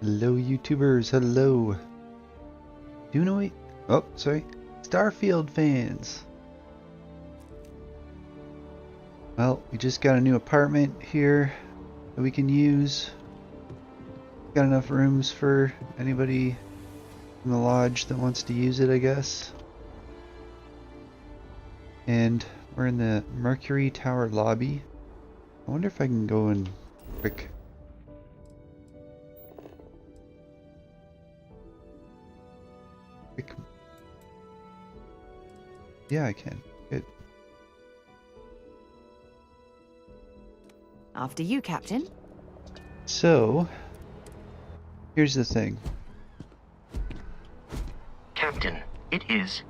Hello, YouTubers. Hello. Wait. Oh, sorry. Starfield fans. Well, we just got a new apartment here that we can use. Got enough rooms for anybody in the lodge that wants to use it, I guess. And we're in the Mercury Tower lobby. I wonder if I can go in quick. Yeah, I can. Good. After you, Captain. So, here's the thing. Captain, it is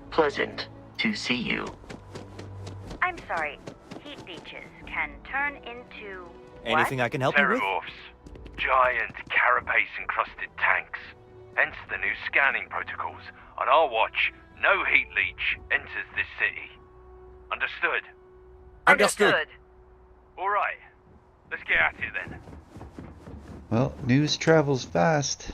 pleasant to see you. I'm sorry, heat beaches can turn into Anything I can help you with? Terrormorphs. Giant carapace-encrusted tanks. Hence the new scanning protocols. On our watch, no heat leech enters this city. Understood? Understood. Alright. Let's get at it then. Well, news travels fast.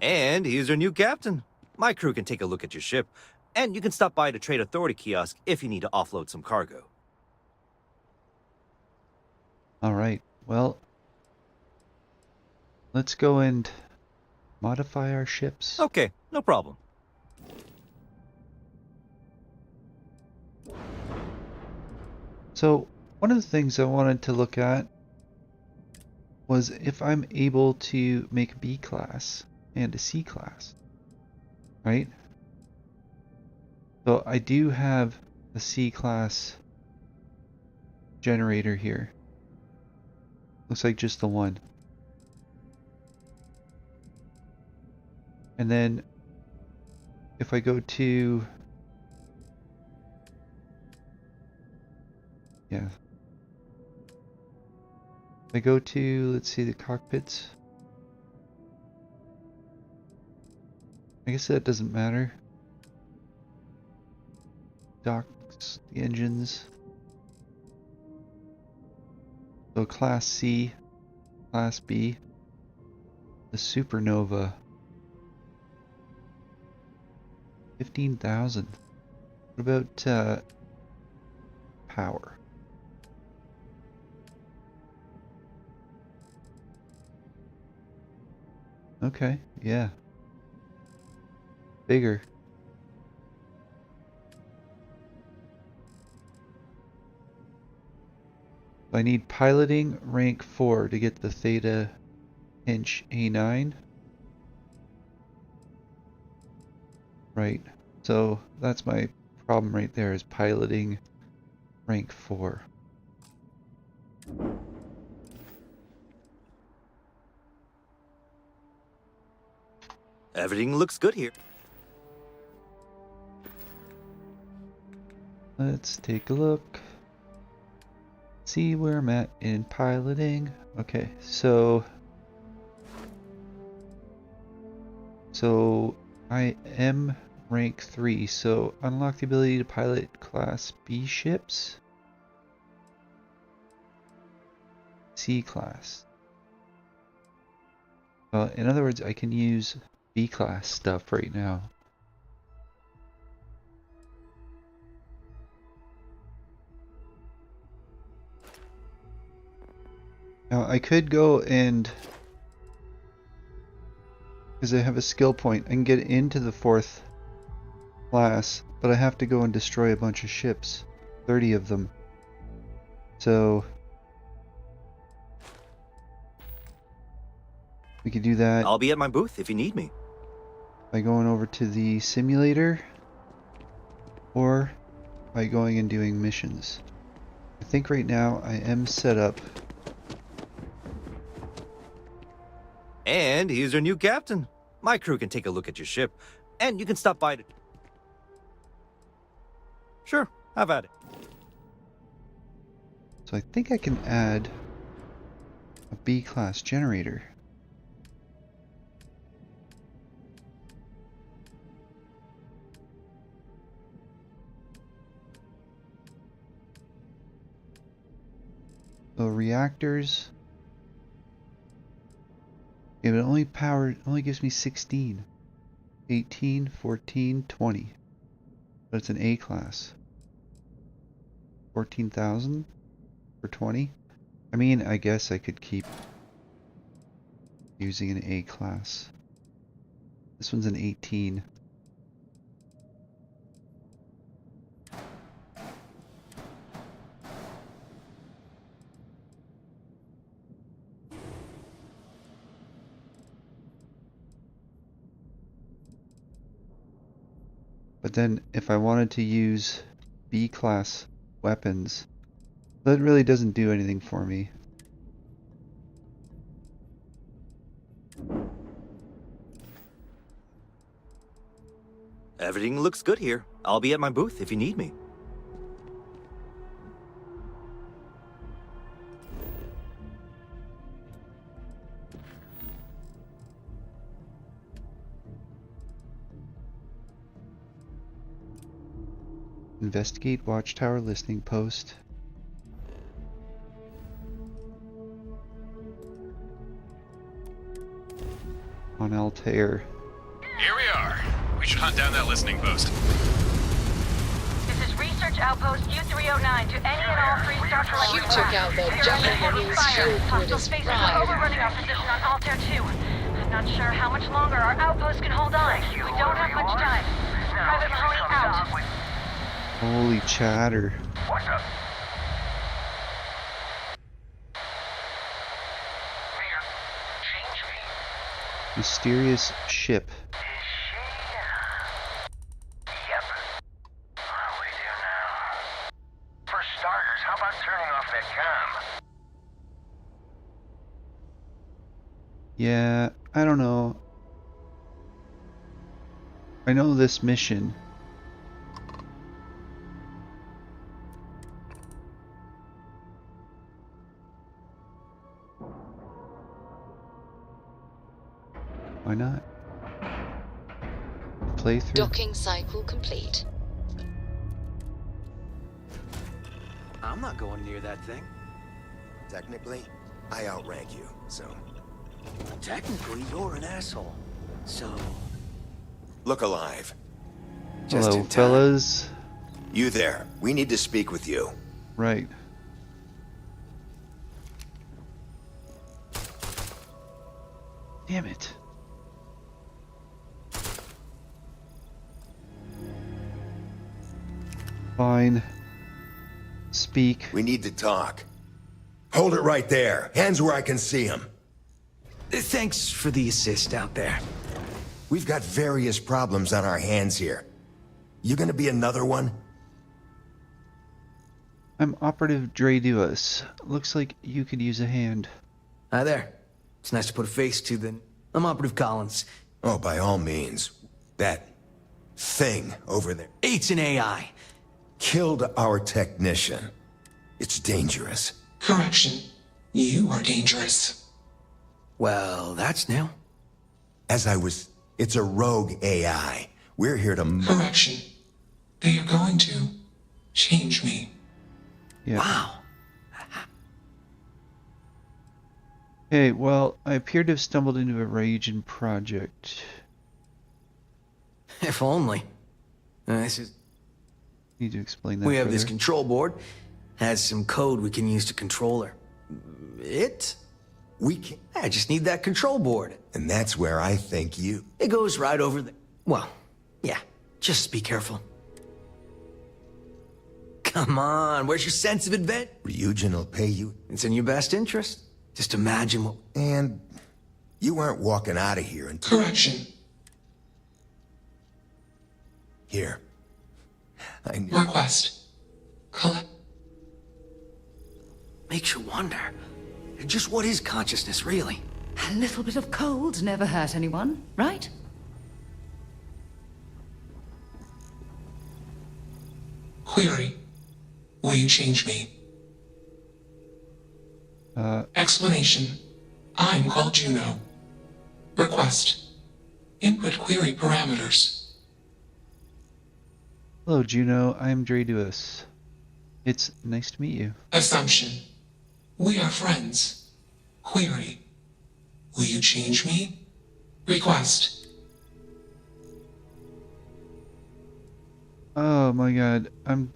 And here's your new captain. My crew can take a look at your ship, and you can stop by the Trade Authority kiosk if you need to offload some cargo. Alright, well, let's go and modify our ships. Okay, no problem. So, one of the things I wanted to look at was if I'm able to make a B class and a C class, right? So I do have a C class generator here. Looks like just the one. And then if I go to, yeah, if I go to, let's see, the cockpits. I guess that doesn't matter. Docks, the engines. So Class C, Class B, the Supernova. 15,000. What about power? Okay, yeah. Bigger. I need piloting rank 4 to get the Theta Inch A9. Right. So that's my problem right there, is piloting rank 4. Everything looks good here. Let's take a look. See where I'm at in piloting. Okay, so I am rank 3, so unlock the ability to pilot Class B ships. C class. Well, in other words, I can use B class stuff right now. Now I could go and, because I have a skill point, I can get into the 4th class, but I have to go and destroy a bunch of ships, 30 of them. So we could do that I'll be at my booth if you need me. by going over to the simulator or by going and doing missions. I think right now I am set up. And here's your new captain. My crew can take a look at your ship, and you can stop by to... Sure, have at it. So I think I can add a B class generator. So reactors, Yeah, but only gives me 16. 18, 14, 20. But it's an A class. 14,000 for 20. I mean, I guess I could keep using an A class. This one's an 18. But then if I wanted to use B class weapons, that really doesn't do anything for me. Everything looks good here. I'll be at my booth if you need me. Investigate Watchtower listening post. On Altair. Here we are. We should hunt down that listening post. This is Research Outpost U-309 to any and all three-star You took out the Japanese field grid as spaces pride. are overrunning our position on Altair 2. I'm not sure how much longer our outpost can hold on. We don't have much time. Private Mahoney out. Holy chatter. What's up? Change me. Mysterious ship. Is she? Yep. What do we do now? For starters, how about turning off that comm? Yeah, I don't know. I know this mission. Why not? Playthrough? Docking cycle complete. I'm not going near that thing. Technically, I outrank you, so... Technically, you're an asshole. So... Look alive. Just Hello, in time. fellas. You there. We need to speak with you. Right. Damn it. Fine. Speak. We need to talk. Hold it right there. Hands where I can see him. Thanks for the assist out there. We've got various problems on our hands here. You gonna be another one? I'm Operative Draduus. Looks like you could use a hand. Hi there. It's nice to put a face to the... I'm Operative Collins. Oh, by all means. That thing over there It's an AI. killed our technician. It's dangerous. Correction. You are dangerous. Well, that's new. It's a rogue AI. We're here to... Correction. They are going to change me. Yeah. Wow. Okay, well, I appear to have stumbled into a Raging project. If only. This is... Need to explain that We have this further. control board. Has some code we can use to control her. We can... I just need that control board. And that's where I think you... It goes right over the... Well, yeah. Just be careful. Come on, where's your sense of adventure? Ryujin will pay you... It's in your best interest. Just imagine what... And you aren't walking out of here until... Correction. Here. I knew... Request. Collect. Makes you wonder. Just what is consciousness, really? A little bit of cold never hurt anyone, right? Query. Will you change me? Explanation. I'm called Juno. Request. Input query parameters. Hello, Juno. I'm Draduus. It's nice to meet you. Assumption. We are friends. Query. Will you change me? Request. Oh my god, I'm...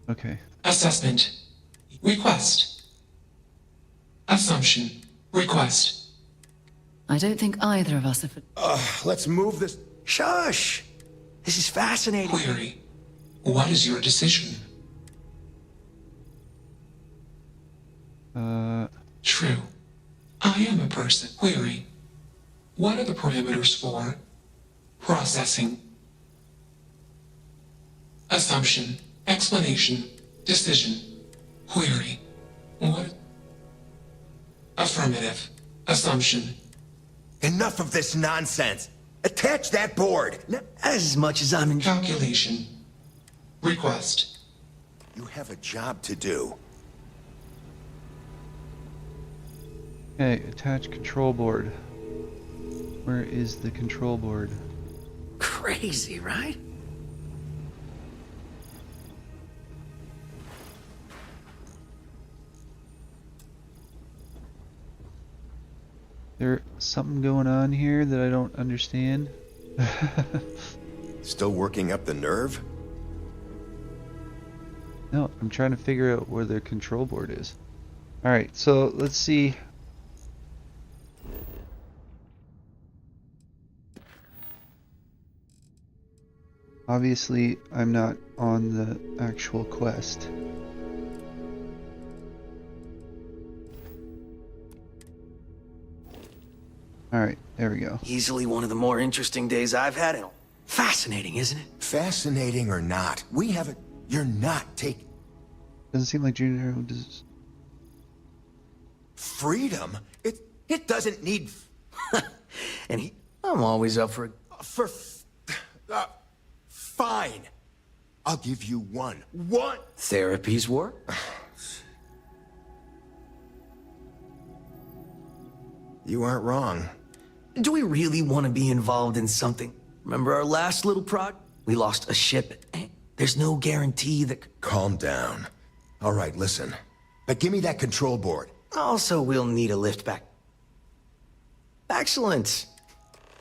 Okay. Assessment. Request. Assumption. Request. I don't think either of us have... Let's move this. Shush! This is fascinating. Query. What is your decision? True. I am a person. Query. What are the parameters for processing? Assumption. Explanation. Decision. Query. What? Affirmative. Assumption. Enough of this nonsense. Attach that board. As much as I'm in... Calculation. Request. You have a job to do. Okay, attach control board. Where is the control board? Crazy, right? There something going on here that I don't understand? Still working up the nerve? No, I'm trying to figure out where the control board is. Alright, so let's see. Obviously, I'm not on the actual quest. Alright, there we go. Easily one of the more interesting days I've had. Fascinating, isn't it? Fascinating or not, we haven't... You're not taking... Doesn't seem like Junior does. Freedom? It doesn't need... And he... I'm always up for... Fine. I'll give you one. One! Therapy's work? You aren't wrong. Do we really want to be involved in something? Remember our last little project? We lost a ship. There's no guarantee that... Calm down. All right, listen. But give me that control board. Also, we'll need a lift back. Excellent.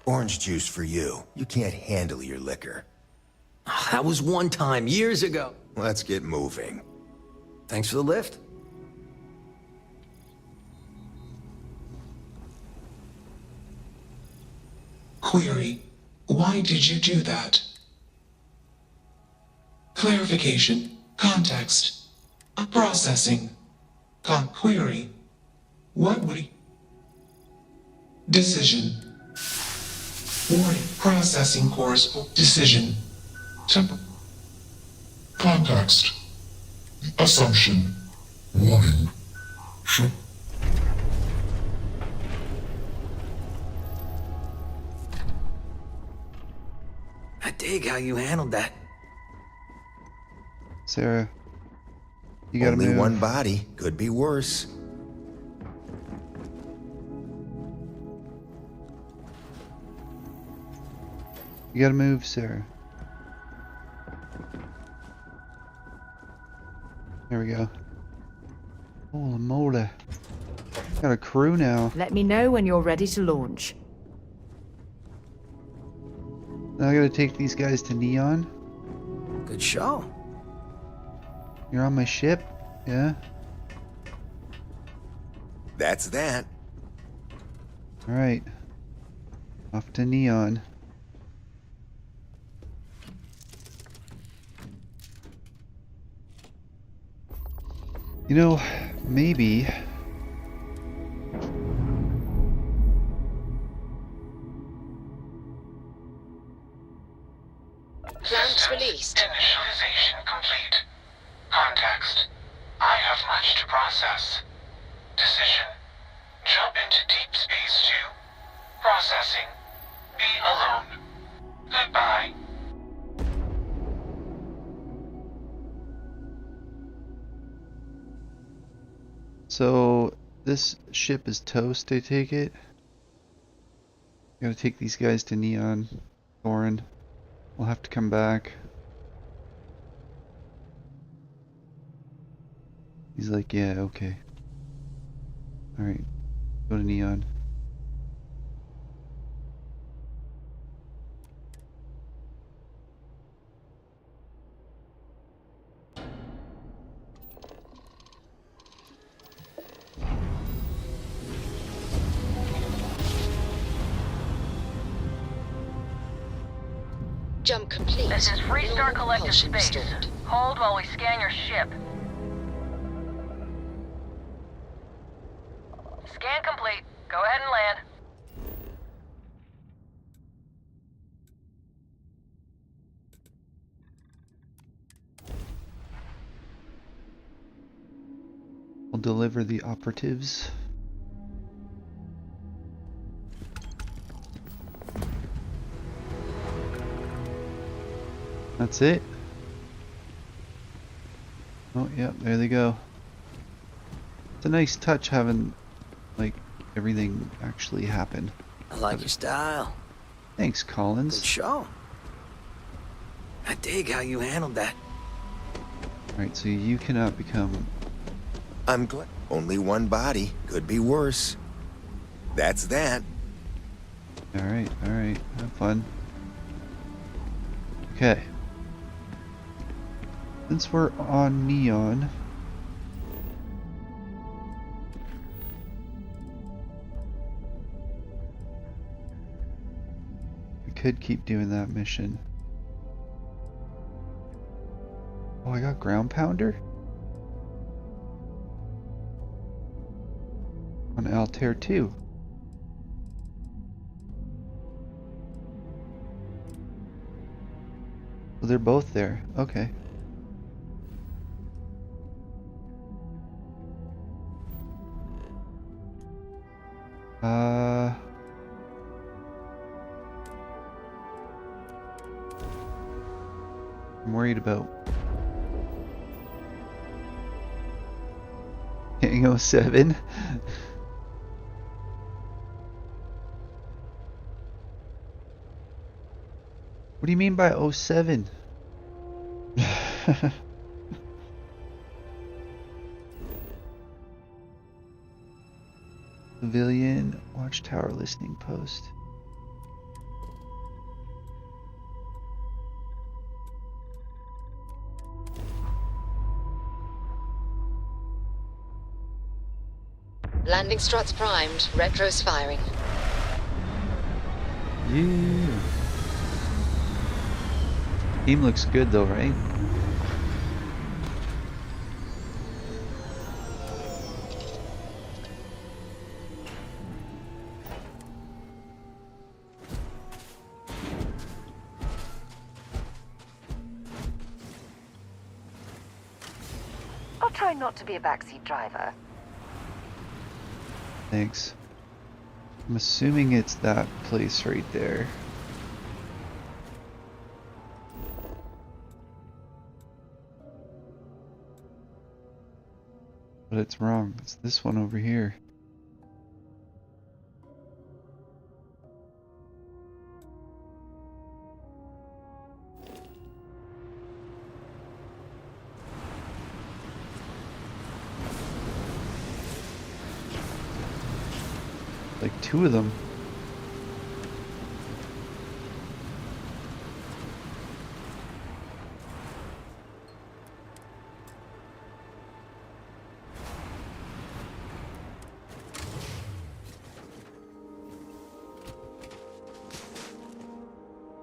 Orange juice for you. You can't handle your liquor. That was one time, years ago. Let's get moving. Thanks for the lift. Query. Why did you do that? Clarification. Context. Processing. Query. What would he... Decision. Warning. Processing course. Decision. Context. Assumption. Warning. I dig how you handled that. Sarah, you gotta Only move. one body. Could be worse. You gotta move, Sarah. There we go. Holy moly. Got a crew now. Let me know when you're ready to launch. Now I gotta take these guys to Neon. Good show. You're on my ship? Yeah? That's that. Alright. Off to Neon. You know, maybe... Plans released. Initialization complete. Context. I have much to process. Decision. Jump into deep space 2. Processing. Be alone. Goodbye. So, this ship is toast, I take it? Gotta take these guys to Neon. Thorin. We'll have to come back. He's like, yeah, okay. Alright. Go to Neon. Jump complete. This is Freestar Normal Collective propulsion Space. restored. Hold while we scan your ship. Scan complete. Go ahead and land. We'll deliver the operatives. That's it. Oh, yeah, there they go. It's a nice touch having, like, everything actually happen. I like your style. Thanks, Collins. Good show. I dig how you handled that. Alright, so you cannot become... I'm glad. Only one body. Could be worse. That's that. Alright, alright. Have fun. Okay. Since we're on Neon... we could keep doing that mission. Oh, I got Ground Pounder? On Altair 2. Well, they're both there. Okay. I'm worried about getting 07. What do you mean by 07? Civilian Watchtower listening post. Landing struts primed. Retro's firing. Yeah. Team looks good though, right? I'll try not to be a backseat driver. Thanks. I'm assuming it's that place right there. But it's wrong. It's this one over here. Like two of them.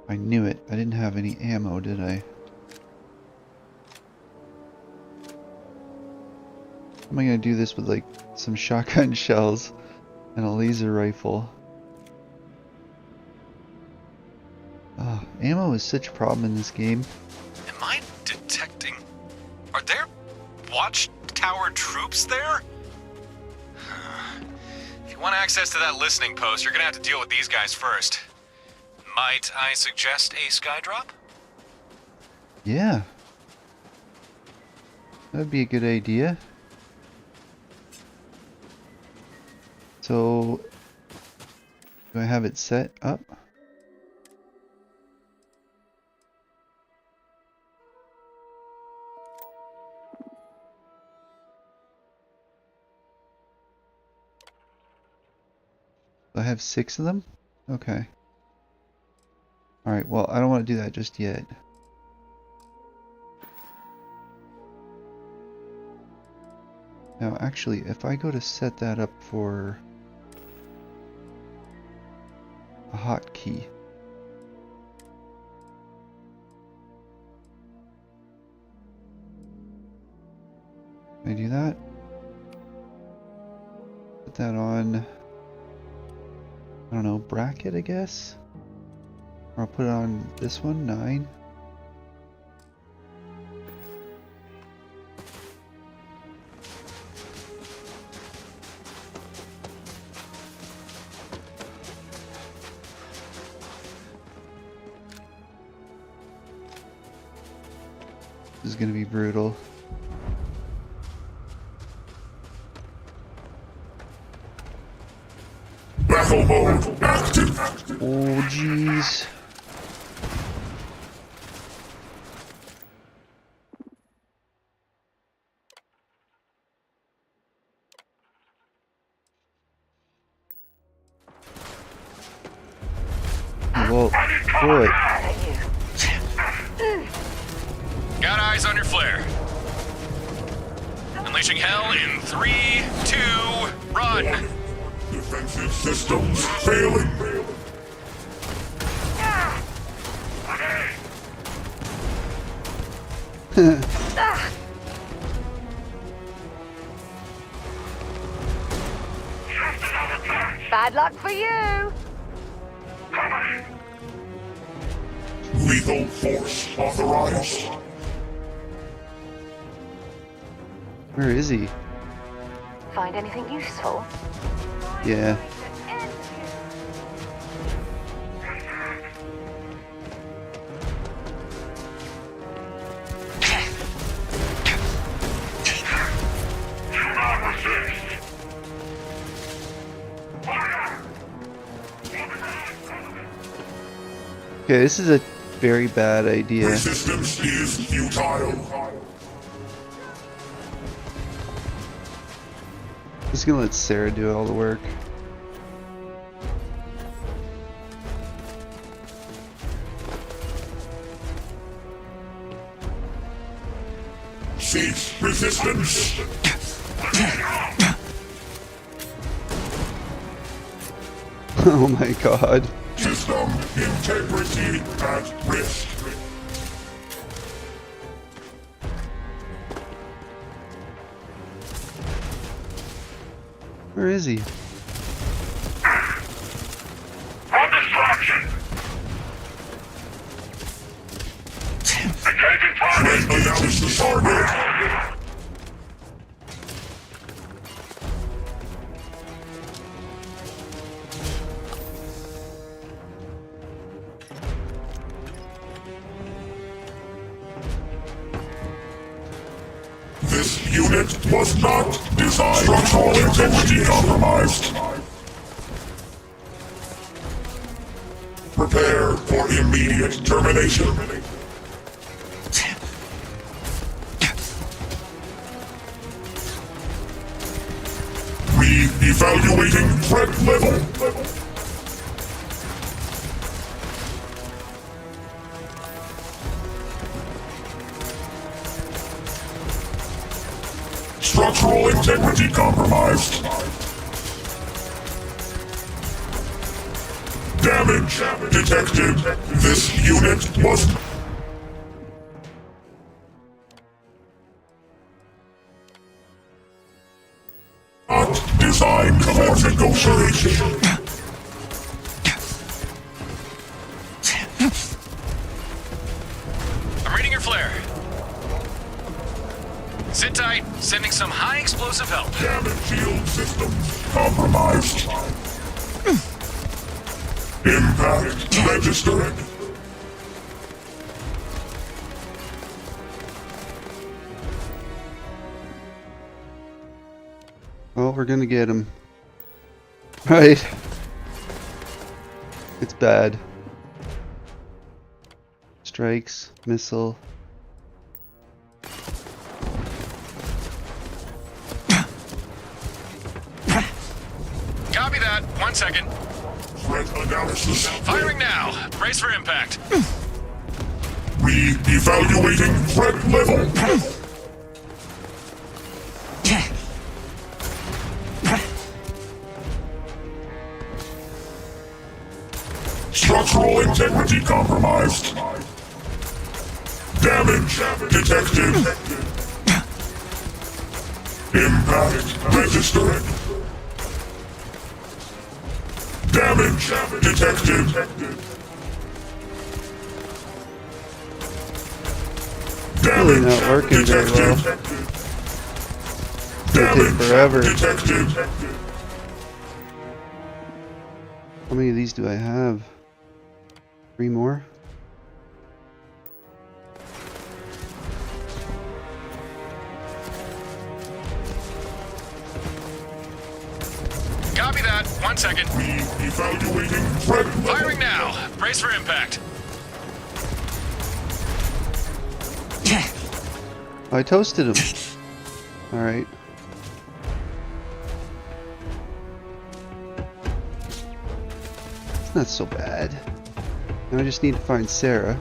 I knew it. I didn't have any ammo, did I? How am I gonna do this with like some shotgun shells and a laser rifle? Oh, ammo is such a problem in this game. Am I detecting... Are there Watchtower troops there? If you want access to that listening post, you're gonna have to deal with these guys first. Might I suggest a skydrop? Yeah. That'd be a good idea. So, do I have it set up? I have 6 of them? Okay. Alright, well, I don't want to do that just yet. Now, actually, if I go to set that up for a hotkey, do that. Put that on, I don't know, bracket, I guess? Or I'll put it on this one, 9. This is gonna be brutal. Battle mode active. Oh, jeez. Well, boy. Got eyes on your flare. Unleashing hell in 3, 2, run! Defensive systems failing. Bad luck for you. Lethal force authorized. Where is he? Find anything useful? Yeah. Okay, this is a very bad idea. Resistance is futile. Just gonna let Sarah do all the work. Cease resistance. Oh my god. System integrity at risk. Where is he? On distraction. Engaging target. Announce the target. This unit was not designed. Structural integrity compromised. Prepare for immediate termination. Re-evaluating threat level. Structural integrity compromised. Damage detected. This unit was not designed for negotiation. I'm reading your flare. Sit tight, sending some high explosive help. Damage shield systems compromised. Impact registered. Well, we're gonna get him. Right. It's bad. Strikes, missile. Copy that. 1 second. Threat analysis. Firing now. Brace for impact. Re-evaluating threat level. Structural integrity compromised. Damage detected. Impact registering. Damage detected. Really not working very well. It'll take forever. How many of these do I have? 3 more? Copy that. 1 second. Evaluating threat. Firing now. Brace for impact. I toasted him. Alright. It's not so bad. Now I just need to find Sarah.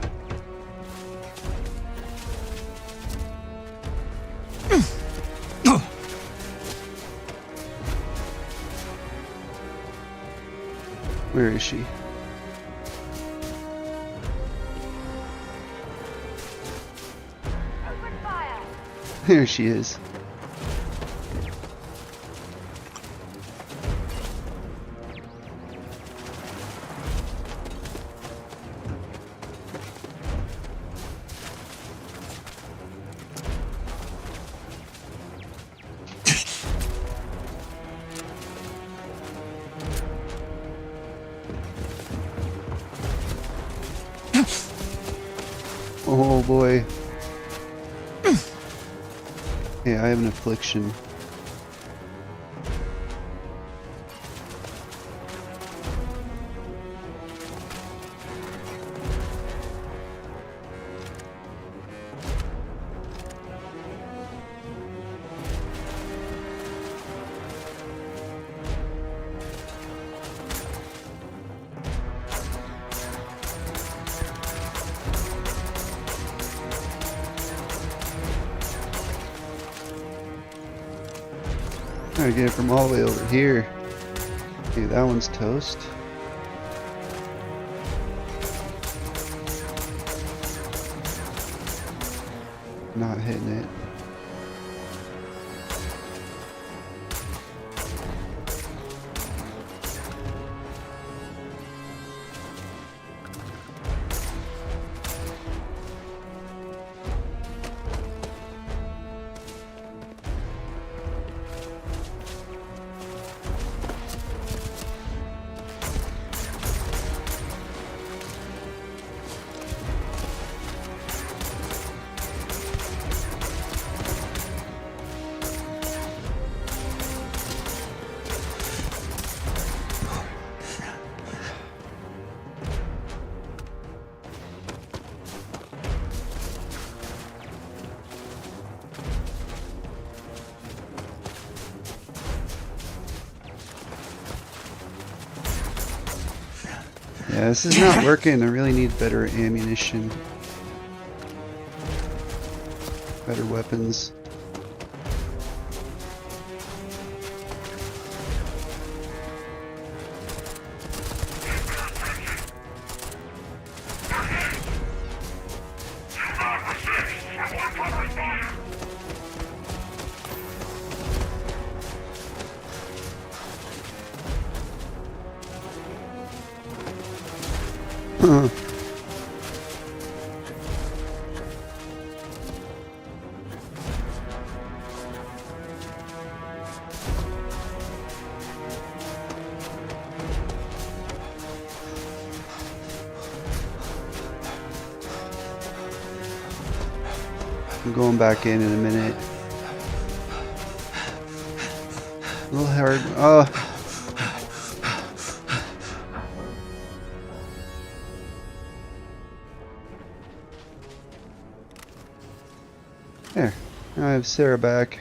Where is she? There she is. Oh boy. Hey, I have an affliction. I get it from all the way over here. Okay, that one's toast. Not hitting it. Yeah, this is not working. I really need better ammunition. Better weapons. Huh. I'm going back in a minute. A little hard. Oh. There. Now I have Sarah back.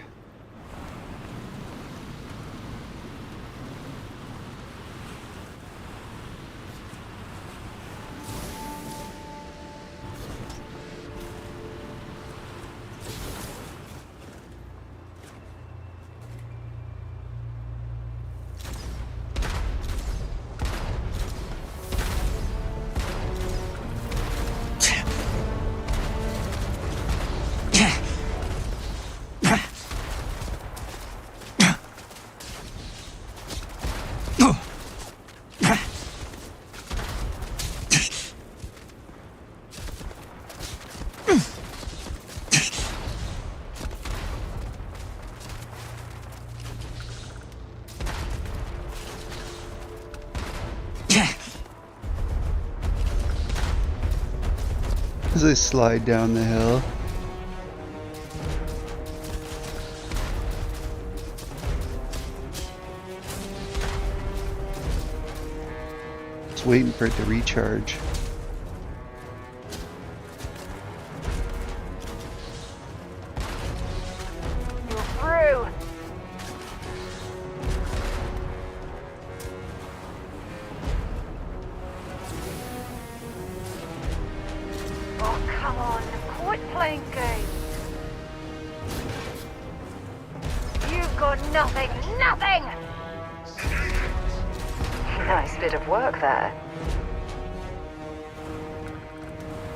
As I slide down the hill. Just waiting for it to recharge. You're through. Oh, come on. Quit playing games. You've got nothing. Nothing! Nice bit of work there.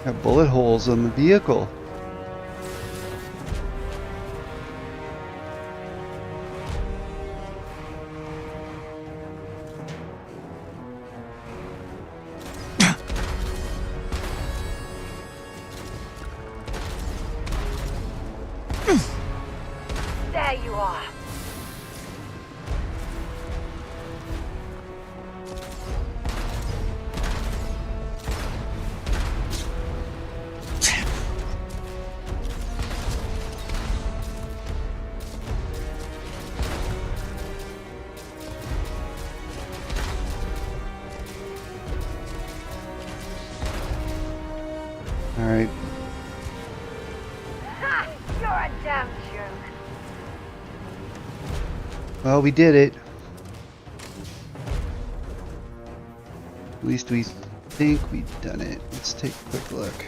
Got bullet holes on the vehicle. There you are. All right. Ha! You're a damn joke. Well, we did it. At least we think we've done it. Let's take a quick look.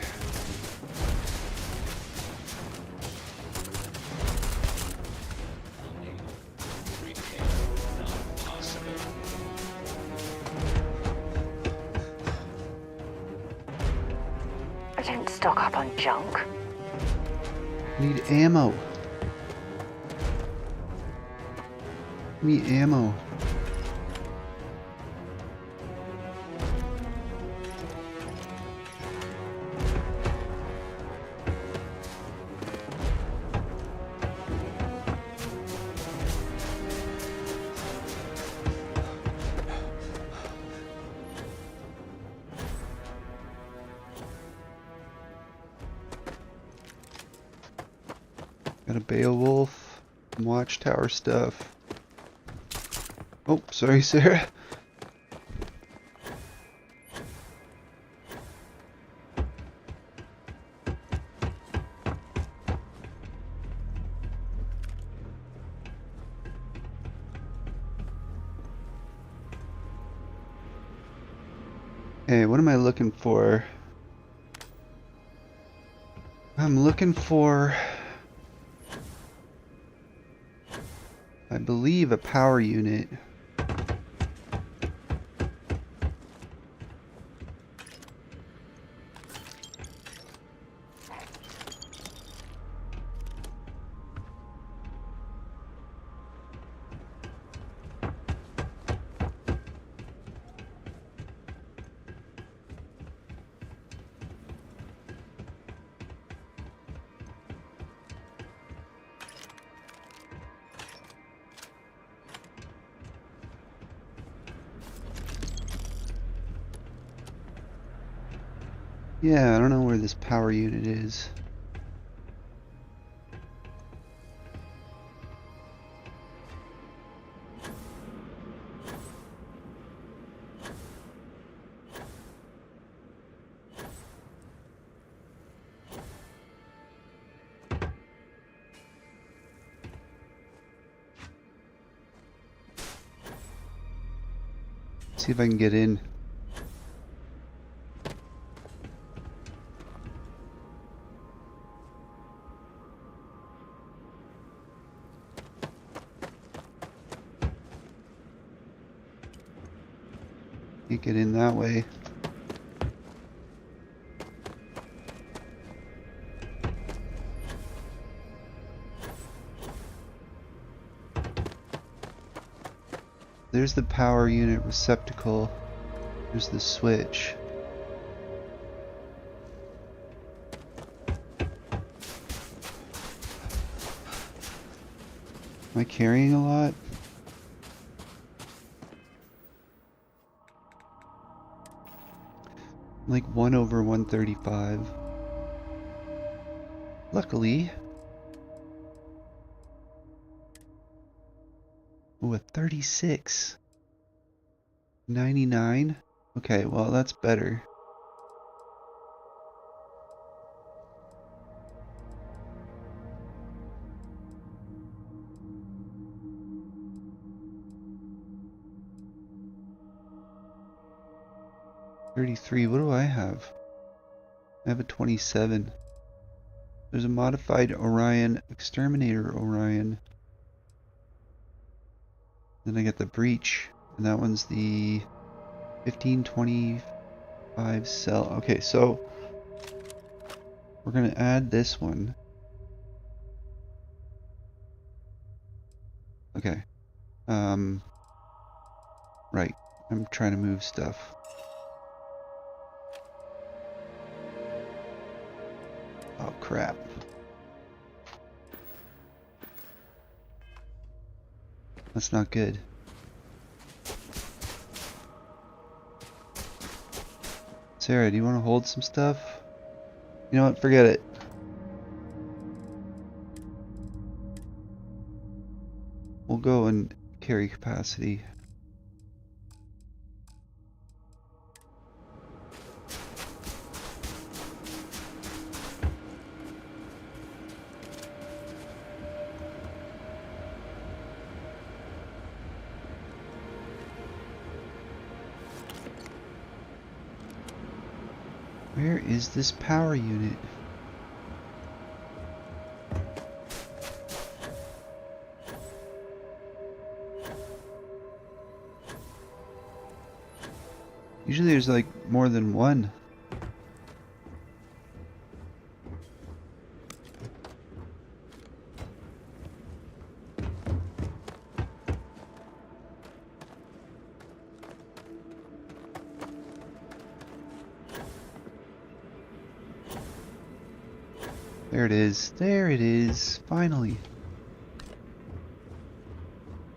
I don't stock up on junk. Need ammo. Need ammo. Got a Beowulf, some Watchtower stuff. Oh, sorry, Sarah. Hey, what am I looking for? I'm looking for, I believe, a power unit. Yeah, I don't know where this power unit is. See if I can get in. Can't get in that way. There's the power unit receptacle. There's the switch. Am I carrying a lot? Like 1/135. Luckily, ooh, a 36. 99. Okay, well that's better. $33. What do I have? I have a 27. There's a modified Orion, Exterminator Orion. Then I get the Breach, and that one's the 1525 cell. Okay, so we're gonna add this one. Okay. Right. I'm trying to move stuff. Oh crap. That's not good. Sarah, do you want to hold some stuff? You know what? Forget it. We'll go and carry capacity. Where is this power unit? Usually there's like more than one. There it is. There it is. Finally.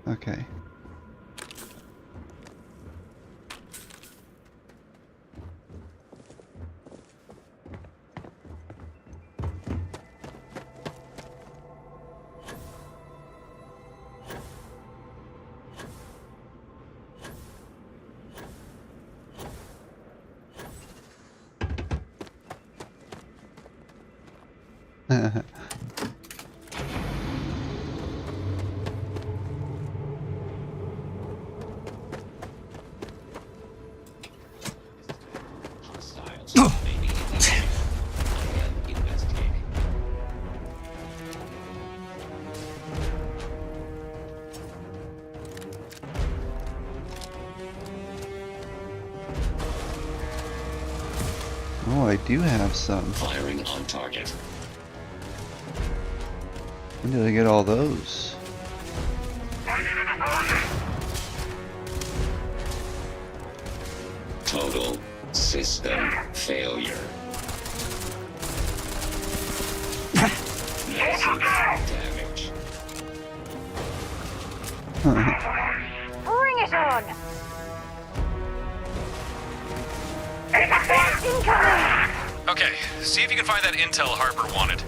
Okay. Oh, I do have some. Firing on target. When did I get all those? Total system failure. Massive damage. Bring it on! Incoming! Okay, see if you can find that intel Harper wanted.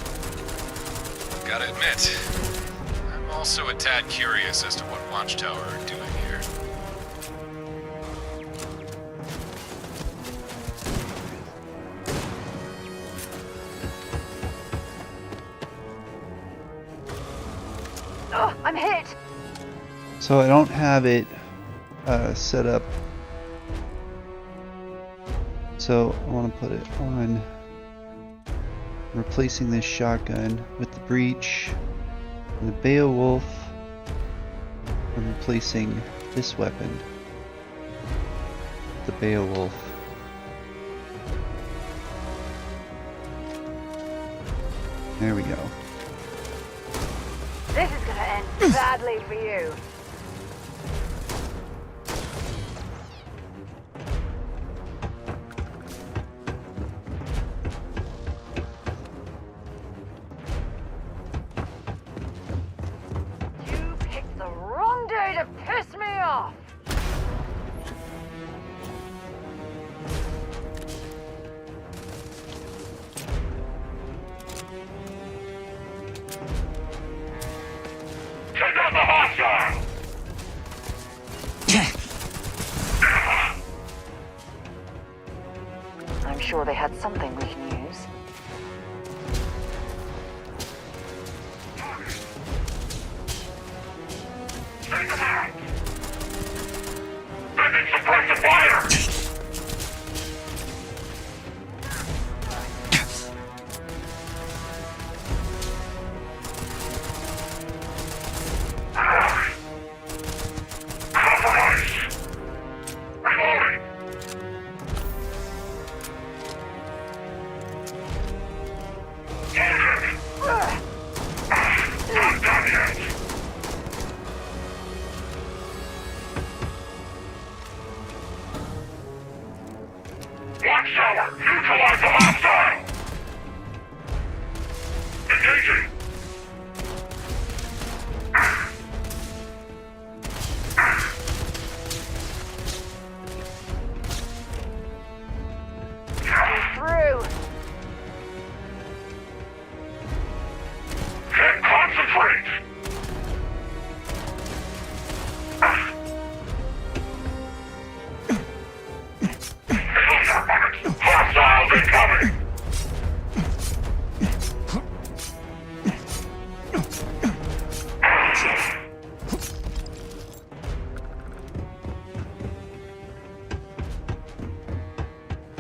Gotta admit, I'm also a tad curious as to what Watchtower are doing here. Oh, I'm hit! So I don't have it set up. So I want to put it on. Replacing this shotgun with the Breach and the Beowulf. I'm replacing this weapon with the Beowulf. There we go. This is gonna end badly for you. You picked the wrong day to piss me off. sure they had something we can use. Take them out! Sending suppressive fire! Watchtower! Neutralize the hostile! Engaging! Through! Can't concentrate! Hostiles incoming!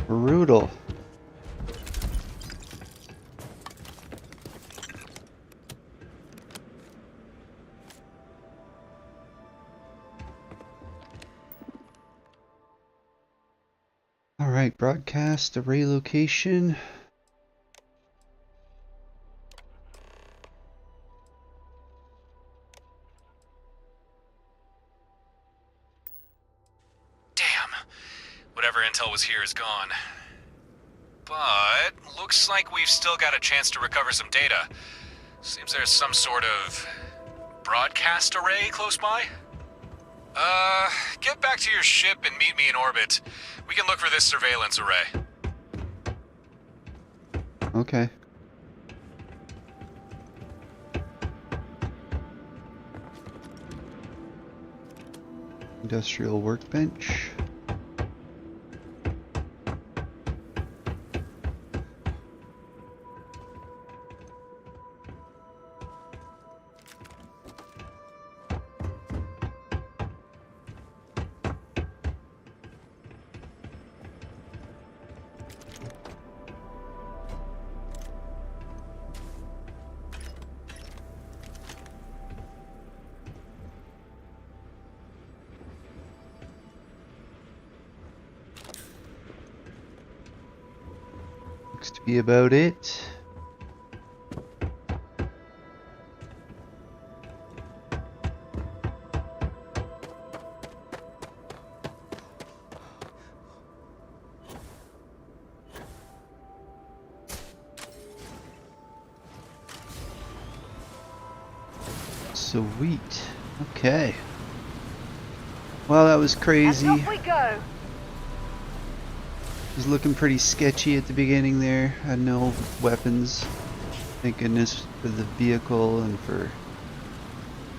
Brutal. Alright, broadcast array location. Damn. Whatever intel was here is gone. But looks like we've still got a chance to recover some data. Seems there's some sort of broadcast array close by. Get back to your ship and meet me in orbit. We can look for this surveillance array. Okay. Industrial workbench. Looks to be about it. Sweet. Okay. Well, that was crazy. And off we go. It was looking pretty sketchy at the beginning there. Had no weapons. Thank goodness for the vehicle and for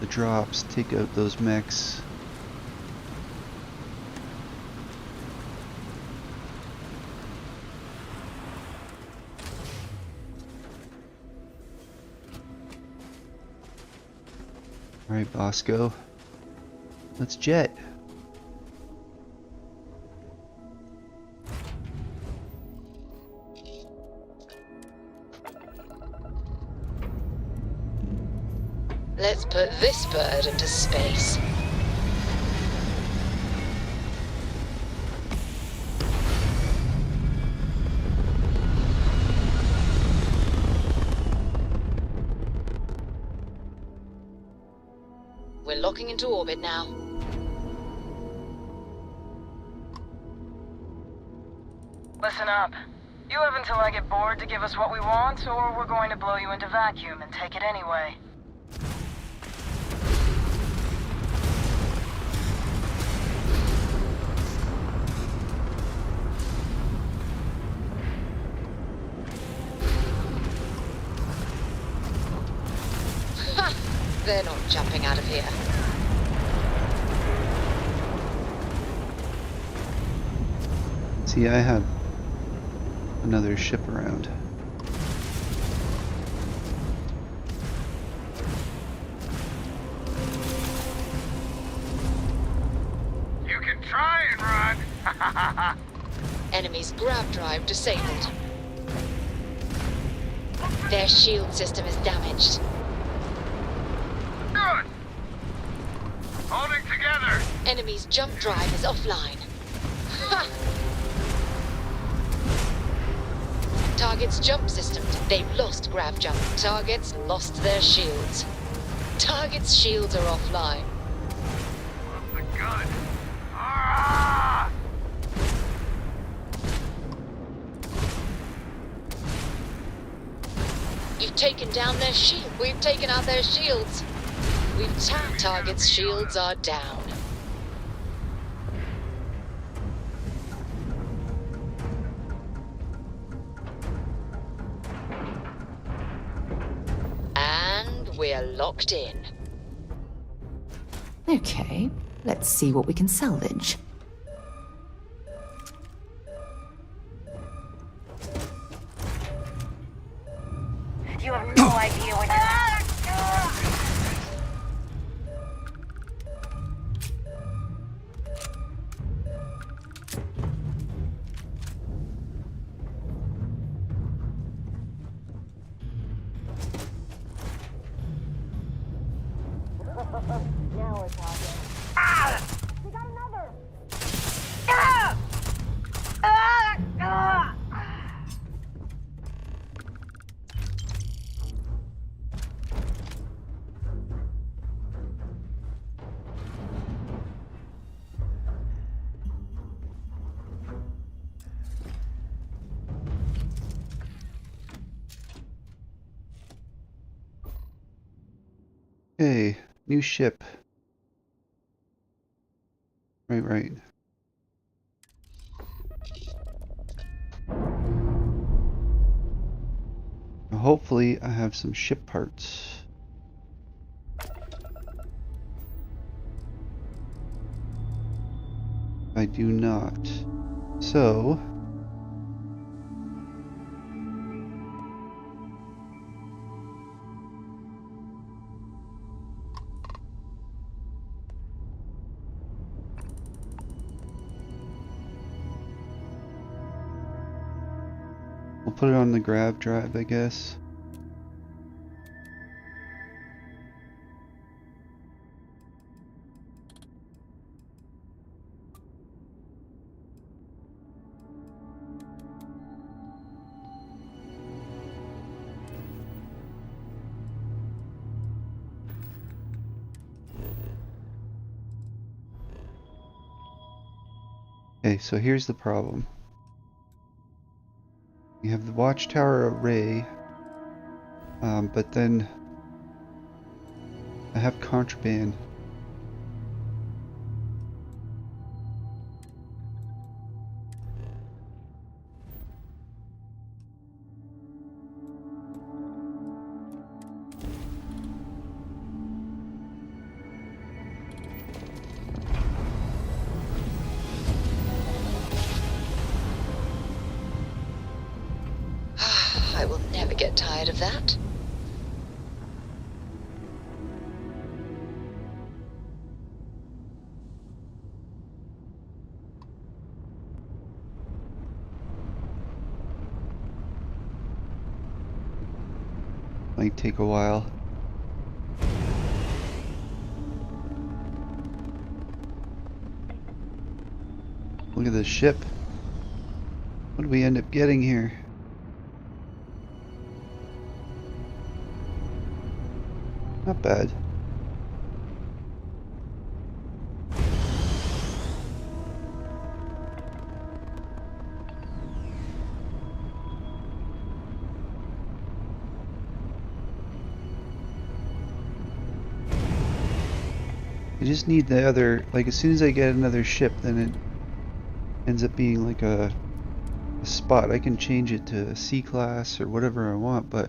the drops. Take out those mechs. Alright, Bosco. Let's jet. Let's put this bird into space. We're locking into orbit now. Listen up. You have until I get bored to give us what we want, or we're going to blow you into vacuum and take it anyway. They're not jumping out of here. See, I had another ship around. You can try and run. Enemy's grav drive disabled. Their shield system is damaged. Good. Holding together. Enemy's jump drive is offline. Ha! Target's jump system. They've lost grav jump. Targets lost their shields. Target's shields are offline. What's the gun? Ah! You've taken down their shield. We've taken out their shields. We've tapped target's shields are down. And we're locked in. Okay, let's see what we can salvage. You have no idea what you're... Now we're talking. Ah! We got another! Ah! Ah! Ah! Okay, new ship. Right. Hopefully I have some ship parts. I do not. So we'll put it on the grav drive, I guess. Okay, so here's the problem. You have the Watchtower array, but then I have contraband. I will never get tired of that. Might take a while. Look at this ship. What did we end up getting here? Not bad. I just need the other, like as soon as I get another ship, then it ends up being like a spot. I can change it to C class or whatever I want, but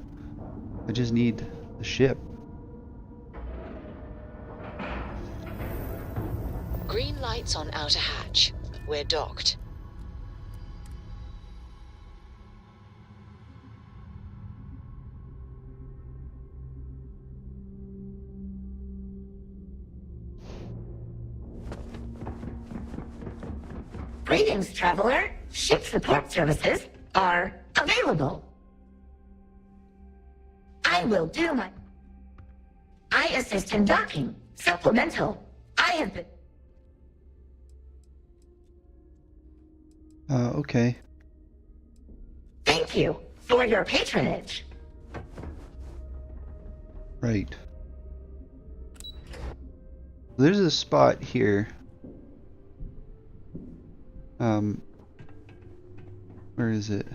I just need the ship. Green lights on outer hatch. We're docked. Greetings, traveler. Ship support services are available. I will do my... I assist in docking. Supplemental. I have been... Okay. Thank you for your patronage. Right. There's a spot here. Where is it?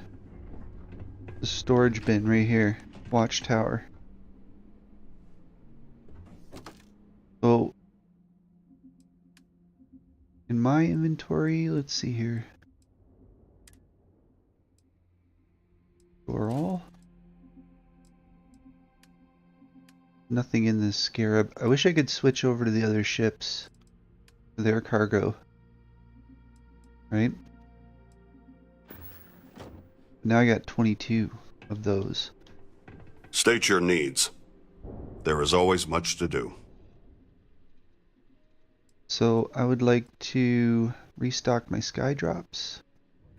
The storage bin right here. Watchtower. So, in my inventory, let's see here. Store all? Nothing in this scarab. I wish I could switch over to the other ships for their cargo. Right? Now I got 22 of those. State your needs. There is always much to do. So I would like to restock my skydrops.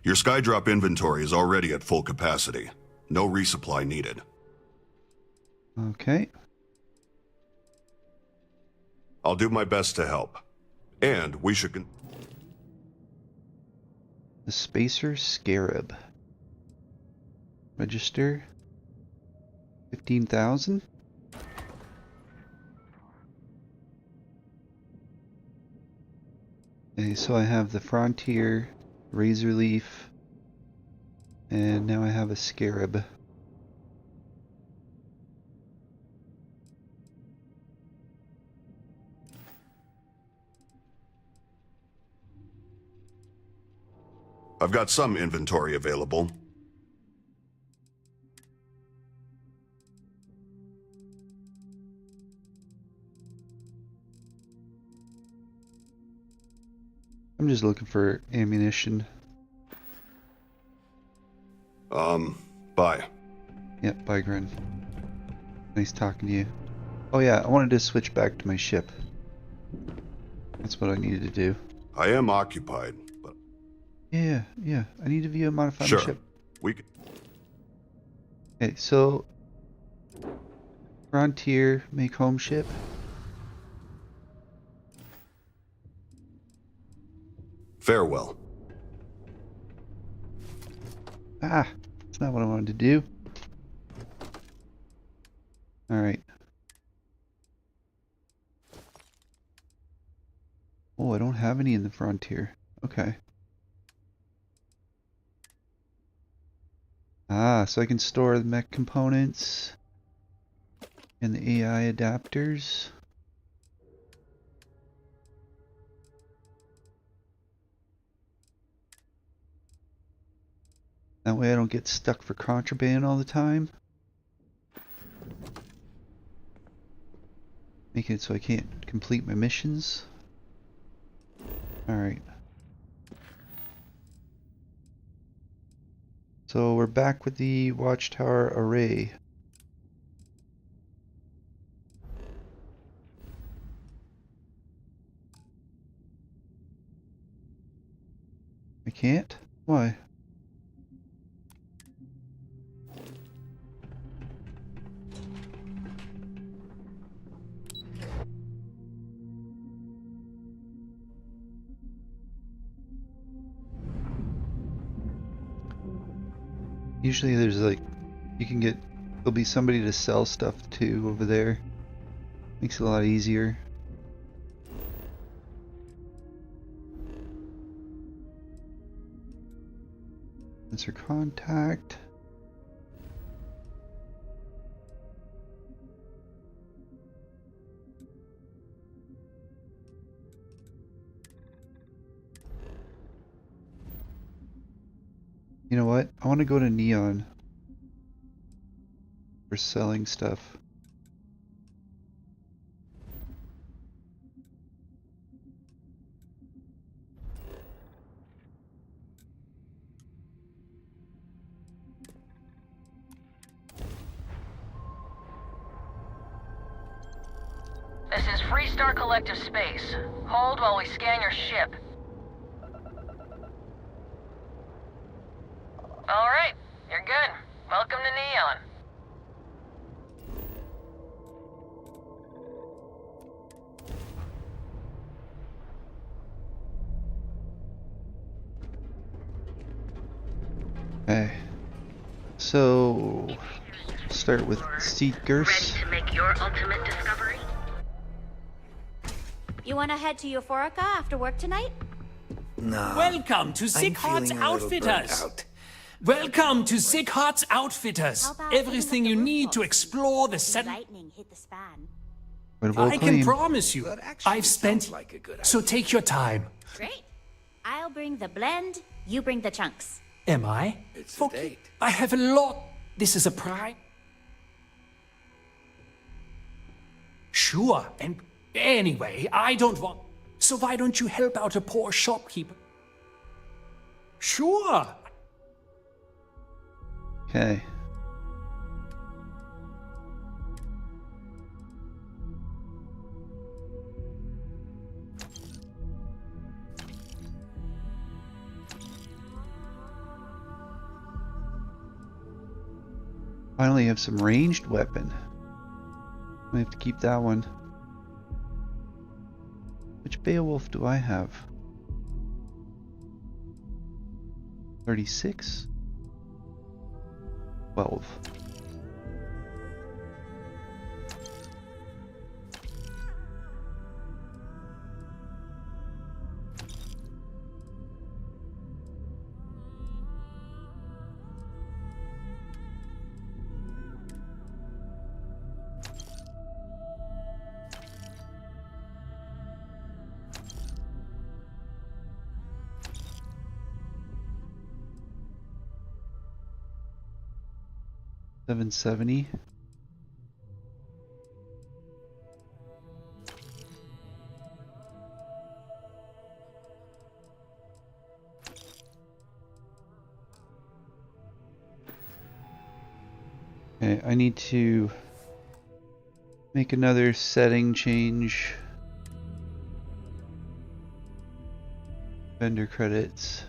Your skydrop inventory is already at full capacity. No resupply needed. Okay. I'll do my best to help. And we should... The Spacer Scarab. Register. 15,000. Okay, so I have the Frontier, Razor Leaf, and now I have a Scarab. I've got some inventory available. I'm just looking for ammunition. Bye. Yep, bye, Grin. Nice talking to you. Oh yeah, I wanted to switch back to my ship. That's what I needed to do. I am occupied, but... Yeah, I need to view a modified Sure. ship. We can... Okay, so... Frontier, make home ship. Farewell. Ah, that's not what I wanted to do. Alright. Oh, I don't have any in the Frontier. Okay. Ah, so I can store the mech components and the AI adapters. That way I don't get stuck for contraband all the time. Make it so I can't complete my missions. Alright. So we're back with the Watchtower array. I can't? Why? Usually there's like, you can get, there'll be somebody to sell stuff to over there. Makes it a lot easier. Sensor contact. You know what? I want to go to Neon for selling stuff. This is Freestar Collective Space. Hold while we scan your ship. Alright, you're good. Welcome to Neon. Okay. So, start with Seekers. Ready to make your ultimate discovery? You want to head to Euphorica after work tonight? Nah. Welcome to Sick Heart's Outfitters. Welcome to Sick Heart's Outfitters. Everything you need to explore the set. Lightning hit the span. I can promise you, I've spent. So take your time. Great. I'll bring the blend, you bring the chunks. Am I? It's a date. I have a lot. This is a prime. Sure, and anyway, I don't want. So why don't you help out a poor shopkeeper? Sure. Okay. Finally have some ranged weapon. I have to keep that one. Which Beowulf do I have? 36? 12. $770. Okay, I need to make another setting change. Vendor credits.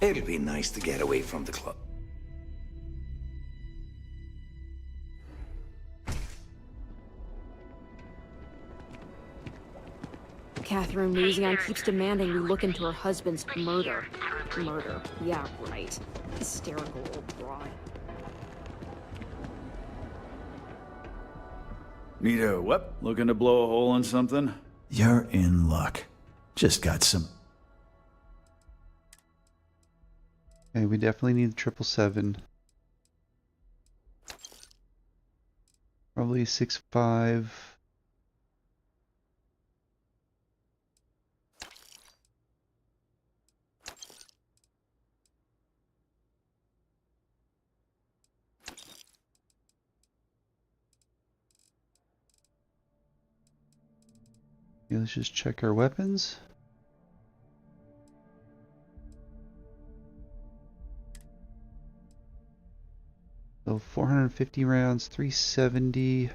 It'll be nice to get away from the club. Catherine Louisiane keeps demanding we look into her husband's murder. Murder. Yeah, right. Hysterical old broad. Need a what? Looking to blow a hole in something? You're in luck. Just got some... Okay, we definitely need the 777. Probably 6.5. Okay, let's just check our weapons. So 450 rounds, 370,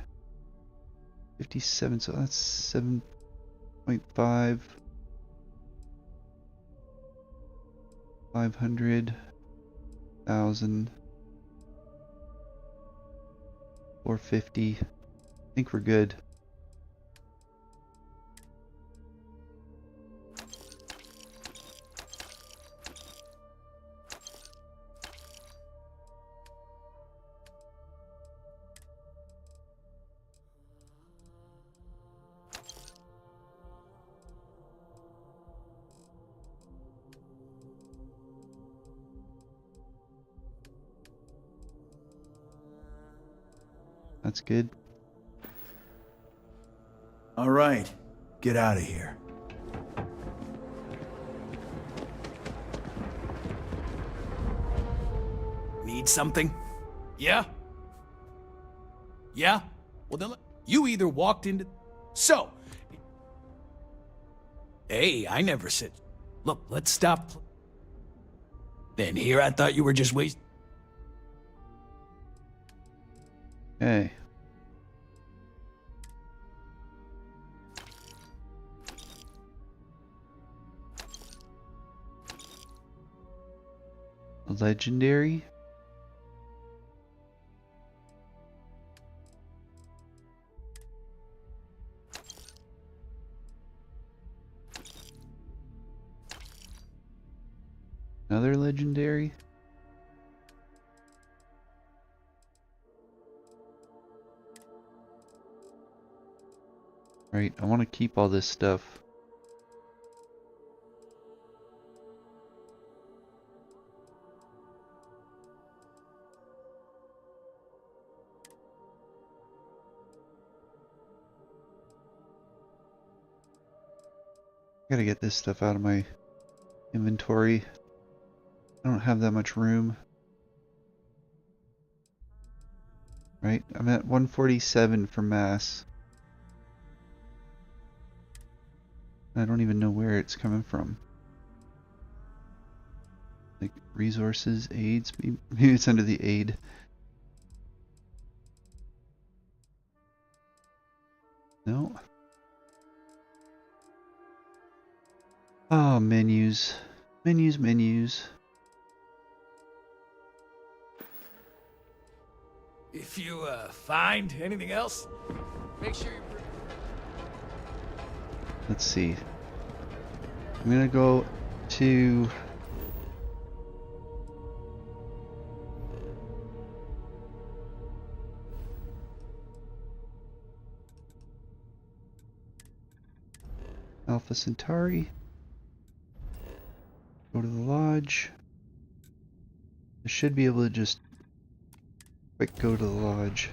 57, so that's 7.5, 500, 1,000, 450. I think we're good. That's good. All right, get out of here. Need something? Yeah? Yeah? Well then, you either walked into... So... Hey, I never said... Look, let's stop... Then here I thought you were just wasting... Okay. A legendary? Another legendary? Right, I want to keep all this stuff. Gotta get this stuff out of my inventory. I don't have that much room. Right, I'm at 147 for mass. I don't even know where it's coming from. Like resources, aids, maybe it's under the aid. No. Oh, menus. Menus, menus. If you find anything else, make sure you... Let's see. I'm gonna go to Alpha Centauri. Go to the lodge. I should be able to just quick go to the lodge.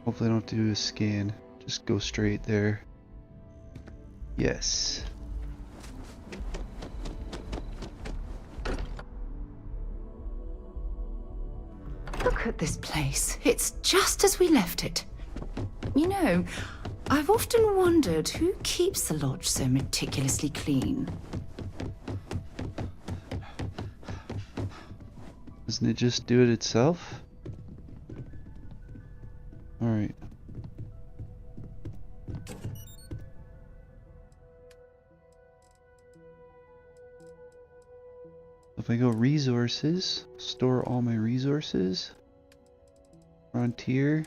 Hopefully I don't have to do a scan. Just go straight there. Yes. Look at this place. It's just as we left it. You know, I've often wondered who keeps the lodge so meticulously clean. Doesn't it just do it itself? Alright. If I go resources, store all my resources. Frontier.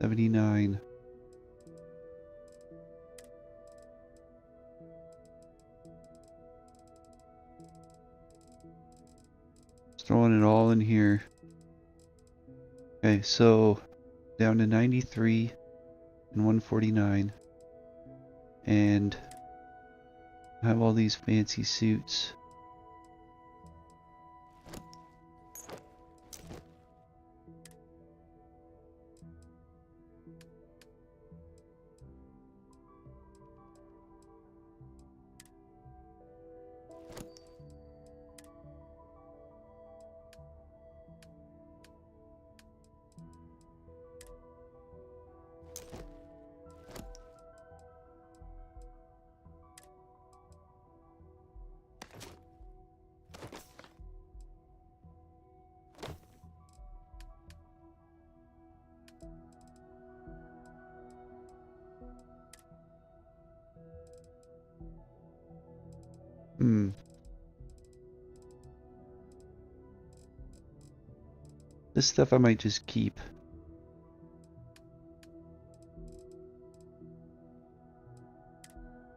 $79. Throwing it all in here. Okay, so down to 93 and 149. And I have all these fancy suits. This stuff I might just keep.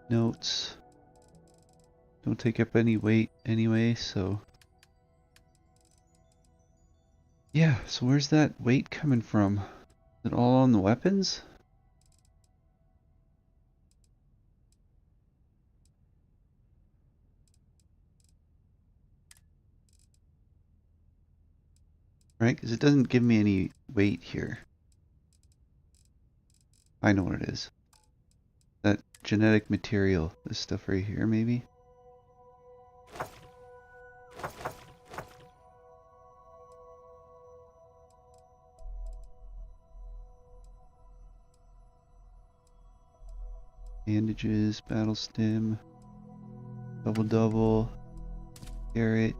Notes. Don't take up any weight anyway, so... Yeah, so where's that weight coming from? Is it all on the weapons? Right, because it doesn't give me any weight here. I know what it is. That genetic material, this stuff right here, maybe? Bandages, battle stem. Double. Carrot.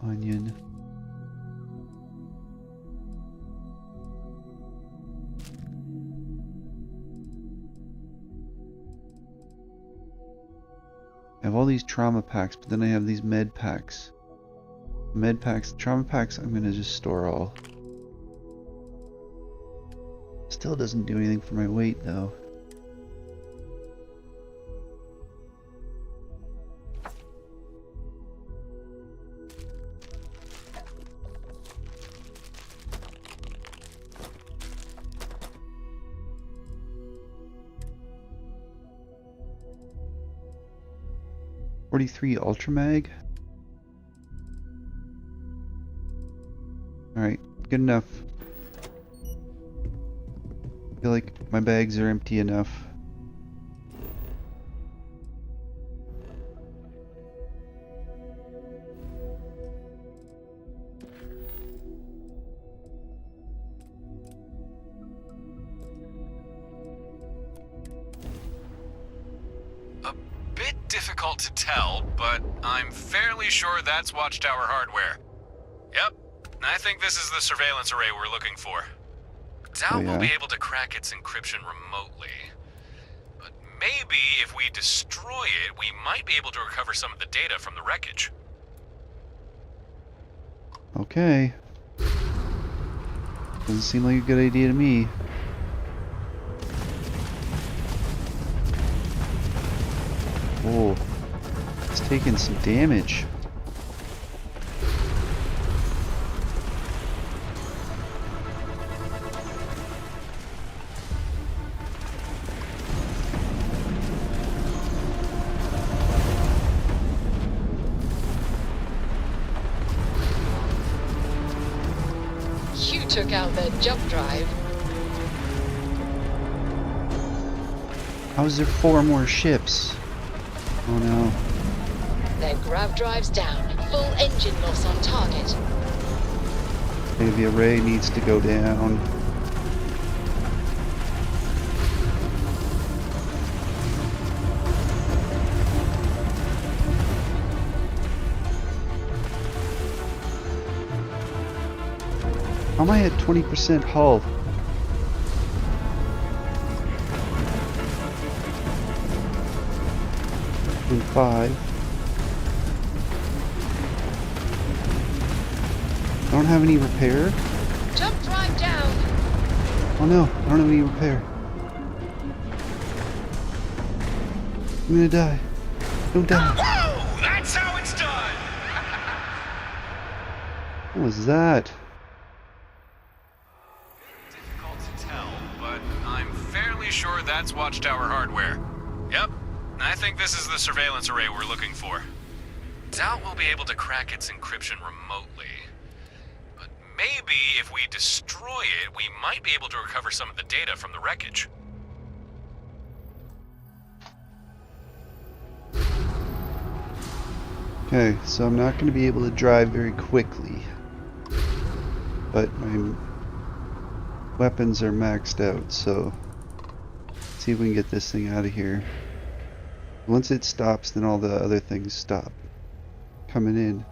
Onion. I have all these trauma packs, but then I have these med packs. Med packs, trauma packs, I'm gonna just store all. Still doesn't do anything for my weight though. .43 Ultra Mag. Alright, good enough. I feel like my bags are empty enough. Difficult to tell, but I'm fairly sure that's Watchtower hardware. Yep, I think this is the surveillance array we're looking for. Doubt we'll be able to crack its encryption remotely. But maybe if we destroy it, we might be able to recover some of the data from the wreckage. Okay. Doesn't seem like a good idea to me. Oh, it's taking some damage. You took out their jump drive. How is there 4 more ships? Oh no. Their grav drive's down. Full engine loss on target. Maybe the array needs to go down. How am I at 20% hull? And 5. I don't have any repair. Jump drive down. Oh no, I don't have any repair. I'm gonna die. Don't die. Whoa! That's how it's done! What was that? Difficult to tell, but I'm fairly sure that's Watchtower hardware. Yep, I think this is the surveillance array we're looking for. Doubt we'll be able to crack its encryption remotely. But maybe if we destroy it, we might be able to recover some of the data from the wreckage. Okay, so I'm not going to be able to drive very quickly. But my weapons are maxed out, so let's see if we can get this thing out of here. Once it stops, then all the other things stop coming in.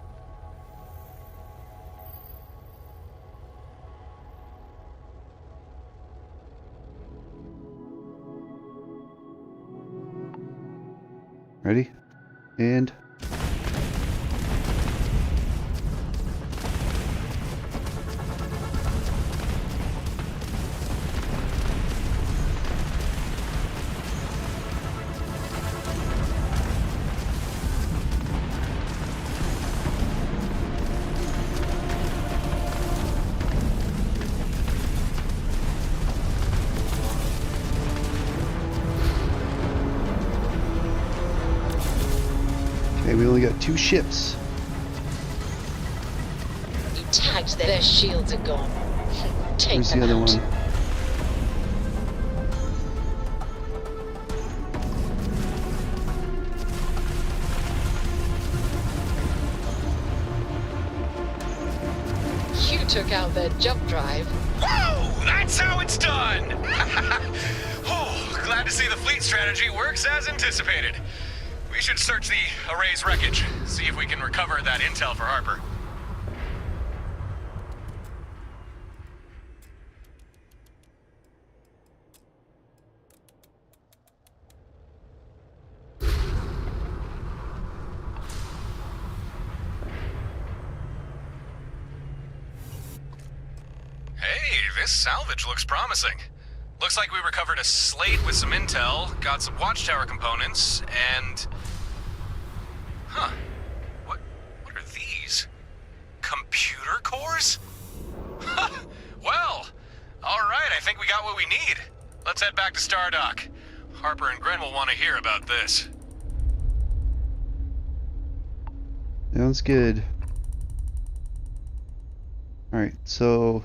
Ready? And... okay, we only got 2 ships. You tagged their shields are gone. Take Where's them the other out. one? You took out their jump drive. Whoa! That's how it's done! Oh, glad to see the fleet strategy works as anticipated. We should search the array's wreckage, see if we can recover that intel for Harper. Hey, this salvage looks promising. Looks like we recovered a slate with some intel, got some Watchtower components, and... Huh. What are these? Computer cores? Well, alright, I think we got what we need. Let's head back to Stardock. Harper and Gren will want to hear about this. Sounds good. Alright, so...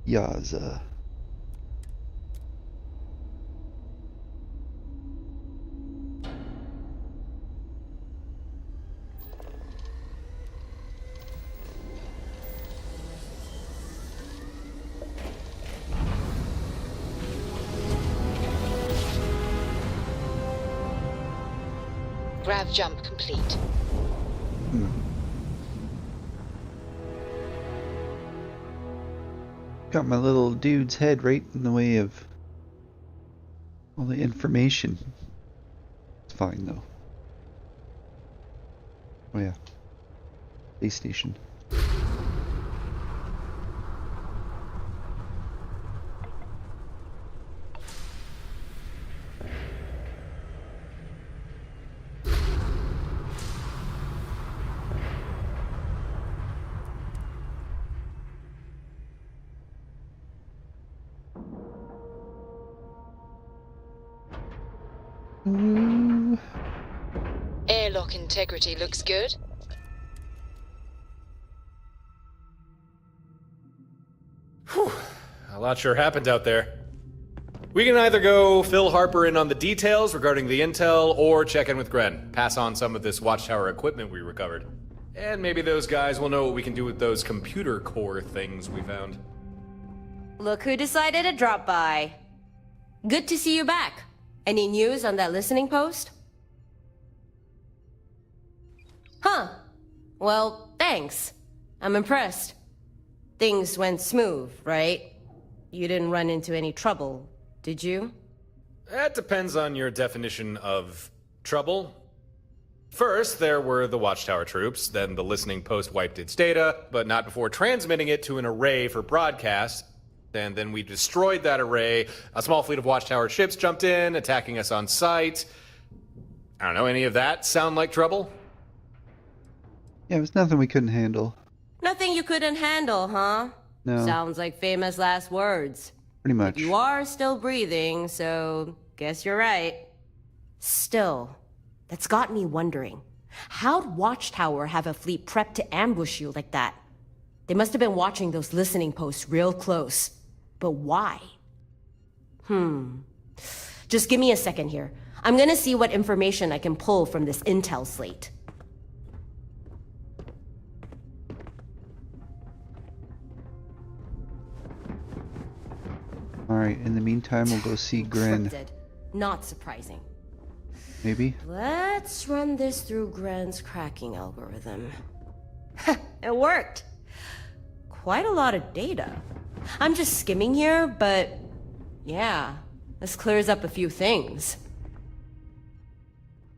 Yaza. Grav jump complete. Got my little dude's head right in the way of all the information. It's fine though. Oh yeah. Space station. Airlock integrity looks good. Whew. A lot sure happened out there. We can either go fill Harper in on the details regarding the intel, or check in with Gren, pass on some of this Watchtower equipment we recovered. And maybe those guys will know what we can do with those computer core things we found. Look who decided to drop by. Good to see you back. Any news on that listening post? Huh. Well, thanks. I'm impressed. Things went smooth, right? You didn't run into any trouble, did you? That depends on your definition of trouble. First, there were the Watchtower troops, then the listening post wiped its data, but not before transmitting it to an array for broadcast. And then we destroyed that array. A small fleet of Watchtower ships jumped in, attacking us on sight. I don't know, any of that sound like trouble? Yeah, it was nothing we couldn't handle. Nothing you couldn't handle, huh? No. Sounds like famous last words. Pretty much. You are still breathing, so guess you're right. Still, that's got me wondering. How'd Watchtower have a fleet prepped to ambush you like that? They must have been watching those listening posts real close. But why? Just give me a second here. I'm gonna see what information I can pull from this intel slate. Alright, in the meantime, we'll go see Gren. Encrypted. Not surprising. Maybe? Let's run this through Gren's cracking algorithm. It worked! Quite a lot of data. I'm just skimming here, but yeah, this clears up a few things.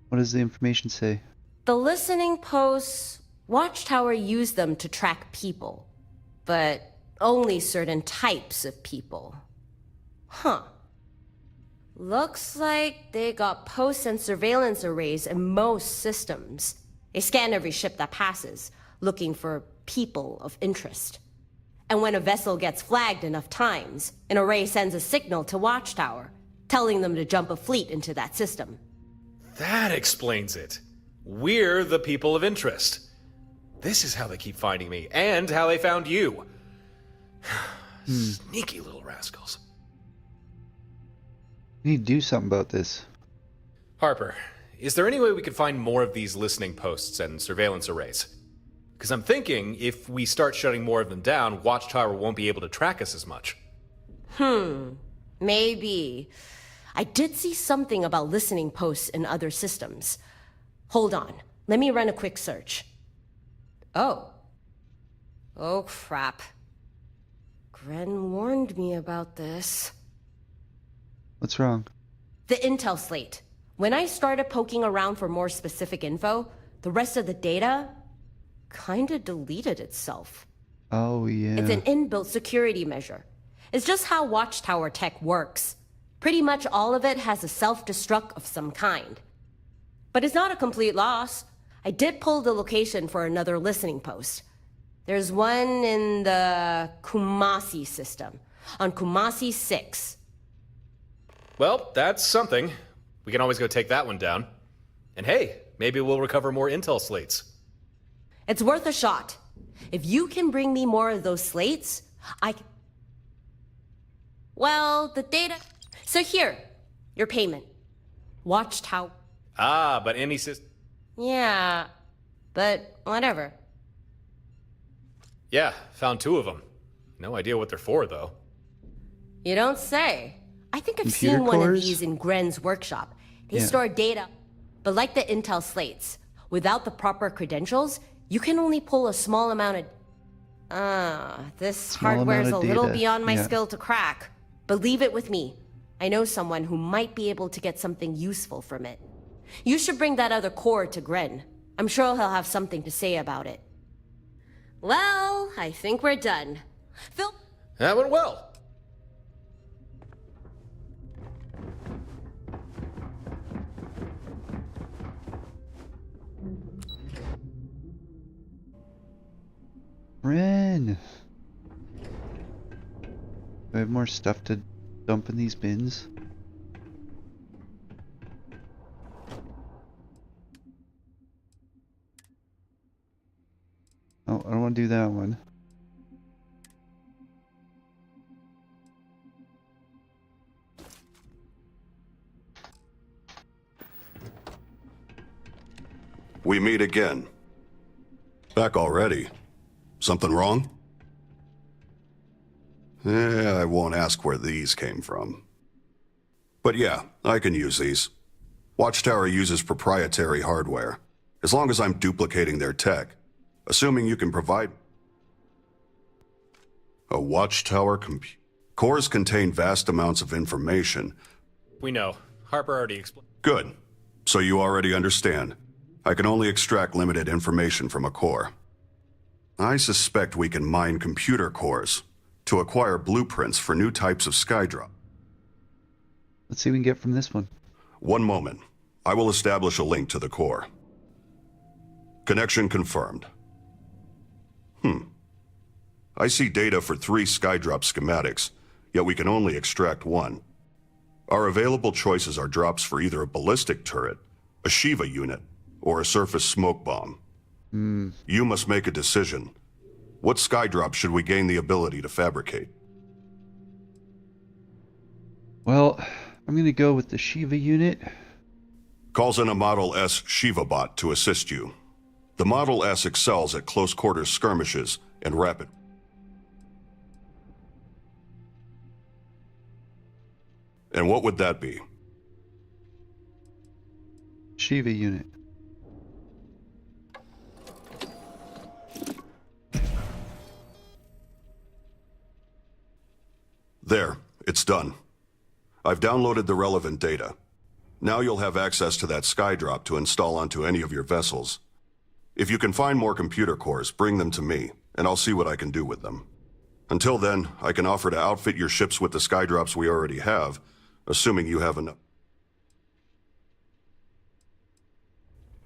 What does the information say? The listening posts, Watchtower used them to track people, but only certain types of people. Huh. Looks like they got posts and surveillance arrays in most systems. They scan every ship that passes, looking for people of interest. And when a vessel gets flagged enough times, an array sends a signal to Watchtower, telling them to jump a fleet into that system. That explains it. We're the people of interest. This is how they keep finding me, and how they found you. Sneaky little rascals. We need to do something about this. Harper, is there any way we could find more of these listening posts and surveillance arrays? Because I'm thinking if we start shutting more of them down, Watchtower won't be able to track us as much. Maybe. I did see something about listening posts in other systems. Hold on. Let me run a quick search. Oh, crap. Gren warned me about this. What's wrong? The intel slate. When I started poking around for more specific info, the rest of the data kinda deleted itself. Oh, yeah. It's an inbuilt security measure. It's just how Watchtower tech works. Pretty much all of it has a self-destruct of some kind. But it's not a complete loss. I did pull the location for another listening post. There's one in the Kumasi system, on Kumasi 6. Well, that's something. We can always go take that one down. And hey, maybe we'll recover more intel slates. It's worth a shot. If you can bring me more of those slates, Well, the data... So here, your payment. Watchtower. Ah, but any system... Yeah, but whatever. Yeah, found 2 of them. No idea what they're for, though. You don't say. I think I've Computer seen one of cores? these in Gren's workshop. They Yeah. store data, but like the intel slates, without the proper credentials, you can only pull a small amount of... this Small hardware's a amount of little data, beyond my yeah. skill to crack. But leave it with me. I know someone who might be able to get something useful from it. You should bring that other core to Gren. I'm sure he'll have something to say about it. Well, I think we're done. Phil... That went well. Ren! Do I have more stuff to dump in these bins? Oh, I don't want to do that one. We meet again. Back already? Something wrong? I won't ask where these came from. But yeah, I can use these. Watchtower uses proprietary hardware. As long as I'm duplicating their tech. Assuming you can provide... A Watchtower compute... Cores contain vast amounts of information. We know. Harper already explained. Good. So you already understand. I can only extract limited information from a core. I suspect we can mine computer cores to acquire blueprints for new types of skydrop. Let's see what we can get from this one. One moment. I will establish a link to the core. Connection confirmed. I see data for 3 skydrop schematics, yet we can only extract 1. Our available choices are drops for either a ballistic turret, a Shiva unit, or a surface smoke bomb. You must make a decision. What skydrop should we gain the ability to fabricate? Well, I'm gonna go with the Shiva unit. Calls in a Model S Shiva bot to assist you. The Model S excels at close quarters skirmishes and rapid. And what would that be? Shiva unit. There, it's done. I've downloaded the relevant data. Now you'll have access to that skydrop to install onto any of your vessels. If you can find more computer cores, bring them to me, and I'll see what I can do with them. Until then, I can offer to outfit your ships with the skydrops we already have, assuming you have enough.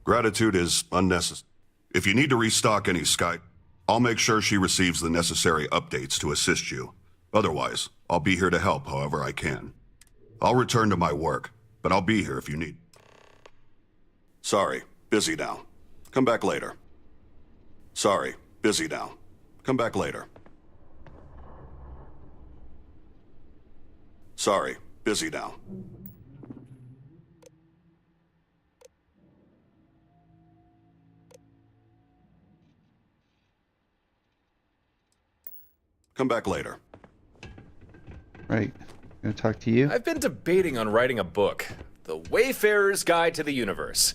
Gratitude is unnecessary. If you need to restock any sky, I'll make sure she receives the necessary updates to assist you. Otherwise, I'll be here to help however I can. I'll return to my work, but I'll be here if you need. Sorry, busy now. Come back later. Sorry, busy now. Come back later. Sorry, busy now. Come back later. Right. Gonna talk to you? I've been debating on writing a book, The Wayfarer's Guide to the Universe.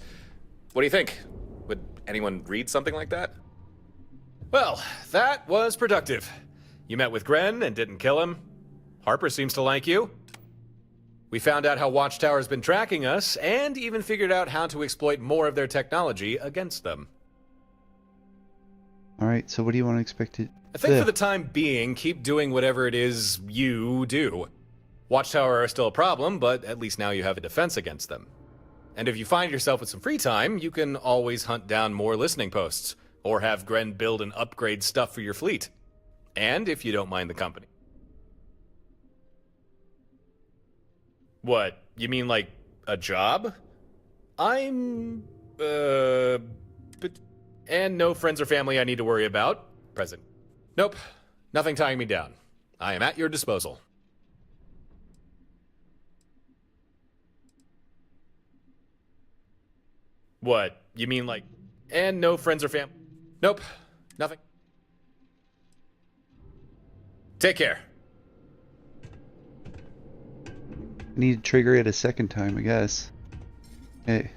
What do you think? Would anyone read something like that? Well, that was productive. You met with Gren and didn't kill him. Harper seems to like you. We found out how Watchtower's been tracking us, and even figured out how to exploit more of their technology against them. Alright, so what do you want to expect to... I think for the time being, keep doing whatever it is you do. Watchtower are still a problem, but at least now you have a defense against them. And if you find yourself with some free time, you can always hunt down more listening posts, or have Gren build and upgrade stuff for your fleet. And if you don't mind the company. What, you mean like a job? I'm... but... And no friends or family I need to worry about. Present. Nope. Nothing tying me down. I am at your disposal. What? You mean like... And no friends or family? Nope. Nothing. Take care. I need to trigger it a second time, I guess. Hey.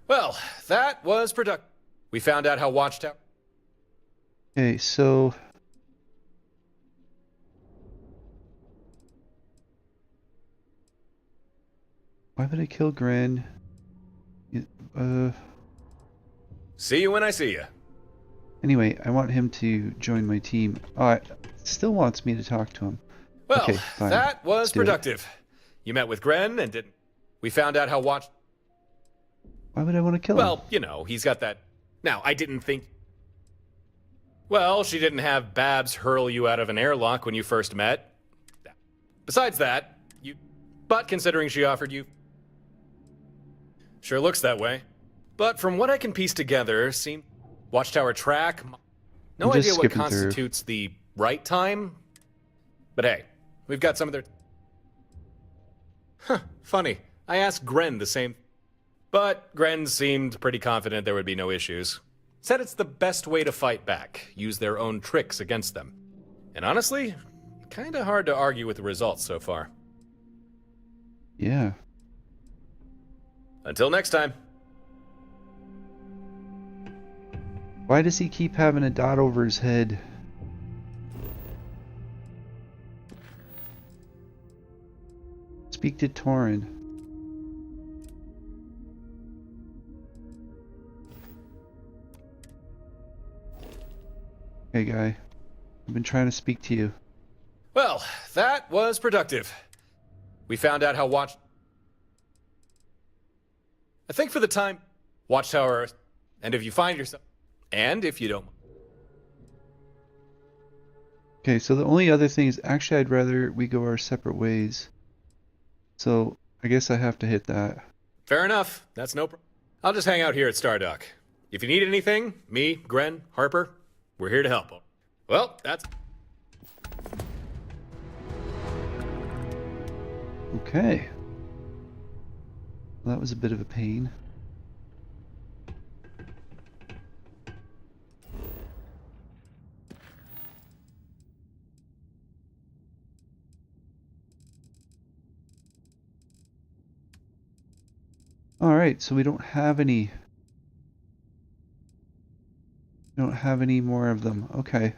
Well, that was productive. We found out how Watchtower... Okay, so... Why would I kill Gren? See you when I see you. Anyway, I want him to join my team. Oh, it still wants me to talk to him. Well, okay, fine. that was Let's do it. productive. You met with Gren and didn't... We found out how Why would I want to kill him? Well, you know, he's got that... Now, I didn't think... Well, she didn't have Babs hurl you out of an airlock when you first met. Besides that, you... But considering she offered you... Sure looks that way. But from what I can piece together, seem... Watchtower track... No idea what constitutes the right time. But hey, we've got some of their... Huh, funny. I asked Gren the same... But Gren seemed pretty confident there would be no issues. Said it's the best way to fight back, use their own tricks against them. And honestly, kinda hard to argue with the results so far. Yeah. Until next time. Why does he keep having a dot over his head? Speak to Torin. Hey guy, I've been trying to speak to you. Well, that was productive. We found out how I think for the time, Watchtower, and if you find yourself, and if you don't. Okay, so the only other thing is, actually I'd rather we go our separate ways. So, I guess I have to hit that. Fair enough, that's no problem. I'll just hang out here at Stardock. If you need anything, me, Gren, Harper, we're here to help. Well, that's... Okay. Well, that was a bit of a pain. Alright, so we don't have any more of them. Okay.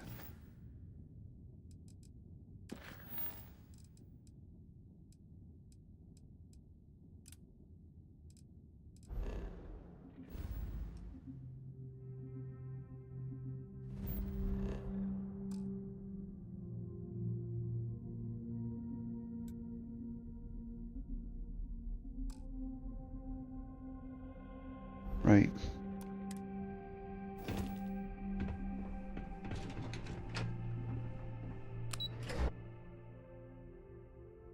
Right.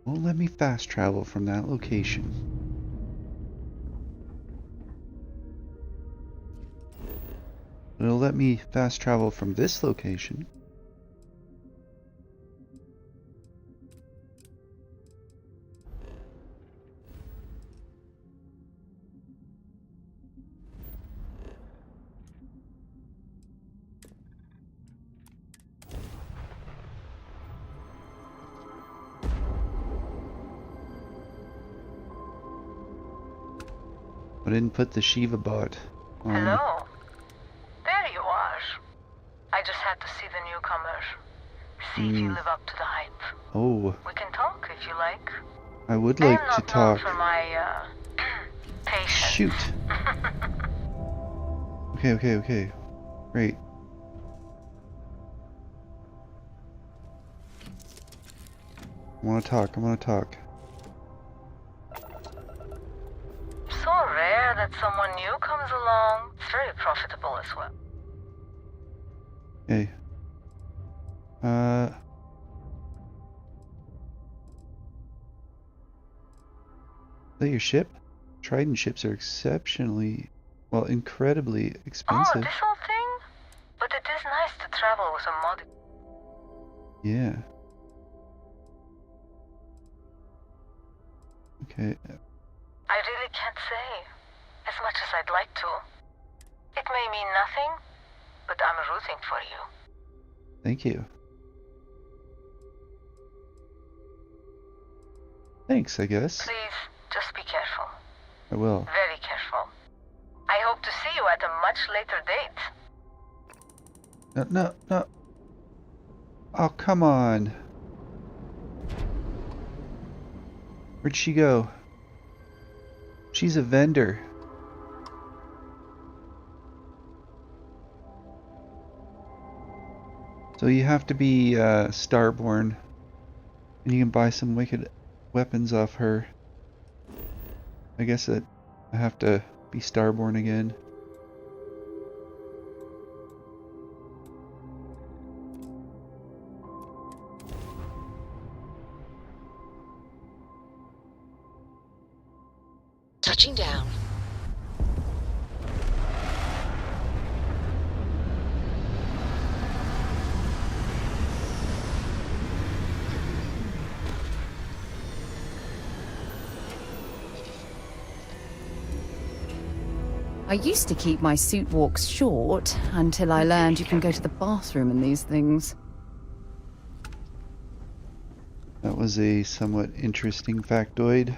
Won't let me fast travel from that location. It'll let me fast travel from this location. I didn't put the Shiva bot on. Hello. There you are. I just had to see the newcomers. See if you live up to the hype. Oh. We can talk if you like. I would like to talk. For my patience. Shoot. Okay. Great. I want to talk. So rare that someone new comes along. It's very profitable as well. Okay. Is that your ship? Trident ships are exceptionally, well, incredibly expensive. Oh, this whole thing? But it is nice to travel with a mod. Yeah. Okay. I really can't say. As much as I'd like to. It may mean nothing, but I'm rooting for you. Thank you. Thanks, I guess. Please, just be careful. I will. Very careful. I hope to see you at a much later date. No. Oh, come on. Where'd she go? She's a vendor. So you have to be Starborn, and you can buy some wicked weapons off her. I guess that I have to be Starborn again. Touching down. I used to keep my suit walks short until I learned you can go to the bathroom in these things. That was a somewhat interesting factoid.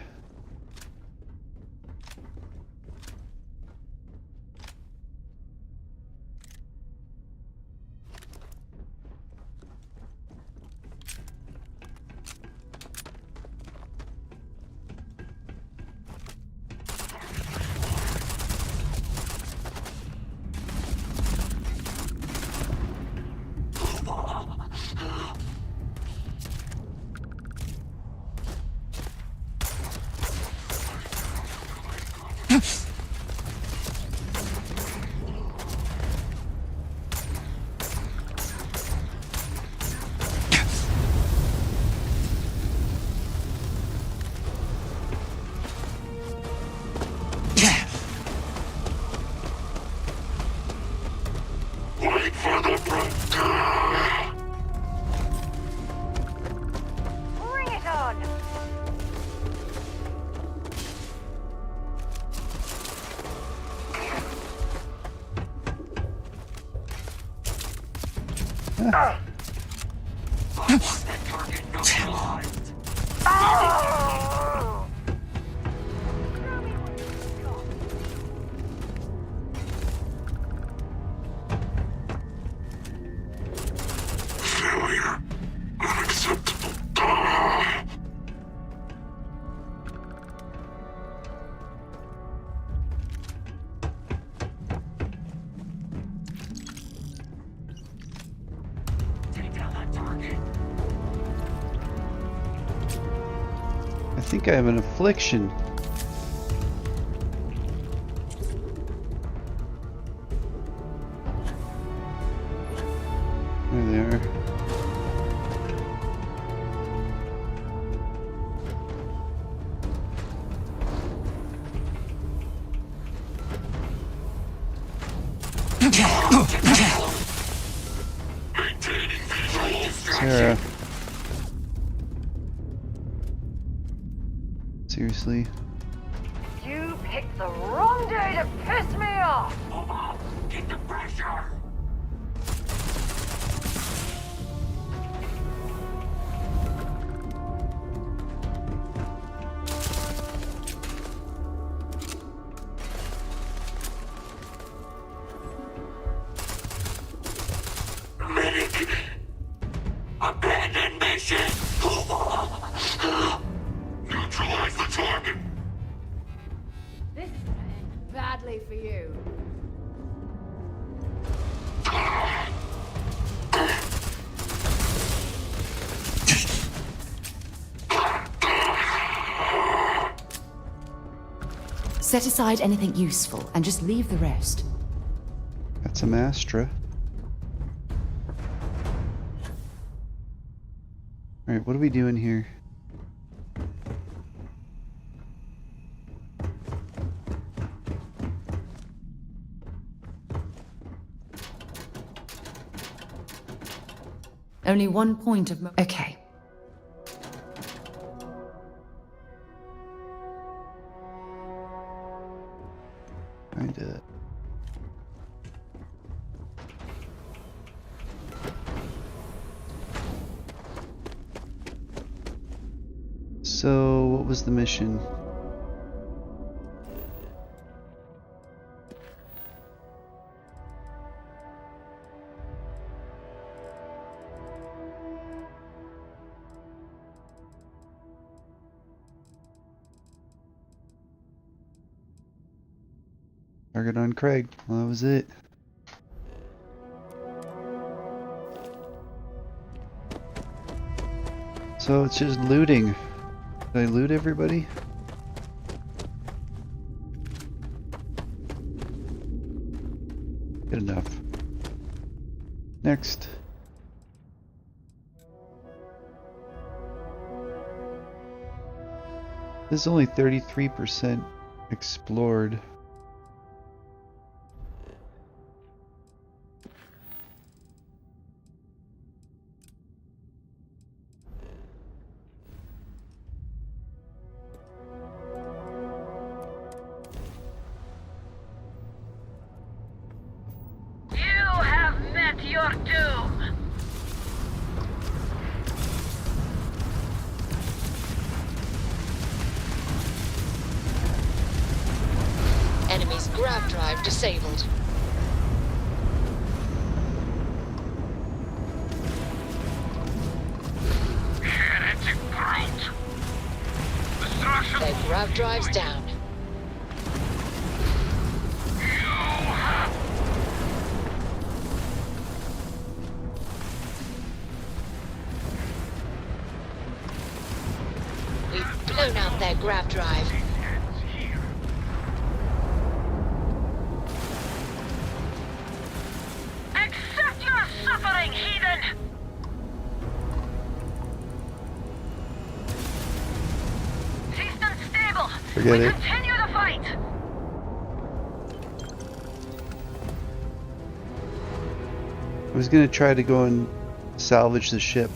I think I have an affliction. There they are. Sarah. Seriously? You picked the wrong day to piss me off! Get the pressure! Finishing! Neutralize the target! This is gonna end badly for you. Set aside anything useful and just leave the rest. Got some Astra. Alright, what are we doing here? Only one point of okay. Kinda. So, what was the mission? Target on Craig. Well, that was it. So it's just looting. Did I loot everybody? Good enough. Next. This is only 33% explored. Your doom! Enemy's grav drive disabled. Heretic brute! Destruction! Their grav drive's down. Blown out their grav drive. Accept your suffering, heathen! System stable. Forget it. Continue the fight. I was gonna try to go and salvage the ship.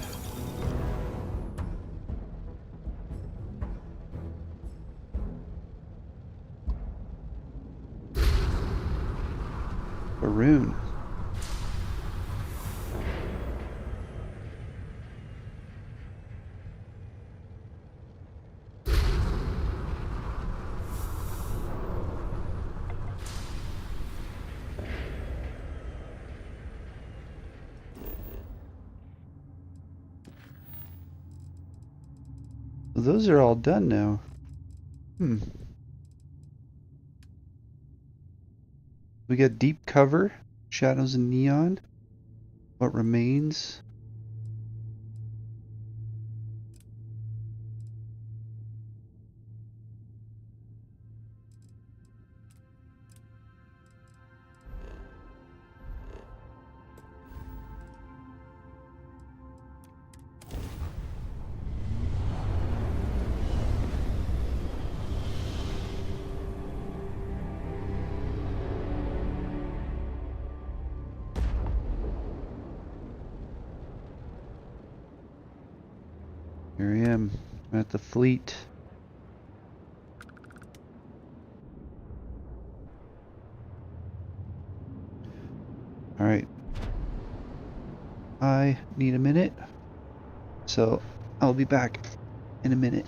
Varuun. Well, those are all done now. We got deep cover, shadows and neon. What remains? Here I am. I'm at the fleet. Alright. I need a minute. So I'll be back in a minute.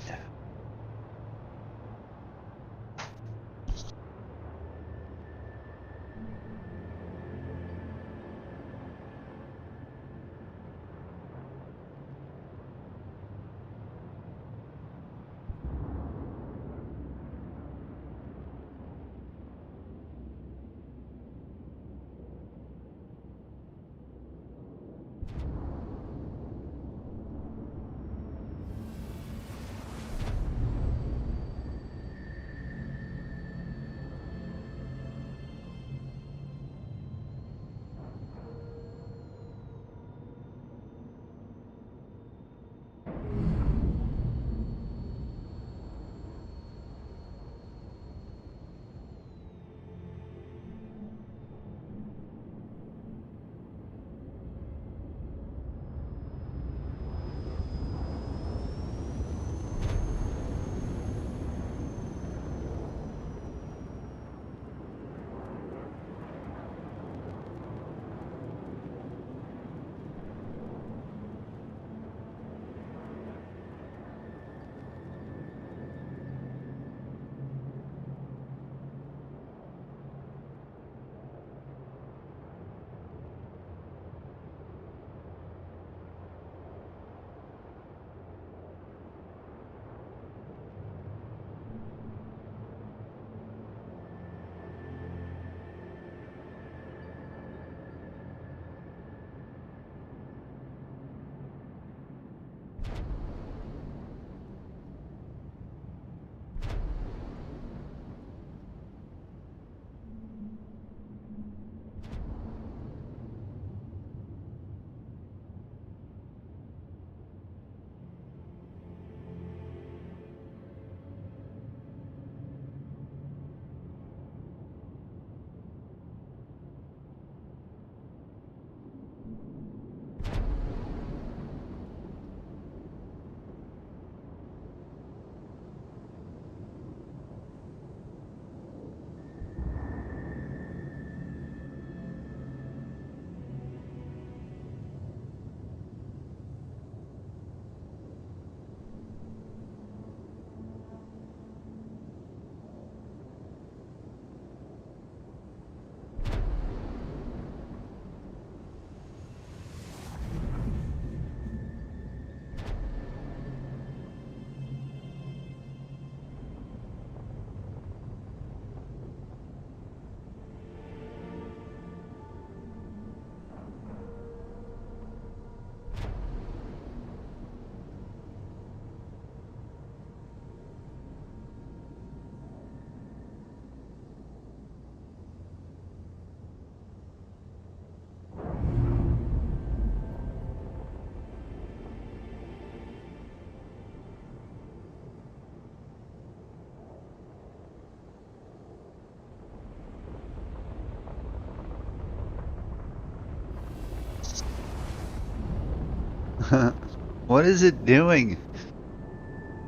What is it doing?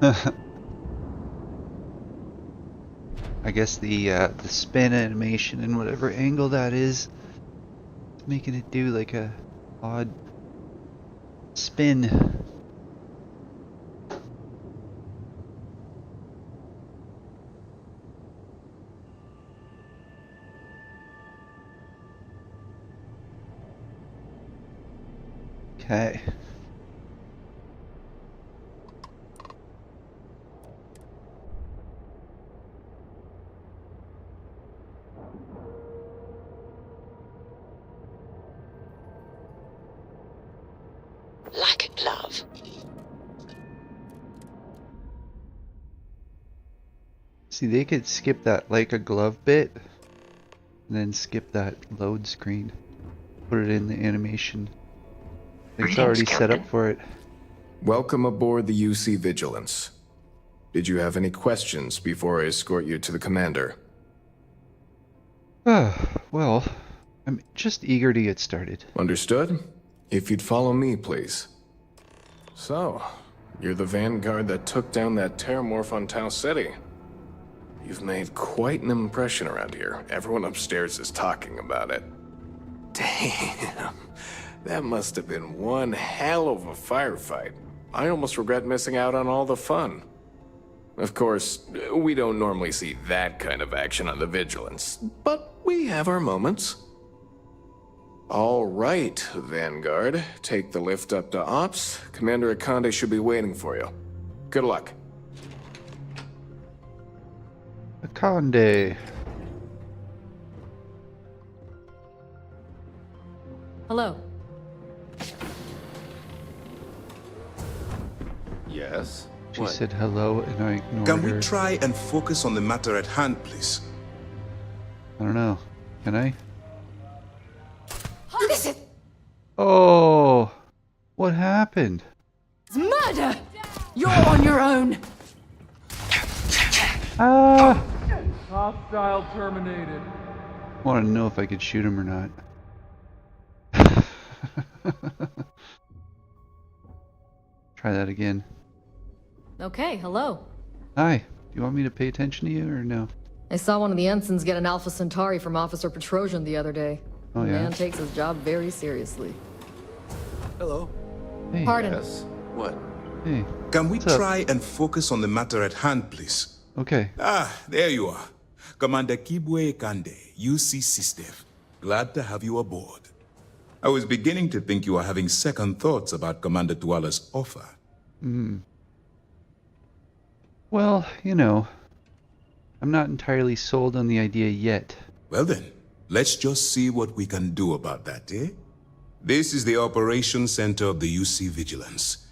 I guess the spin animation and whatever angle that is making it do like a odd spin. Okay. Like a glove. See, they could skip that like a glove bit and then skip that load screen. Put it in the animation. It's already set up for it. Welcome aboard the UC Vigilance. Did you have any questions before I escort you to the commander? Well, I'm just eager to get started. Understood? If you'd follow me, please. So, you're the vanguard that took down that terramorph on Tau City. You've made quite an impression around here. Everyone upstairs is talking about it. Damn. That must have been one hell of a firefight. I almost regret missing out on all the fun. Of course, we don't normally see that kind of action on the Vigilance, but we have our moments. All right, Vanguard. Take the lift up to Ops. Commander Akande should be waiting for you. Good luck. Akande. Hello. Yes? She said hello and I ignored Can her. we try and focus on the matter at hand, please? I don't know. Can I? Listen! Oh! What happened? It's murder! You're on your own! Ah! Hostile terminated. I want to know if I could shoot him or not. Try that again. Okay, hello. Hi. Do you want me to pay attention to you or no? I saw one of the ensigns get an Alpha Centauri from Officer Petrosian the other day. Oh, yeah? Man takes his job very seriously. Hello. Hey. Pardon. Yes? What? Hey. Can we What's up? try and focus on the matter at hand, please? Okay. Ah, there you are. Commander Kibwe Kande, UC System. Glad to have you aboard. I was beginning to think you were having second thoughts about Commander Tuala's offer. Well, you know, I'm not entirely sold on the idea yet. Well then, let's just see what we can do about that, eh? This is the operations center of the UC Vigilance.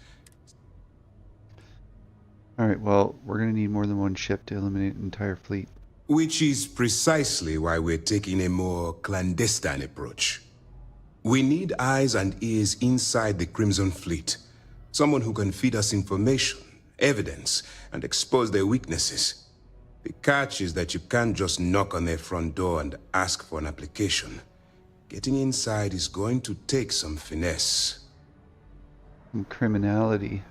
Alright, well, we're gonna need more than one ship to eliminate an entire fleet. Which is precisely why we're taking a more clandestine approach. We need eyes and ears inside the Crimson Fleet. Someone who can feed us information, evidence, and expose their weaknesses. The catch is that you can't just knock on their front door and ask for an application. Getting inside is going to take some finesse. Some criminality.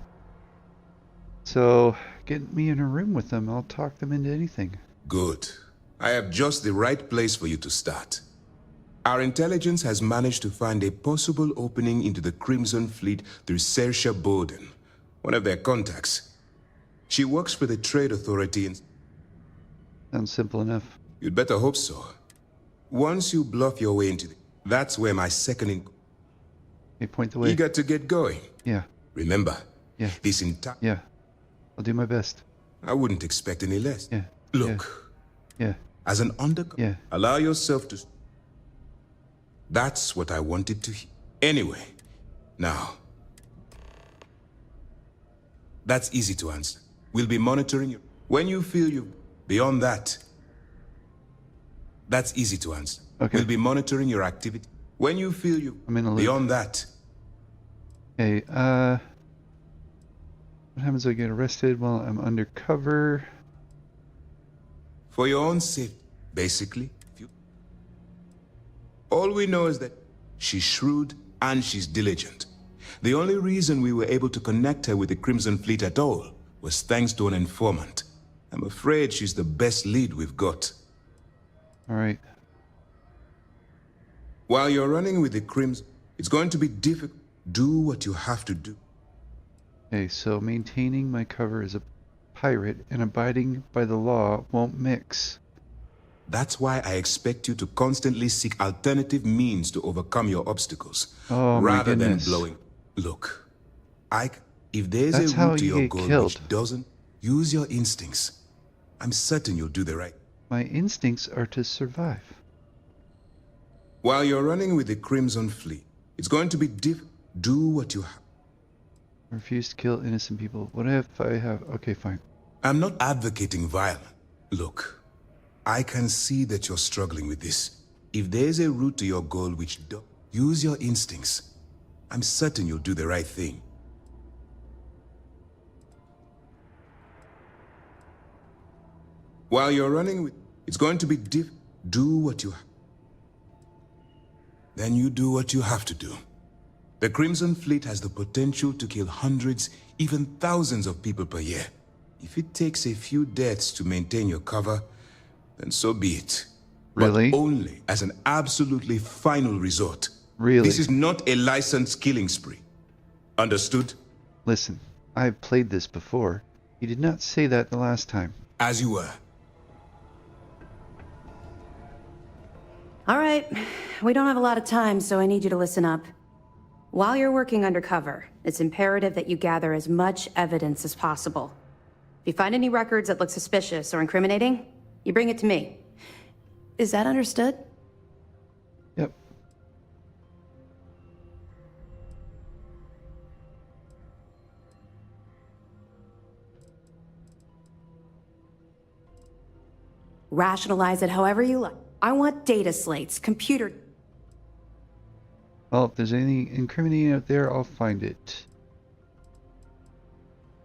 So, get me in a room with them. I'll talk them into anything. Good. I have just the right place for you to start. Our intelligence has managed to find a possible opening into the Crimson Fleet through Saoirse Bowden, one of their contacts. She works for the Trade Authority and... Sounds simple enough. You'd better hope so. Once you bluff your way into that's where my second Hey, point the way. Eager to get going. Yeah. Remember, Yeah. this entire... Yeah. I'll do my best. I wouldn't expect any less. Yeah. Look. Yeah. As an undercover, Yeah. allow yourself to... That's what I wanted to hear. Anyway, now... That's easy to answer. We'll be monitoring you. When you feel you... Beyond that... That's easy to answer. Okay. We'll be monitoring your activity. When you feel you... I'm in a loop. Beyond that... Okay, what happens if I get arrested while I'm undercover? For your own safety, basically. All we know is that she's shrewd and she's diligent. The only reason we were able to connect her with the Crimson Fleet at all was thanks to an informant. I'm afraid she's the best lead we've got. Alright. While you're running with the Crimson, it's going to be difficult. Do what you have to do. Okay, so maintaining my cover as a pirate and abiding by the law won't mix. That's why I expect you to constantly seek alternative means to overcome your obstacles. Oh, rather my than goodness. blowing. Look, if there's That's a how route to you your get goal killed. which doesn't, use your instincts. I'm certain you'll do the right. My instincts are to survive. While you're running with the Crimson Fleet, it's going to be do what you have. Refuse to kill innocent people. What if I have... Okay, fine. I'm not advocating violence. Look, I can see that you're struggling with this. If there's a route to your goal which use your instincts. I'm certain you'll do the right thing. While you're running with... It's going to be do what you have. Then you do what you have to do. The Crimson Fleet has the potential to kill hundreds, even thousands of people per year. If it takes a few deaths to maintain your cover, then so be it. Really? But only as an absolutely final resort. Really? This is not a licensed killing spree. Understood? Listen, I've played this before. You did not say that the last time. As you were. All right, we don't have a lot of time, so I need you to listen up. While you're working undercover, it's imperative that you gather as much evidence as possible. If you find any records that look suspicious or incriminating, you bring it to me. Is that understood? Yep. Rationalize it however you like. I want data slates, computer... Well, if there's anything incriminating out there, I'll find it.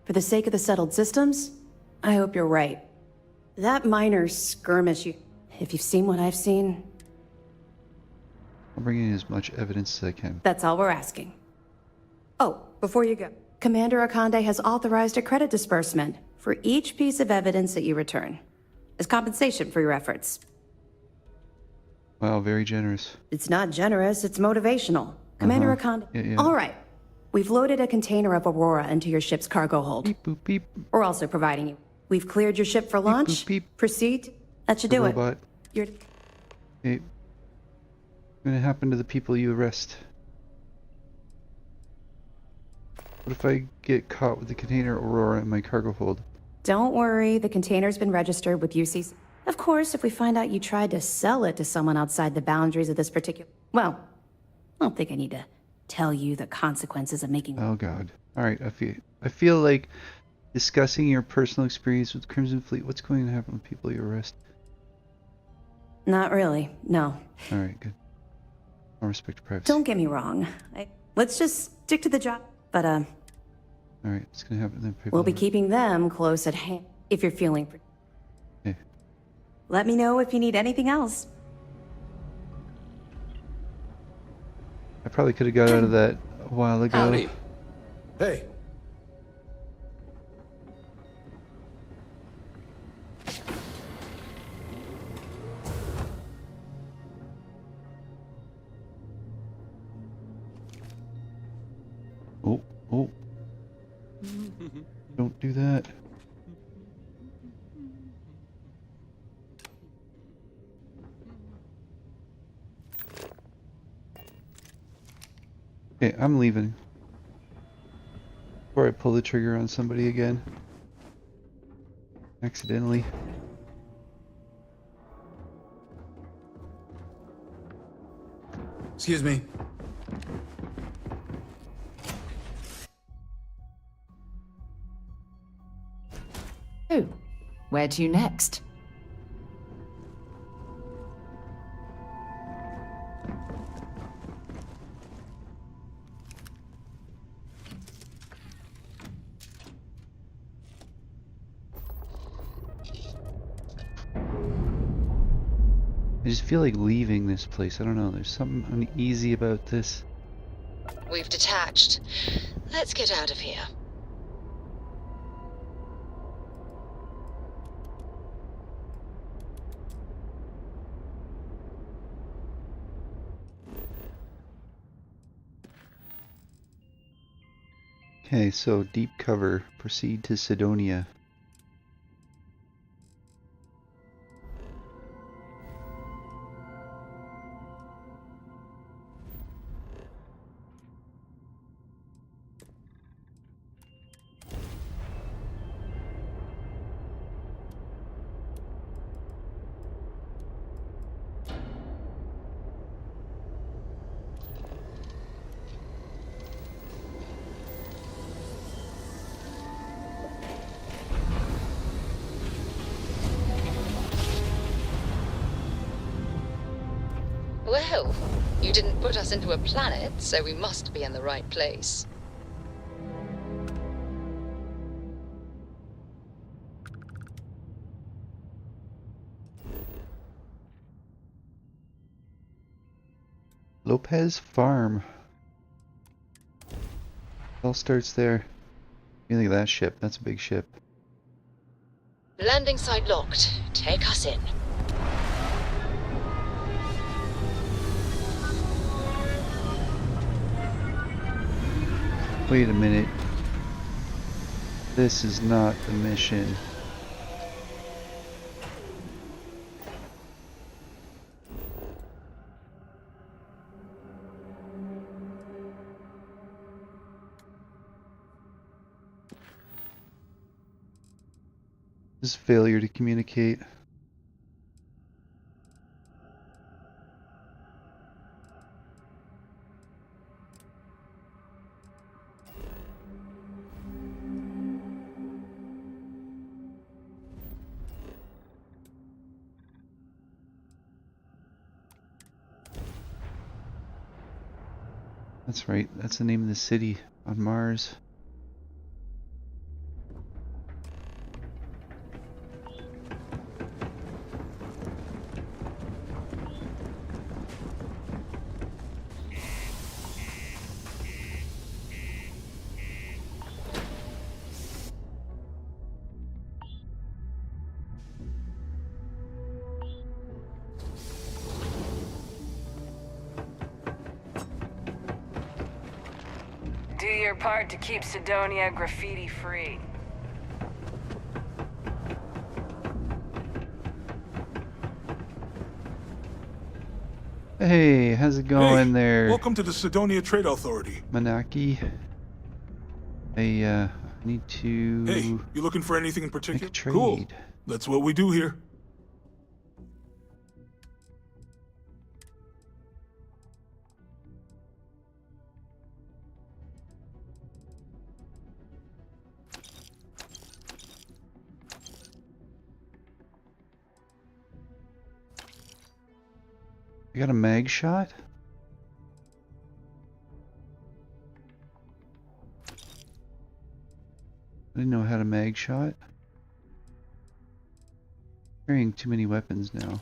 For the sake of the settled systems, I hope you're right. That minor skirmish, if you've seen what I've seen... I'll bring in as much evidence as I can. That's all we're asking. Oh, before you go, Commander Akande has authorized a credit disbursement for each piece of evidence that you return, as compensation for your efforts. Wow, very generous. It's not generous, it's motivational. Commander Akande... Yeah. All right. We've loaded a container of Aurora into your ship's cargo hold. Beep, boop, beep. We're also providing you. We've cleared your ship for launch. Beep, boop, beep. Proceed. That should The do robot. it. You're... Hey, what's gonna happen to the people you arrest? What if I get caught with the container Aurora in my cargo hold? Don't worry, the container's been registered with UCC. Of course, if we find out you tried to sell it to someone outside the boundaries of this particular... Well, I don't think I need to tell you the consequences of making... Oh god. Alright, I feel like discussing your personal experience with Crimson Fleet, what's going to happen with people you arrest? Not really, no. Alright, good. I respect privacy. Don't get me wrong. Let's just stick to the job. But, Alright, what's gonna happen then? we'll be keeping them close at hand if you're feeling... Okay. Let me know if you need anything else. I probably could have got out of that a while ago. Howdy. Hey. Oh. Don't do that. Okay, I'm leaving. Before I pull the trigger on somebody again. Accidentally. Excuse me. Oh, where to next? I just feel like leaving this place. I don't know. There's something uneasy about this. We've detached. Let's get out of here. Okay, so deep cover. Proceed to Sidonia. Well, you didn't put us into a planet, so we must be in the right place. Lopez Farm. It all starts there. You think of that ship? That's a big ship. Landing site locked. Take us in. Wait a minute. This is not the mission. This is failure to communicate. That's right, that's the name of the city on Mars. Do your part to keep Sidonia graffiti-free. Hey, how's it going there? Welcome to the Sidonia Trade Authority. Manaki. I need to... Hey, you looking for anything in particular? Make a trade. Cool. That's what we do here. I got a mag shot? I didn't know how to mag shot. Carrying too many weapons now.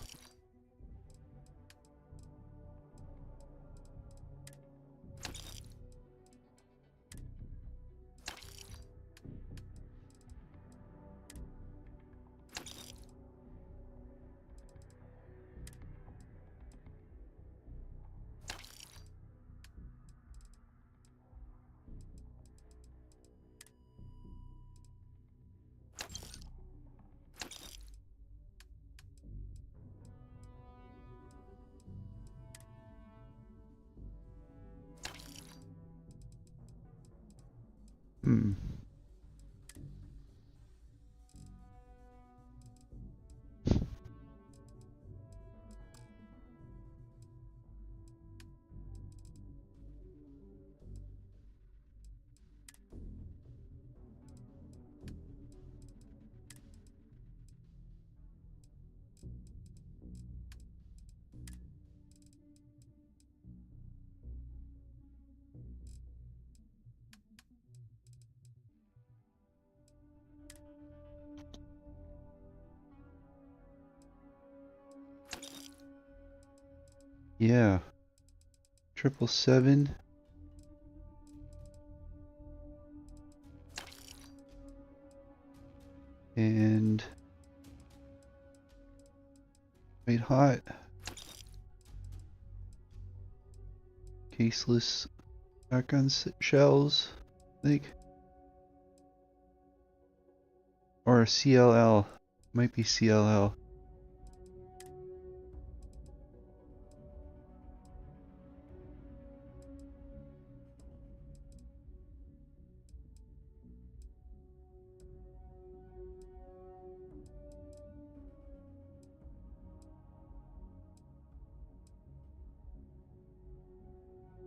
Hmm. Yeah. 777. And white hot. Caseless shotgun shells, I think. Or CLL. Might be CLL.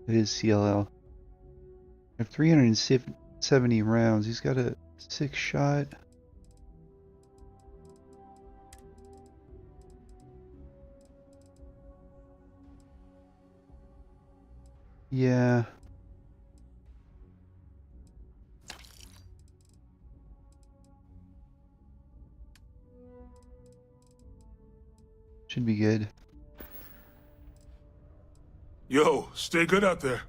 It is CLL. I have 370 rounds. He's got a 6-shot. Yeah. Should be good. Yo, stay good out there.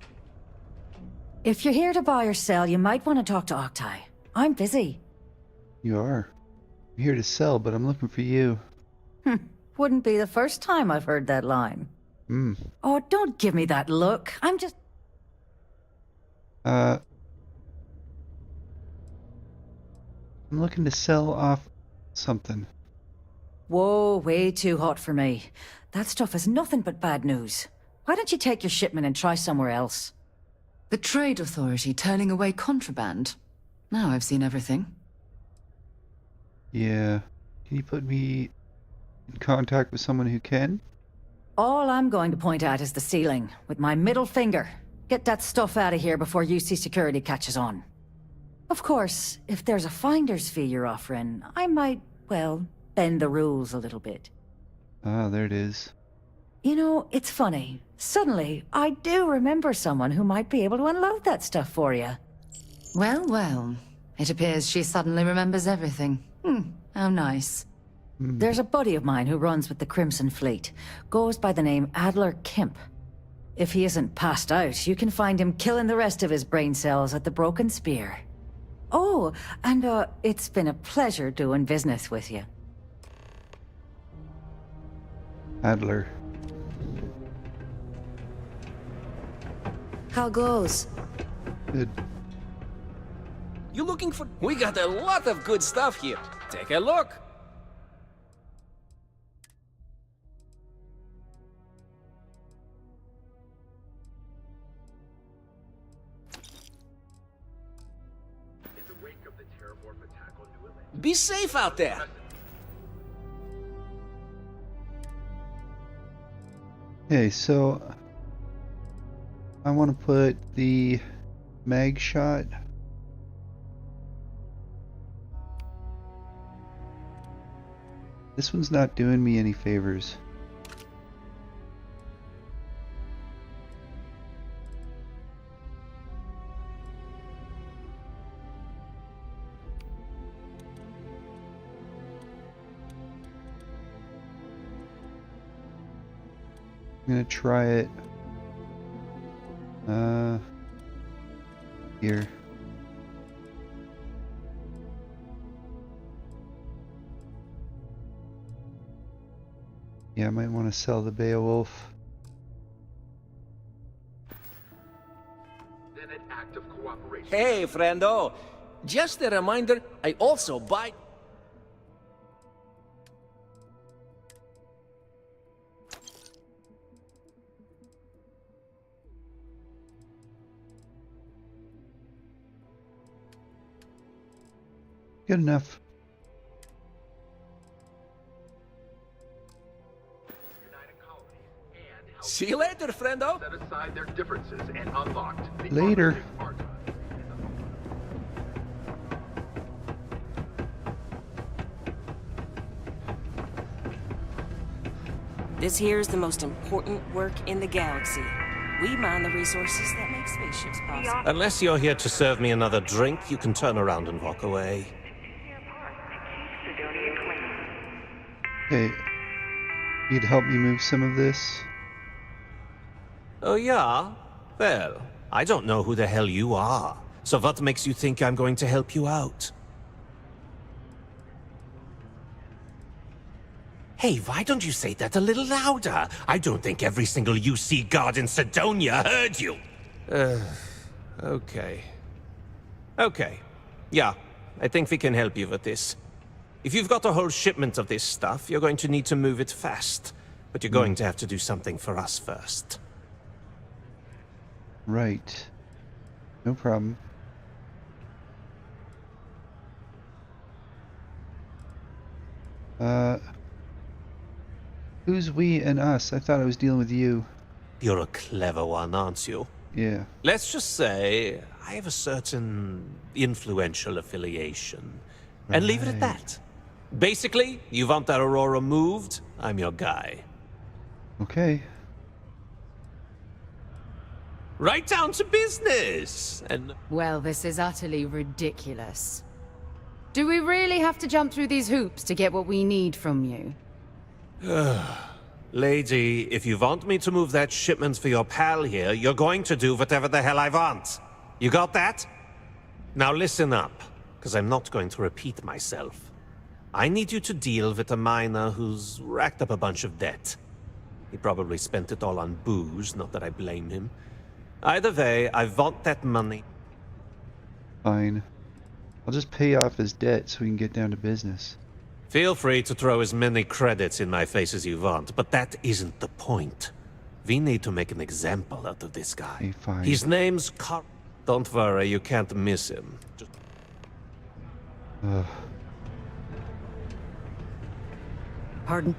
If you're here to buy or sell, you might want to talk to Octai. I'm busy. You are. I'm here to sell, but I'm looking for you. Wouldn't be the first time I've heard that line. Oh, don't give me that look. I'm just... I'm looking to sell off something. Whoa, way too hot for me. That stuff is nothing but bad news. Why don't you take your shipment and try somewhere else? The Trade Authority turning away contraband. Now I've seen everything. Yeah. Can you put me in contact with someone who can? All I'm going to point at is the ceiling, with my middle finger. Get that stuff out of here before UC Security catches on. Of course, if there's a finder's fee you're offering, I might, well, bend the rules a little bit. Ah, there it is. You know, it's funny. Suddenly, I do remember someone who might be able to unload that stuff for you. Well, well. It appears she suddenly remembers everything. How nice. There's a buddy of mine who runs with the Crimson Fleet. Goes by the name Adler Kemp. If he isn't passed out, you can find him killing the rest of his brain cells at the Broken Spear. Oh, and it's been a pleasure doing business with you. Adler. How goes? Good. You looking for... We got a lot of good stuff here. Take a look. Be safe out there. Okay, so I want to put the mag shot. This one's not doing me any favors. I'm gonna try it here. Yeah, I might want to sell the Beowulf. Then an act of cooperation. Hey, friendo. Just a reminder, I also buy... Good enough. See you later, friendo. Set aside their differences and unlocked. The Later. This here is the most important work in the galaxy. We mine the resources that make spaceships possible. Unless you're here to serve me another drink, you can turn around and walk away. Hey, you'd help me move some of this? Oh, yeah? Well, I don't know who the hell you are. So what makes you think I'm going to help you out? Hey, why don't you say that a little louder? I don't think every single UC guard in Sidonia heard you. Okay. Okay. Yeah, I think we can help you with this. If you've got a whole shipment of this stuff, you're going to need to move it fast. But you're going to have to do something for us first. Right. No problem. Who's we and us? I thought I was dealing with you. You're a clever one, aren't you? Yeah. Let's just say I have a certain influential affiliation. And leave it at that. Basically, you want that Aurora moved, I'm your guy. Okay. Right down to business! And Well, this is utterly ridiculous. Do we really have to jump through these hoops to get what we need from you? Lady, if you want me to move that shipment for your pal here, you're going to do whatever the hell I want. You got that? Now listen up, because I'm not going to repeat myself. I need you to deal with a miner who's racked up a bunch of debt. He probably spent it all on booze, not that I blame him. Either way, I want that money. Fine. I'll just pay off his debt so we can get down to business. Feel free to throw as many credits in my face as you want, but that isn't the point. We need to make an example out of this guy. Okay, fine. His name's Carl. Don't worry, you can't miss him. Just... Pardon?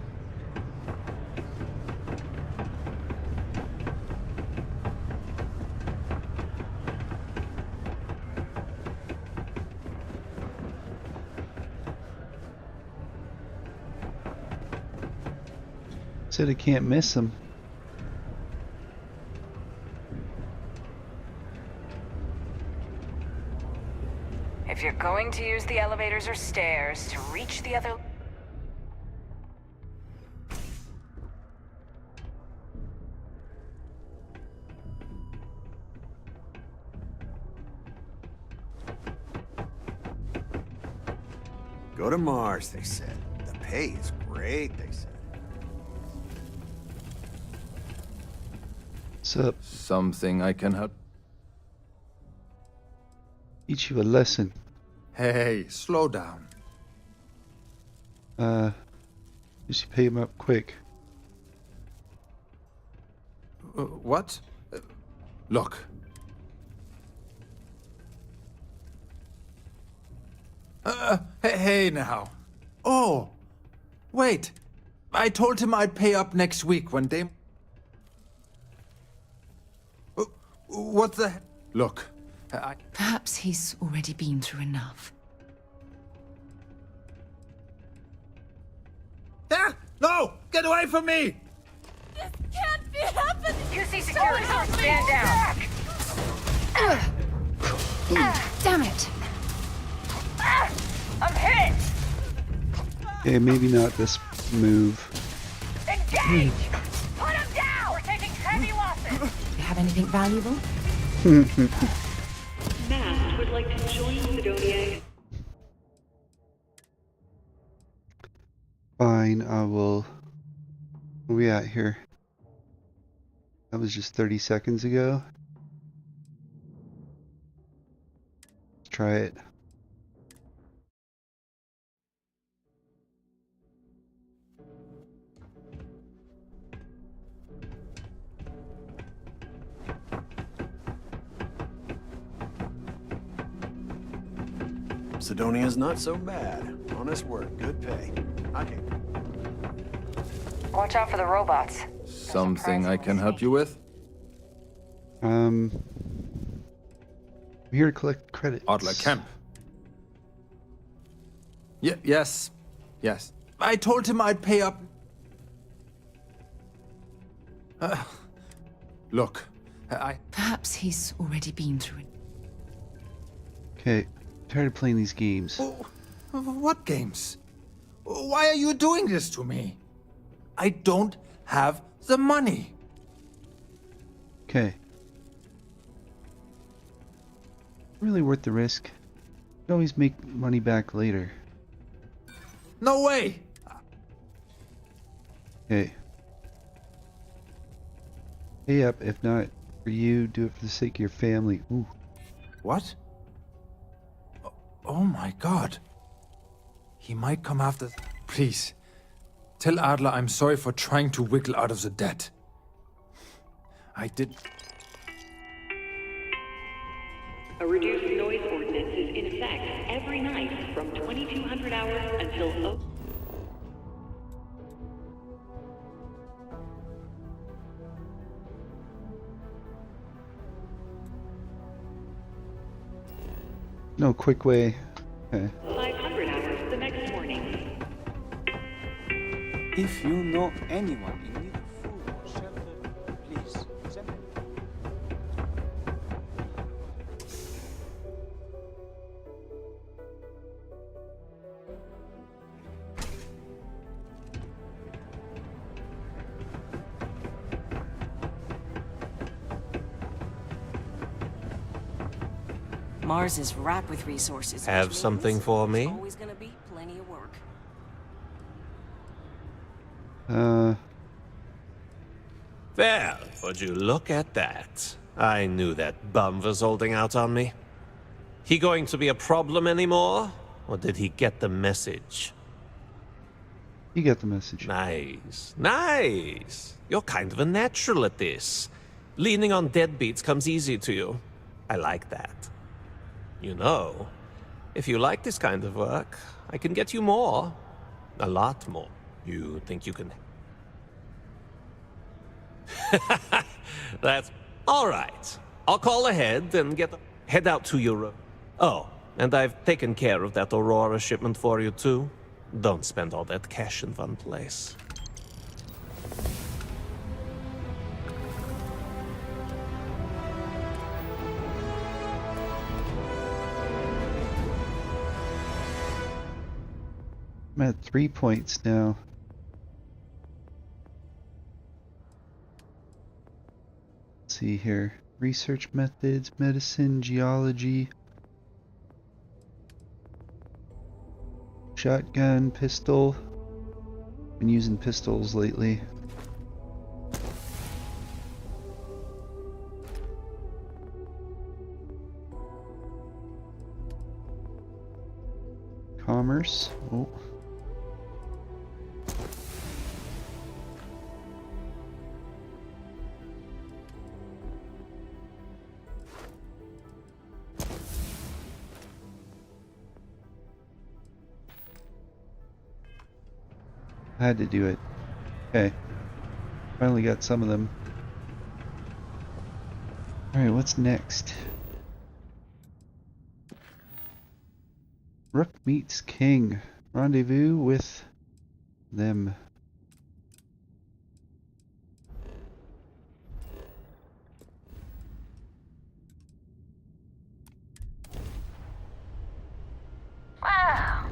Said I can't miss him. If you're going to use the elevators or stairs to reach the other... Go to Mars, they said. The pay is great, they said. What's up? Something I can help? Teach you a lesson. Hey, slow down. Just pay him up quick. What? Look. Hey now. Oh, wait. I told him I'd pay up next week when they... What the... Look, Perhaps he's already been through enough. Ah! No! Get away from me! This can't be happening! QC security, stand down! Damn it! I'm hit! Okay, maybe not this move. Engage! Put him down! We're taking heavy losses! You have anything valuable? Matt would like to join Sidonia. Fine, I will... Where are we at here? That was just 30 seconds ago. Let's try it. Sidonia's not so bad. Honest work, good pay. Okay. Watch out for the robots. Something I can help you with? I'm here to collect credits. Adler Kemp. Yes. Yes. I told him I'd pay up... Look, Perhaps he's already been through it. Okay, tired of playing these games. What games? Why are you doing this to me? I don't have the money. Okay. Really worth the risk. You can always make money back later. No way! Okay. Pay up, if not for you, do it for the sake of your family. Ooh. What? Oh my god. He might come after... Please, tell Adler I'm sorry for trying to wiggle out of the debt. I did... A reduced noise ordinance is in effect every night from 2200 hours until... No quick way. Okay. 500 hours the next morning. If you know anyone in need of food or shelter, please send them. Mars is wrapped with resources. Have something for me? Always gonna be plenty of work. Well, would you look at that? I knew that bum was holding out on me. He going to be a problem anymore? Or did he get the message? He got the message. Nice. Nice. You're kind of a natural at this. Leaning on deadbeats comes easy to you. I like that. You know, if you like this kind of work, I can get you more. A lot more. You think you can... That's... all right. I'll call ahead and head out to your... Oh, and I've taken care of that Aurora shipment for you too. Don't spend all that cash in one place. I'm at 3 points now. Let's see here. Research methods, medicine, geology. Shotgun, pistol. Been using pistols lately. Commerce. Oh. I had to do it. Okay. Finally got some of them. Alright, what's next? Rook meets King. Rendezvous with them. Wow.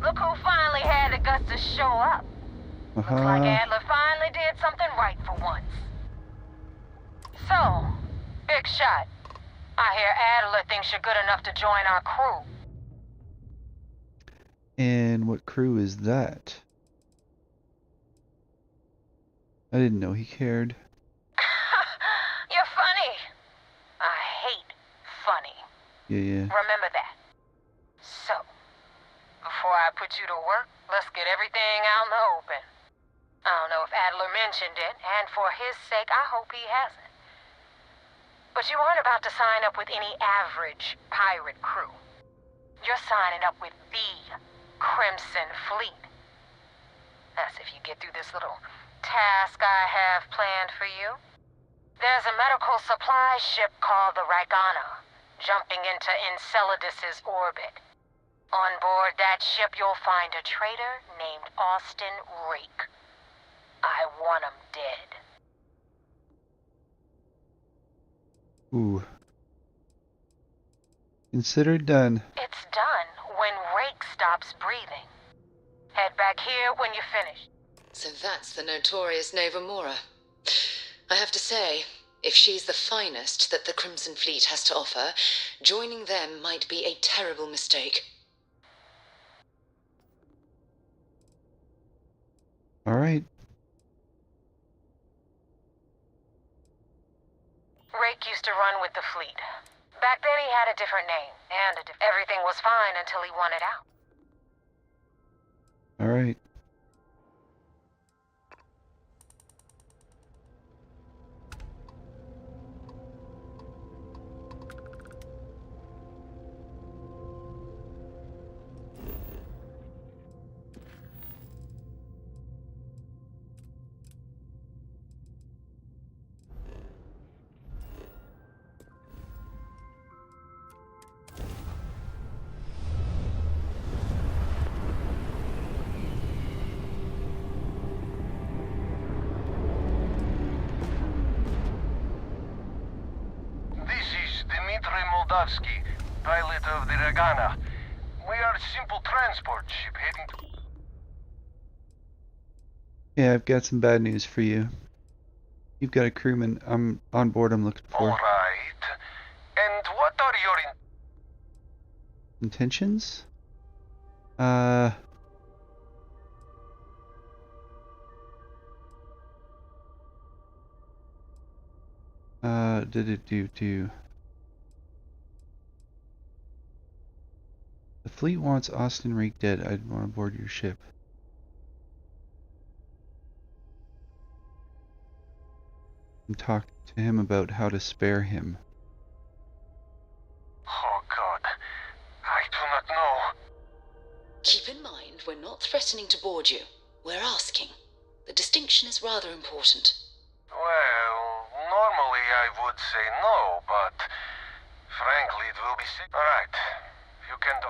Look who finally had the guts to show up. Looks like Adler finally did something right for once. So, big shot. I hear Adler thinks you're good enough to join our crew. And what crew is that? I didn't know he cared. You're funny. I hate funny. Yeah. Remember that. So, before I put you to work, let's get everything out in the open. I don't know if Adler mentioned it, and for his sake, I hope he hasn't. But you aren't about to sign up with any average pirate crew. You're signing up with the Crimson Fleet. That's if you get through this little task I have planned for you. There's a medical supply ship called the Ragana, jumping into Enceladus's orbit. On board that ship, you'll find a traitor named Austin Rake. I want him dead. Ooh. Consider done. It's done when Rake stops breathing. Head back here when you're finished. So that's the notorious Nova Mora. I have to say, if she's the finest that the Crimson Fleet has to offer, joining them might be a terrible mistake. Alright. to run with the fleet. Back then he had a different name, and everything was fine until he wanted out. Alright. Moldavsky, pilot of the Ragana. We are a simple transport ship heading to... Yeah, I've got some bad news for you. You've got a crewman on board I'm looking for. Alright. And what are your intentions? Did it do? The fleet wants Austin Reek dead. I'd want to board your ship. I'm talking to him about how to spare him. Oh God, I do not know. Keep in mind, we're not threatening to board you. We're asking. The distinction is rather important. Well, normally I would say no, but frankly it will be safe. Alright, you can do.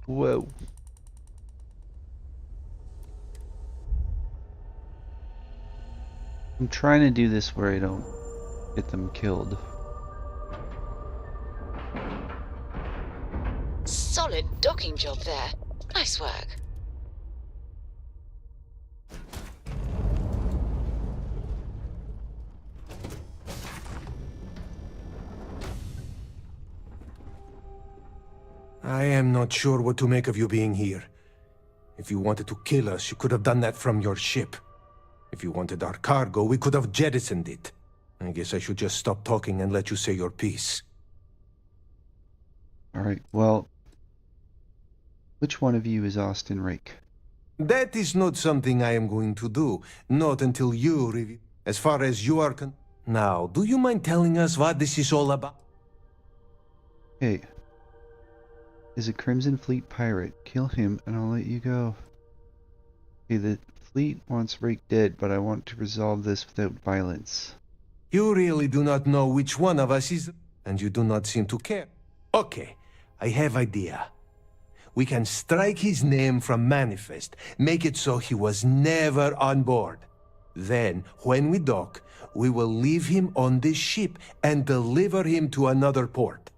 Whoa. I'm trying to do this where I don't get them killed. Solid docking job there. Nice work. I am not sure what to make of you being here. If you wanted to kill us, you could have done that from your ship. If you wanted our cargo, we could have jettisoned it. I guess I should just stop talking and let you say your piece. Alright, well... Which one of you is Austin Rake? That is not something I am going to do. Not until you reveal... As far as you are Now, do you mind telling us what this is all about? Hey. Is a Crimson Fleet pirate. Kill him and I'll let you go. Okay, the fleet wants Rake dead, but I want to resolve this without violence. You really do not know which one of us is... And you do not seem to care. Okay, I have idea. We can strike his name from Manifest, make it so he was never on board. Then, when we dock, we will leave him on this ship and deliver him to another port.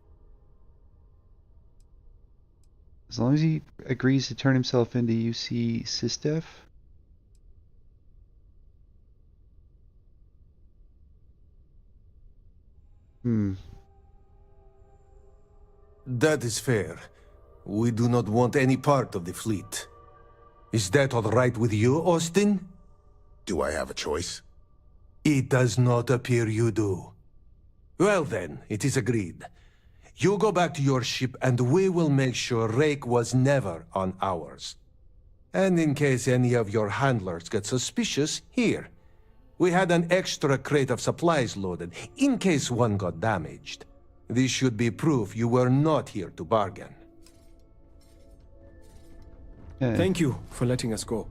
As long as he agrees to turn himself into UC Sistef? That is fair. We do not want any part of the fleet. Is that all right with you, Austin? Do I have a choice? It does not appear you do. Well then, it is agreed. You go back to your ship and we will make sure Rake was never on ours. And in case any of your handlers get suspicious, here. We had an extra crate of supplies loaded, in case one got damaged. This should be proof you were not here to bargain. Thank you for letting us go.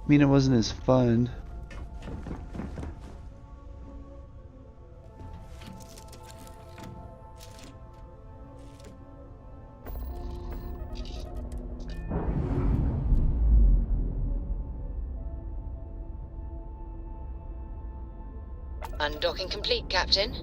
I mean, it wasn't as fun. Undocking complete, Captain.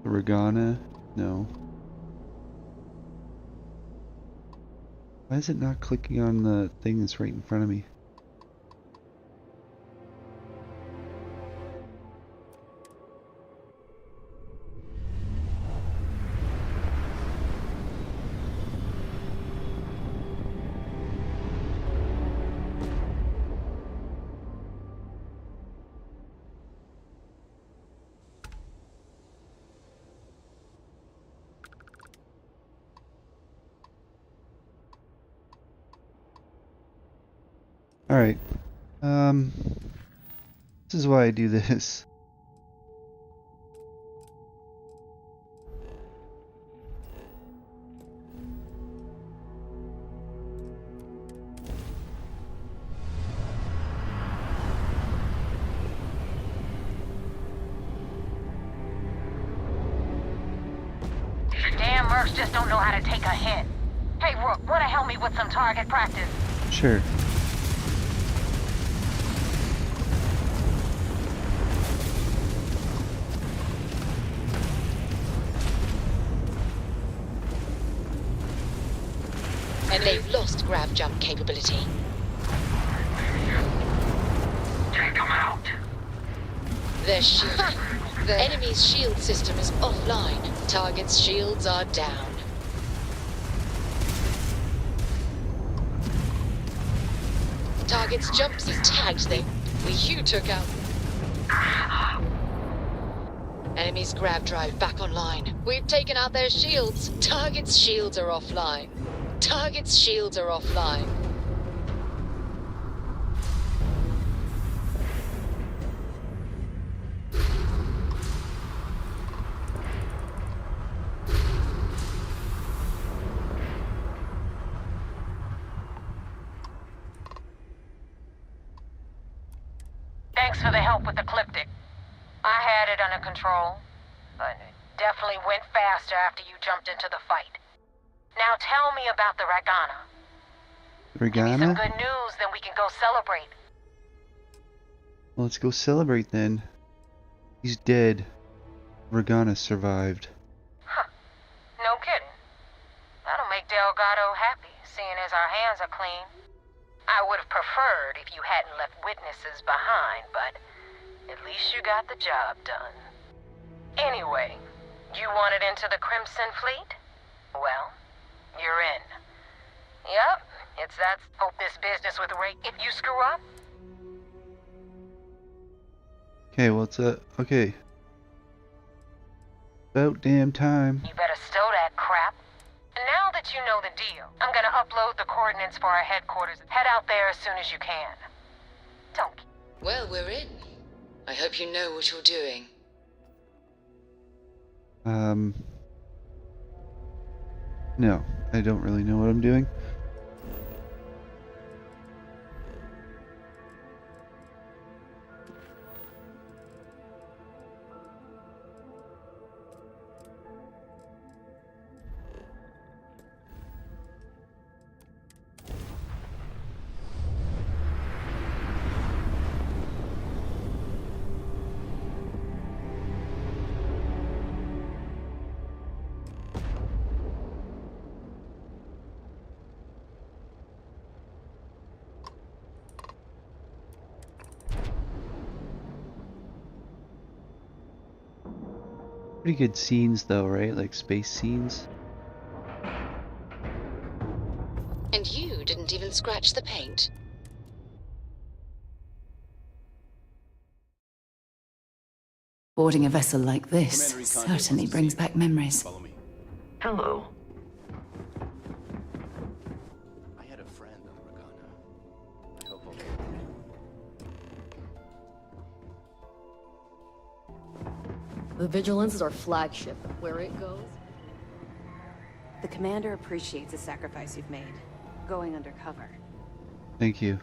Regana? No. Why is it not clicking on the thing that's right in front of me? Alright. This is why I do this. Damn mercs just don't know how to take a hit. Hey, Rook, wanna help me with some target practice? Sure. And they've lost grav jump capability. Take them out. Their shield. The enemy's shield system is offline. Target's shields are down. Target's jumps is tagged. You took out. Enemy's grav drive back online. We've taken out their shields. Target's shields are offline. Target's shields are offline. Thanks for the help with the Ecliptic. I had it under control, but it definitely went faster after you jumped into the fight. Now tell me about the Ragana. Give me some Ragana? good news, then we can go celebrate. Well, let's go celebrate then. He's dead. Ragana survived. Huh. No kidding. That'll make Delgado happy, seeing as our hands are clean. I would have preferred if you hadn't left witnesses behind, but at least you got the job done. Anyway, you wanted into the Crimson Fleet? Well, you're in. Yep, it's that. Hope this business with Ray. If you screw up. Okay, well, okay. About damn time. You better stow that crap. Now that you know the deal, I'm gonna upload the coordinates for our headquarters. Head out there as soon as you can. Don't. Well, we're in. I hope you know what you're doing. No, I don't really know what I'm doing. Pretty good scenes though, right? Like space scenes. And you didn't even scratch the paint. Boarding a vessel like this certainly brings back memories. Hello. I had a friend on Ragana. I hope The Vigilance is our flagship. Where it goes... The commander appreciates the sacrifice you've made, going undercover. Thank you.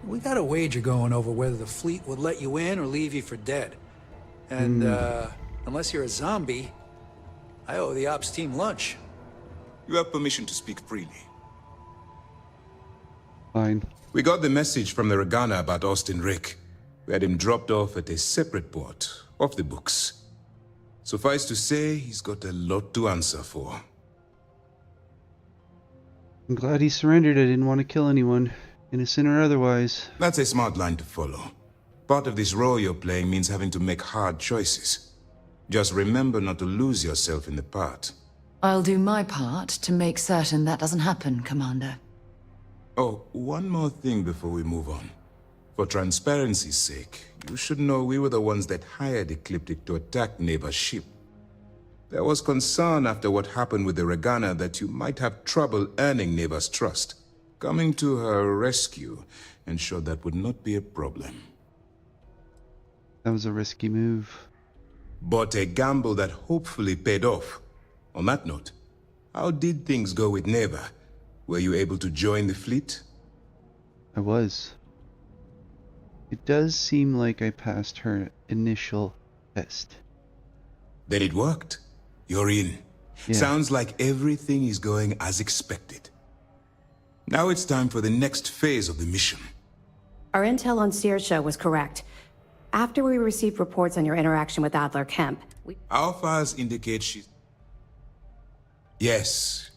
We got a wager going over whether the fleet would let you in or leave you for dead. And, unless you're a zombie, I owe the ops team lunch. You have permission to speak freely. Fine. We got the message from the Regana about Austin Rick. We had him dropped off at a separate port, off the books. Suffice to say, he's got a lot to answer for. I'm glad he surrendered. I didn't want to kill anyone, innocent or otherwise. That's a smart line to follow. Part of this role you're playing means having to make hard choices. Just remember not to lose yourself in the part. I'll do my part to make certain that doesn't happen, Commander. Oh, one more thing before we move on. For transparency's sake, you should know we were the ones that hired Ecliptic to attack Neva's ship. There was concern after what happened with the Regana that you might have trouble earning Neva's trust. Coming to her rescue ensured that would not be a problem. That was a risky move. But a gamble that hopefully paid off. On that note, how did things go with Neva? Were you able to join the fleet? I was. It does seem like I passed her initial test. Then it worked. You're in. Yeah. Sounds like everything is going as expected. Now it's time for the next phase of the mission. Our intel on Saoirse was correct. After we received reports on your interaction with Adler Kemp, Our files indicate she's... Yes.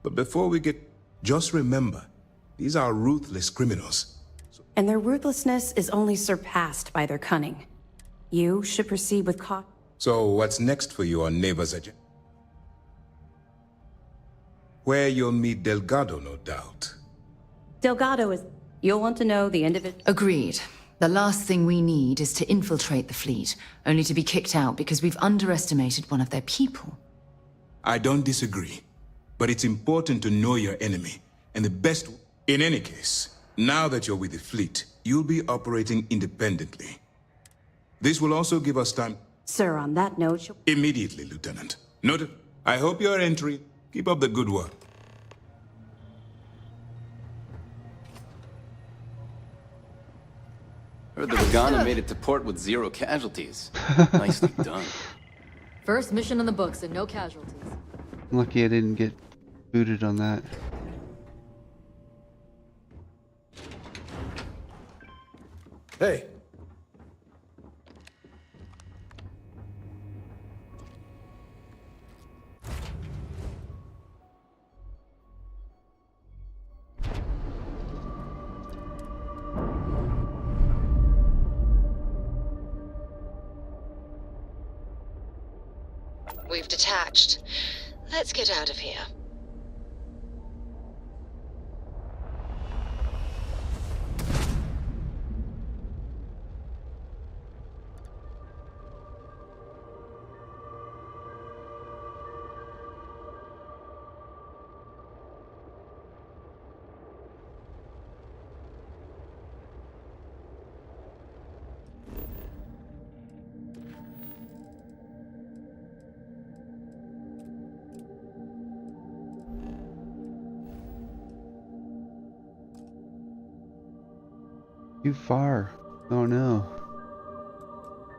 But before we get... Just remember, these are ruthless criminals. and their ruthlessness is only surpassed by their cunning. You should proceed with caution. So what's next for you on Neva's agenda? Where you'll meet Delgado, no doubt. Delgado is... You'll want to know the individual... Agreed. The last thing we need is to infiltrate the fleet, only to be kicked out because we've underestimated one of their people. I don't disagree, but it's important to know your enemy, and the best... In any case, now that you're with the fleet, you'll be operating independently. This will also give us time... Sir, on that note... Immediately, Lieutenant. Noted. I hope your entry... Keep up the good work. Heard the Regana made it to port with 0 casualties. Nicely done. First mission in the books and no casualties. Lucky I didn't get booted on that. Hey. We've detached. Let's get out of here. Too far. Oh no.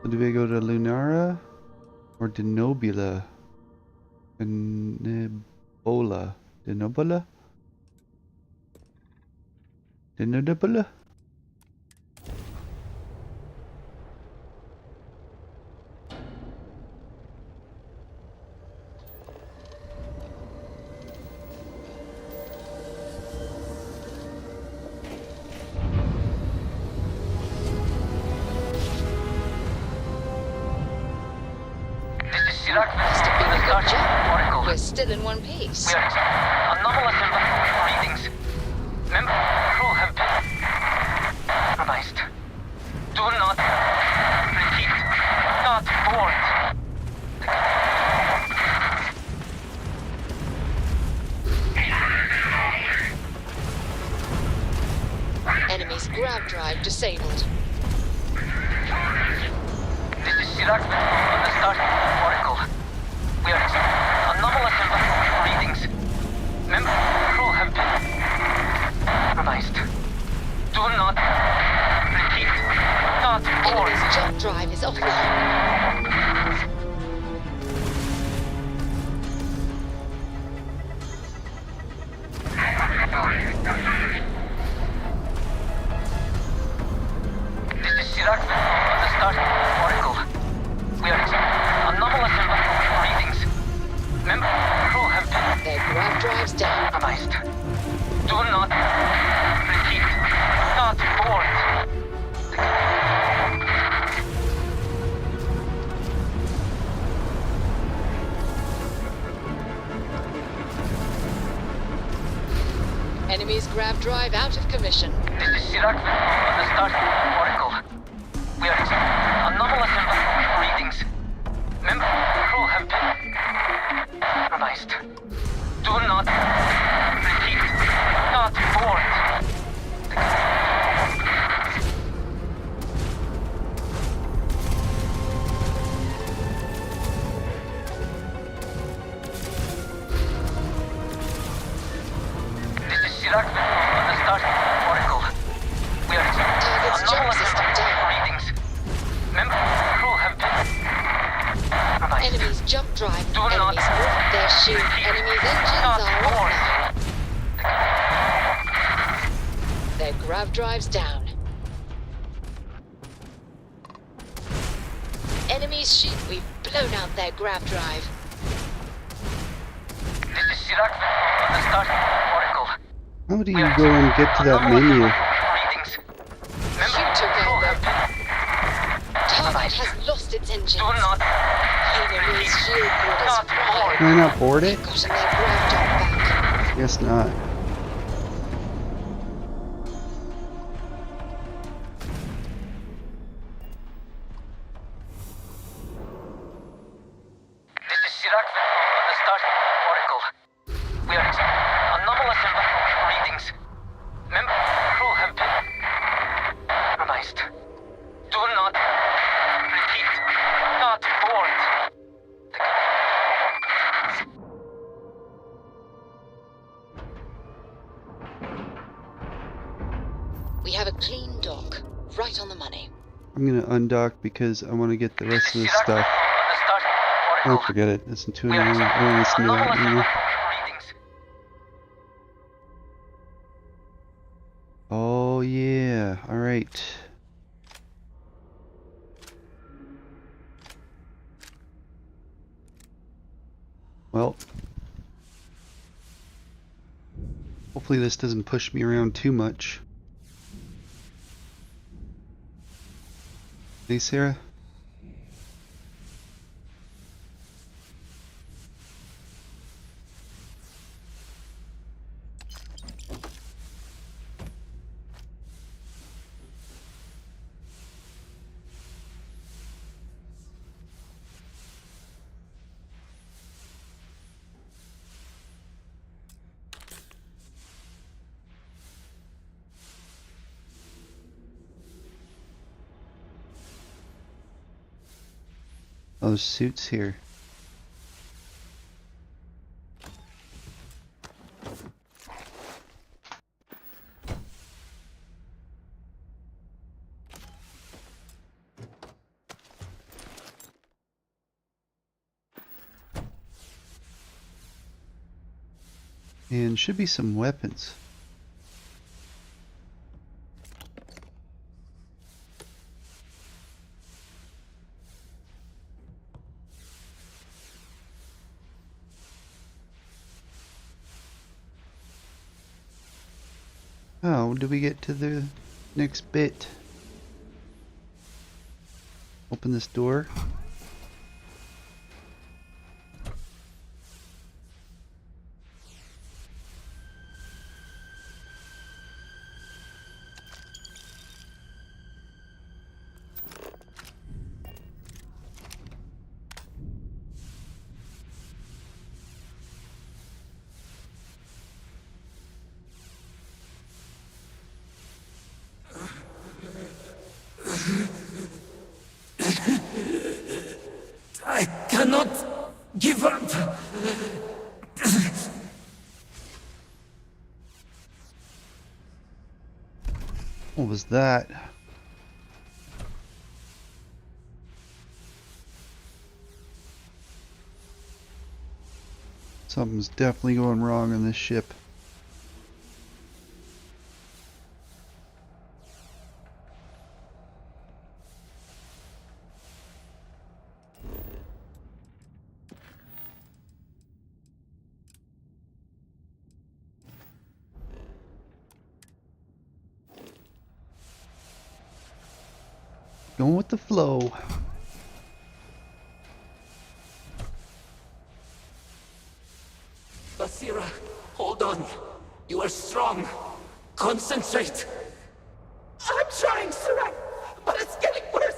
So do we go to Lunara or Denobula? Denobola. Denobula? Denobula? Must have been a good job. We're still in one piece. We are anomalous in readings. Member crew have been compromised. Do not repeat. Not board. Enemy's grab drive disabled. This is Sirak on the Starfield Oracle. We are anomalous in readings. Member crew have been compromised. Do not repeat. Not board. Enemy's jump drive is offline. Sirac on the Starfield Oracle. We are anomalous readings. Member crew have been... Their grav drives down. Compromised. Do not repeat. Not board. Enemy's grav drive out of commission. This is Sirac on the Starfield Oracle. We are anomalous readings. Member crew have been compromised. Do not repeat. Not board. This is Sirac on the Starfield Oracle. We are Target's jump system down. readings. Member crew have been compromised. Enemy's jump drive. Do not Enemies moved their shield. Enemy's engines are offline. Their grav drives down. Enemy's shield. We've blown out their grav drive. This is Sirac on the Starfield Oracle. How do you go and get to that menu? Readings. You took over. Target has lost its engines. Do not Enemy's shield grid is fried. Can I not board it? Gotten their grav drive back. Guess not. This is Sirac on the Starfield Oracle. We are anomalous readings. Member crew have been compromised. Do not repeat. Not board. We have a clean dock. Right on the money. I'm gonna undock because I want to get the rest of this stuff. Oh, forget it. Listen to it anymore. I don't listen to it anymore. Oh yeah. Alright. Well. Hopefully this doesn't push me around too much. Hey, Sarah? Those suits here. And should be some weapons. How do we get to the next bit? Open this door. I cannot give up. What was that? Something's definitely going wrong on this ship. Going with the flow. Basira, hold on. You are strong. Concentrate. I'm trying, Surak, but it's getting worse.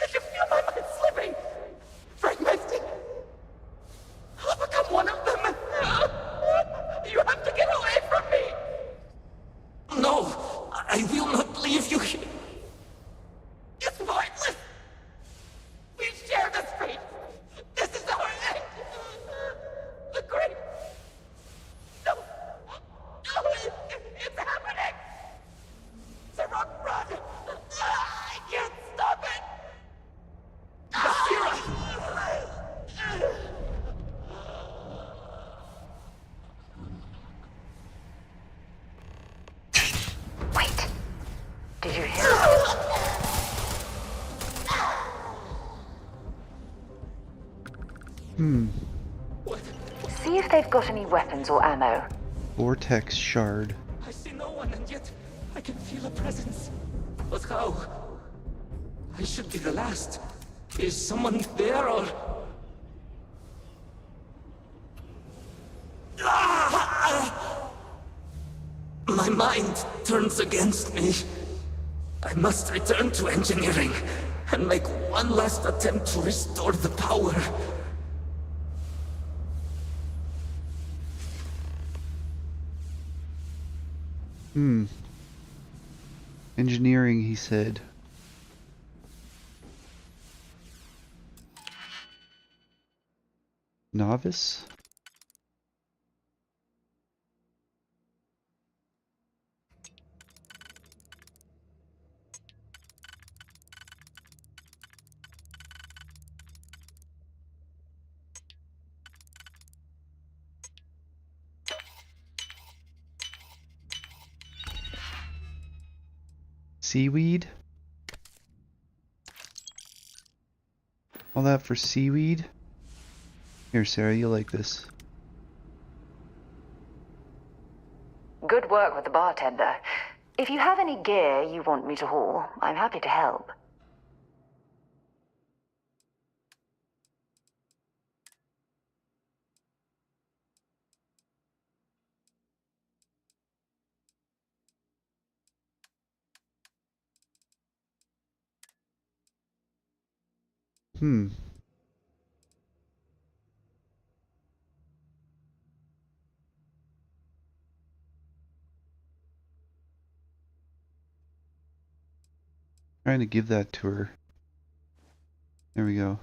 I can feel my mind slipping. Fragmenting. I'll become one of them. You have to get away from me. No, I will not leave you here. It's pointless. We share this fate. This is our end. The great... No. No, it's happening. Sarok, run. I can't stop it. Basira. Wait. Did you hear it? See if they've got any weapons or ammo. Vortex shard. I see no one, and yet I can feel a presence. But how? I should be the last. Is someone there, or... My mind turns against me. I must return to engineering and make one last attempt to restore the power. Engineering, he said. Novice? Seaweed? All that for seaweed? Here, Sarah, you'll like this. Good work with the bartender. If you have any gear you want me to haul, I'm happy to help. Trying to give that to her. There we go.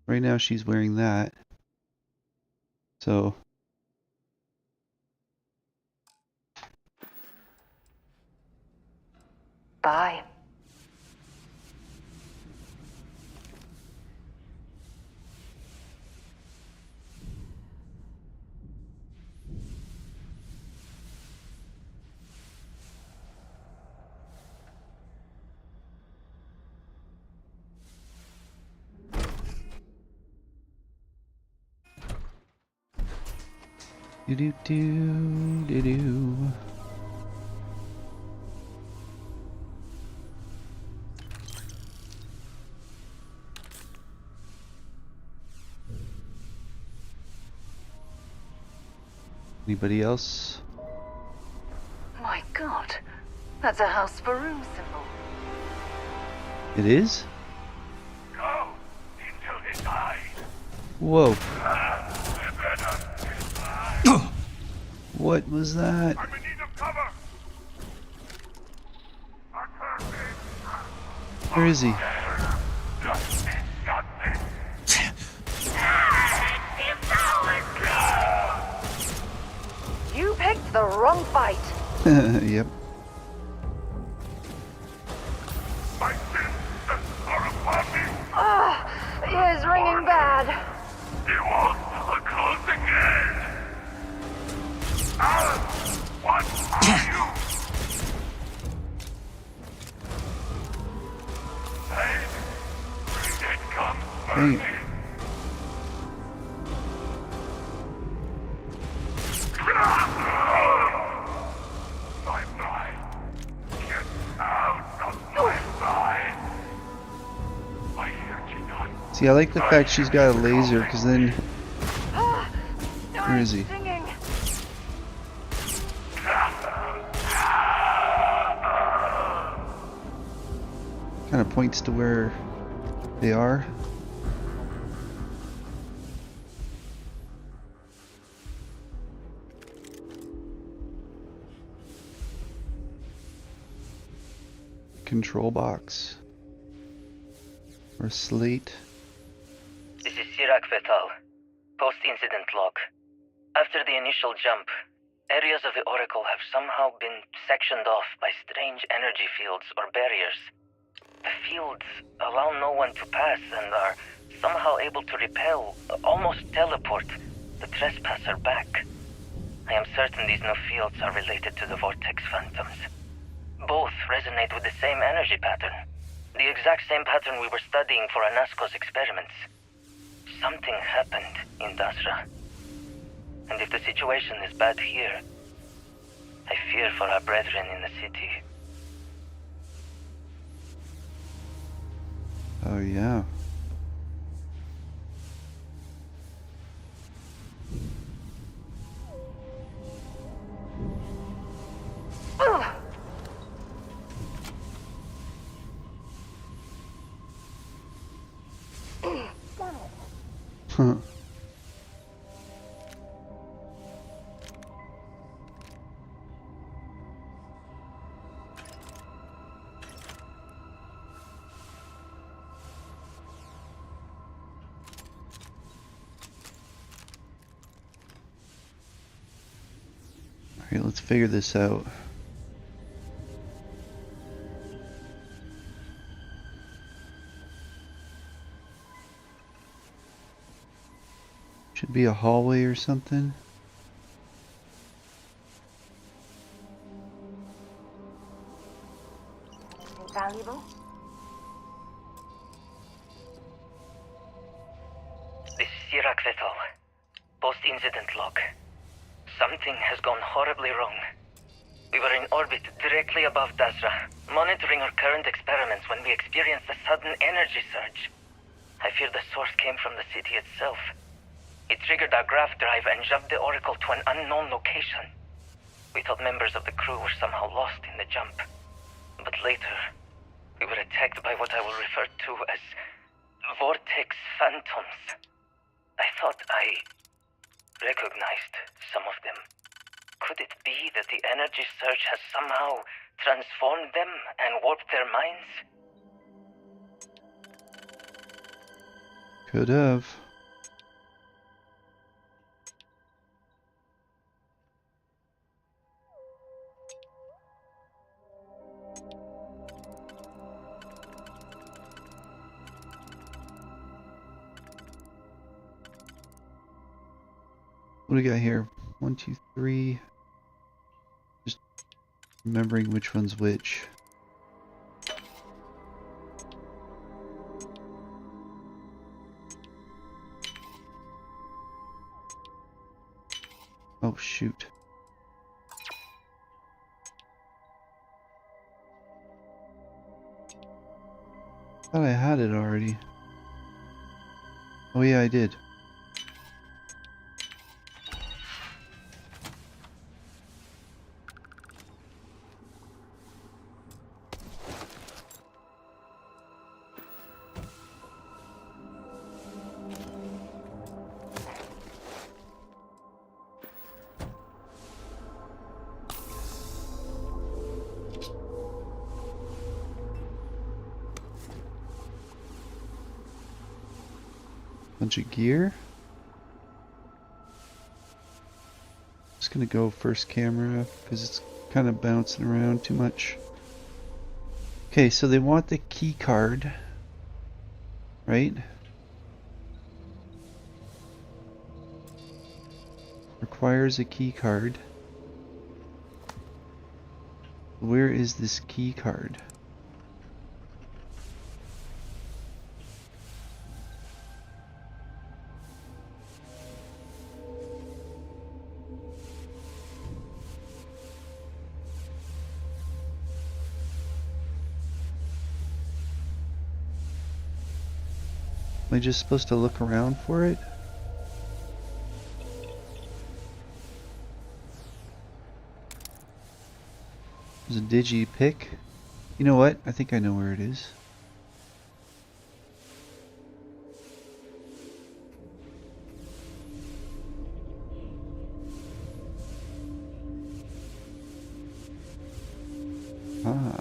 Right now she's wearing that. So Bye. do do do do do. Anybody else? My God, that's a House Varuun symbol. It is? Go until he dies. Whoa. What was that? I'm in need of cover. Where is he? You picked the wrong fight. Yep. My sins are upon me. Ears ringing bad. It was a closing end. What are you? Pain. It comes Dang it. My mind. See, I like the fact she's got a laser, because then... Where is he? Kind of points to where they are. Control box. Or slate. This is Sirac Vetal. Post-incident log. After the initial jump, areas of the Oracle have somehow been sectioned off by strange energy fields or barriers. The fields allow no one to pass and are somehow able to repel, almost teleport, the trespasser back. I am certain these new fields are related to the Vortex Phantoms. Both resonate with the same energy pattern. The exact same pattern we were studying for Anasco's experiments. Something happened in Dazra. And if the situation is bad here, I fear for our brethren in the city. Oh yeah. Huh. Alright, let's figure this out. Should be a hallway or something. Valuable? This is Sirac Vetal. Post-incident log. Something has gone horribly wrong. We were in orbit directly above Dazra, monitoring our current experiments when we experienced a sudden energy surge. I fear the source came from the city itself. It triggered our grav drive and jumped the Oracle to an unknown location. We thought members of the crew were somehow lost in the jump. But later, we were attacked by what I will refer to as Vortex Phantoms. I thought I recognized some of them. Could it be that the energy surge has somehow transformed them and warped their minds? Could have. What do we got here? 1, 2, 3. Just remembering which one's which. Oh shoot. Thought I had it already. Oh yeah, I did. Bunch of gear. Just gonna go first camera because it's kind of bouncing around too much. Okay, so they want the key card, right? Requires a key card. Where is this key card? Am I just supposed to look around for it? There's a digi pick. You know what? I think I know where it is. Ah.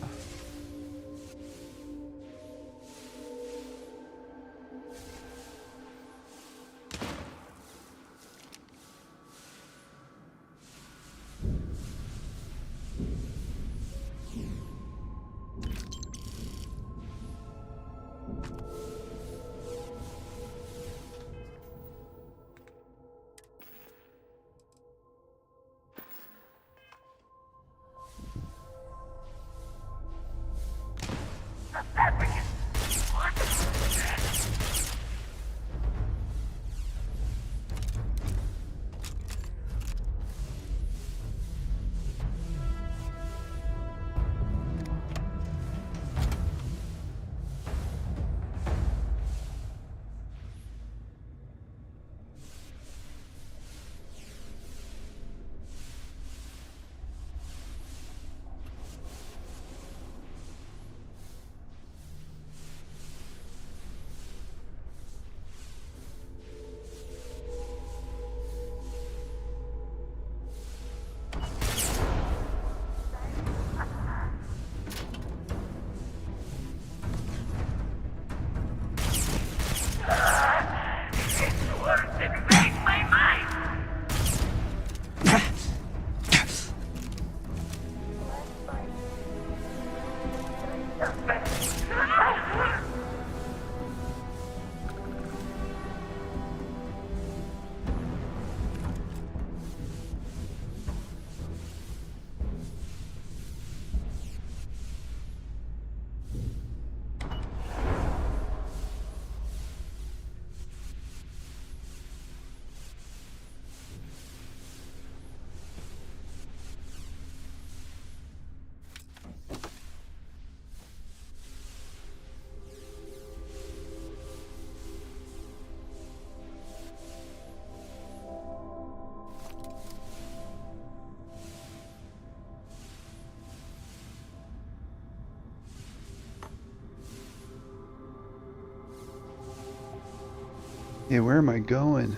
Yeah, where am I going?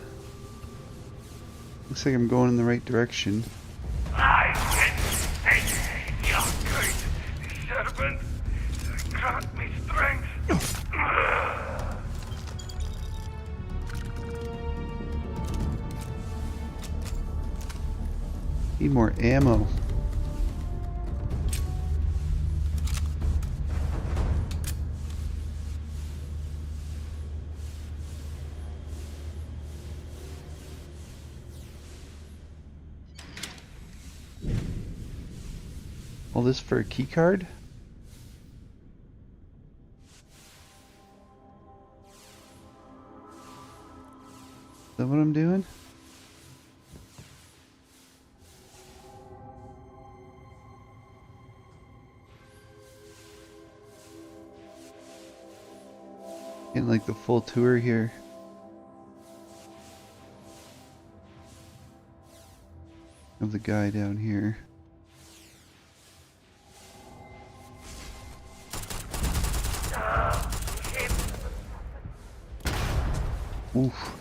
Looks like I'm going in the right direction. I can your great servant. Grant me strength. Need more ammo. All this for a key card? Is that what I'm doing? Getting like the full tour here. Of the guy down here. Oof.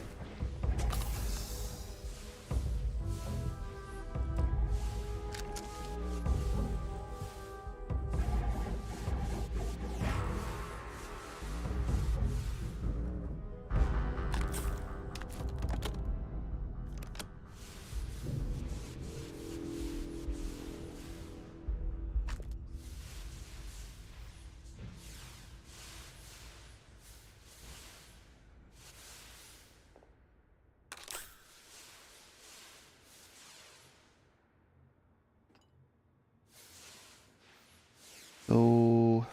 So,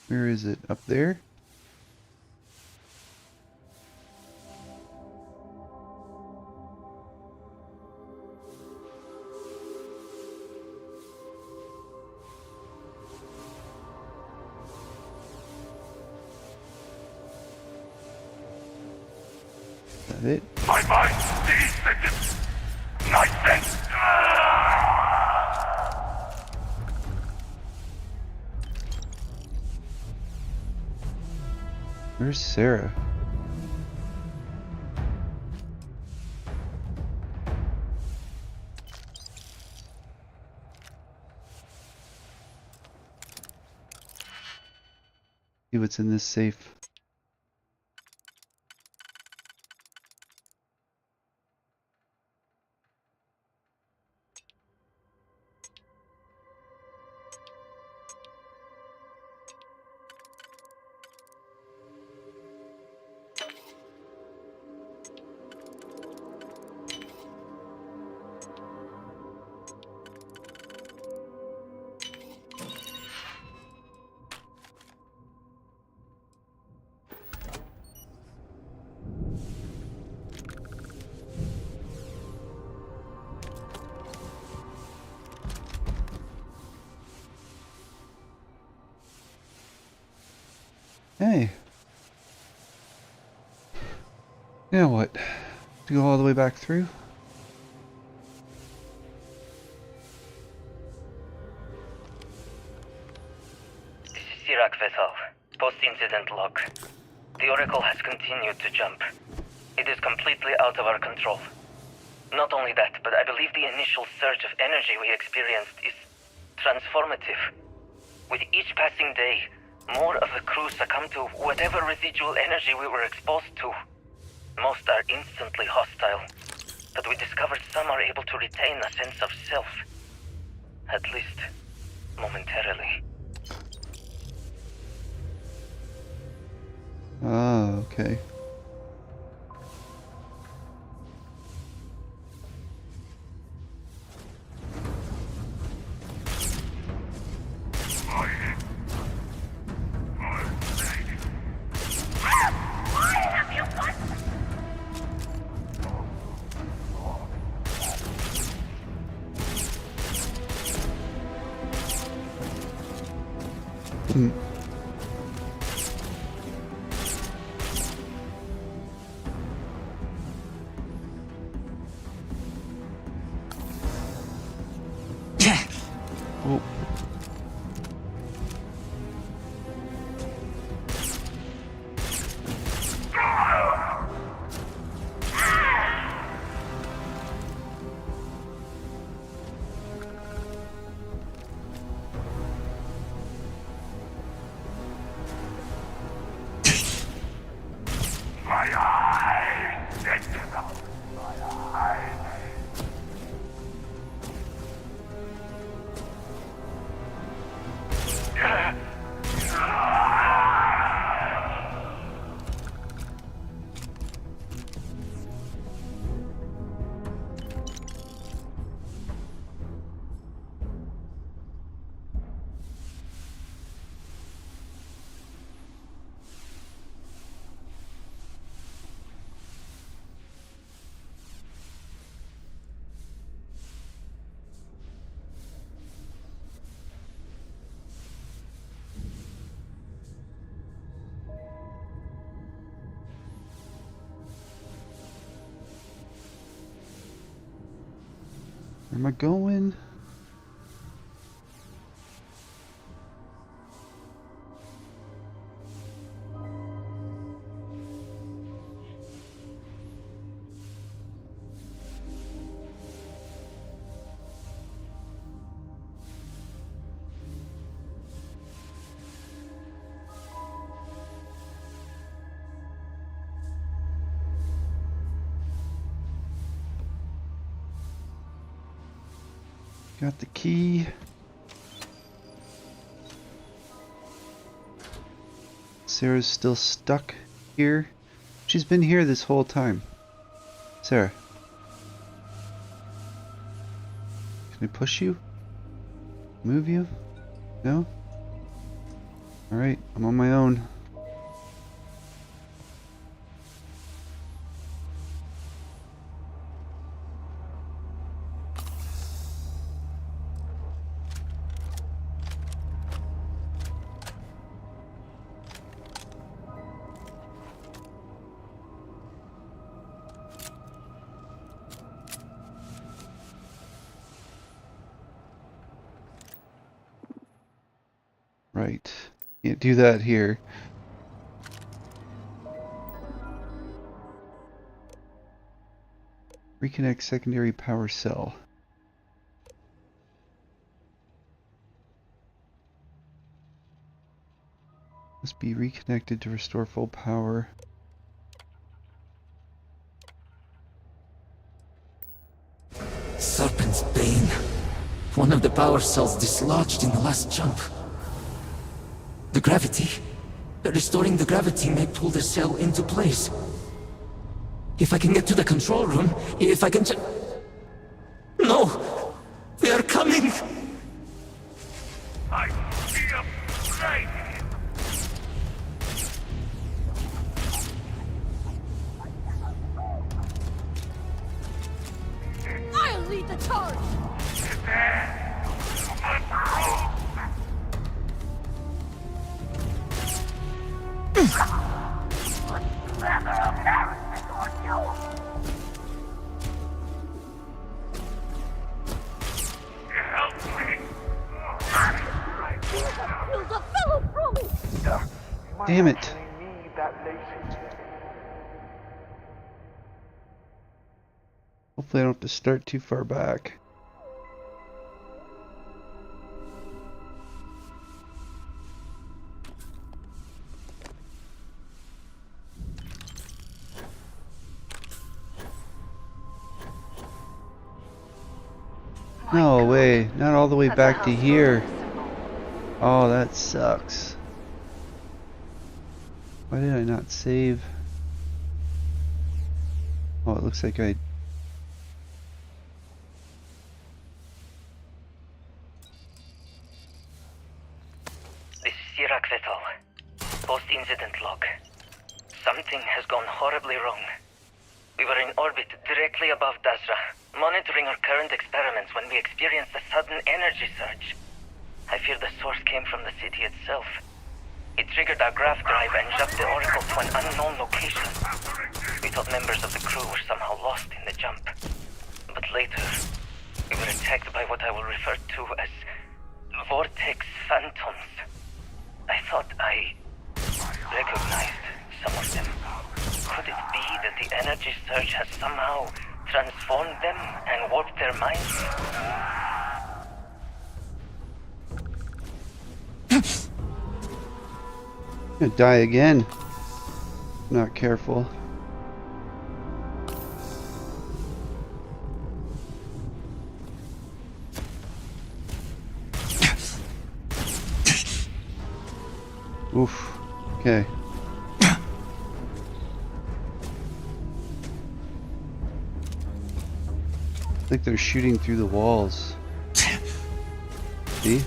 where is it? Up there? that it? My mind sees the nightmare. Where's Sarah? See what's in this safe. Hey. Now what? To go all the way back through? This is Sirac vessel. Post-incident log. The Oracle has continued to jump. It is completely out of our control. Not only that, but I believe the initial surge of energy we experienced is transformative. With each passing day, more of the crew succumb to whatever residual energy we were exposed to. Most are instantly hostile, but we discovered some are able to retain a sense of self. At least, momentarily. Ah, okay. Oh. Where am I going? Got the key. Sarah's still stuck here. She's been here this whole time. Sarah. Can I push you? Move you? No? Alright, I'm on my own. Right. Can't do that here. Reconnect secondary power cell. Must be reconnected to restore full power. Serpent's Bane. One of the power cells dislodged in the last jump. The gravity. Restoring the gravity may pull the cell into place. If I can get to the control room, if I can No! They are coming! I see a strike! I'll lead the charge! Damn it. Hopefully I don't have to start too far back. No way, not all the way back to here. Oh, that sucks. Why did I not save? Oh, it looks like I... This is Sirach Vetal. Post-incident log. Something has gone horribly wrong. We were in orbit directly above Dazra, monitoring our current experiments when we experienced a sudden energy surge. I fear the source came from the city itself. It triggered our graph drive and jumped the Oracle to an unknown location. We thought members of the crew were somehow lost in the jump. But later, we were attacked by what I will refer to as Vortex Phantoms. I thought I recognized some of them. Could it be that the energy surge has somehow transformed them and warped their minds? I'm gonna die again. Not careful. Oof. Okay. I think they're shooting through the walls. See?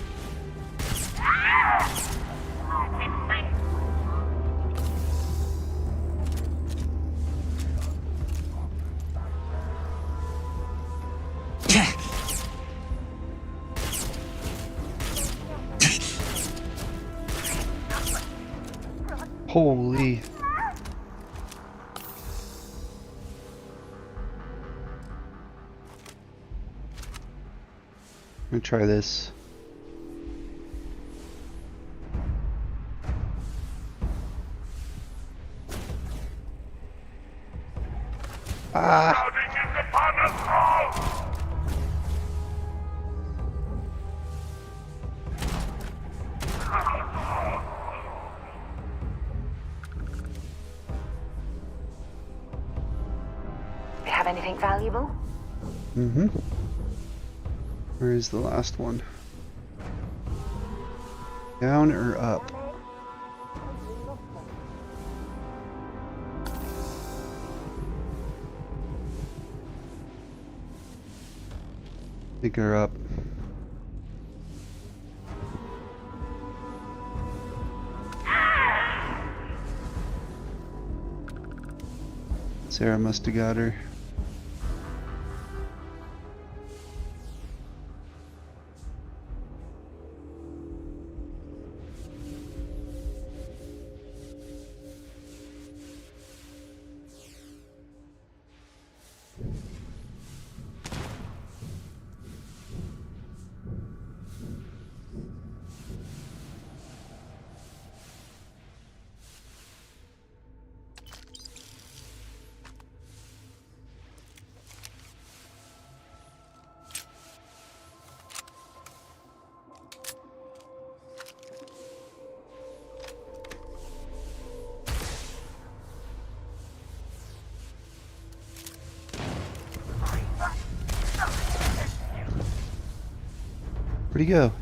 Holy. I'm gonna try this. Ah! You have anything valuable? Mm-hmm. Where is the last one? Down or up? I think they're up. Sarah must have got her. Where'd he go?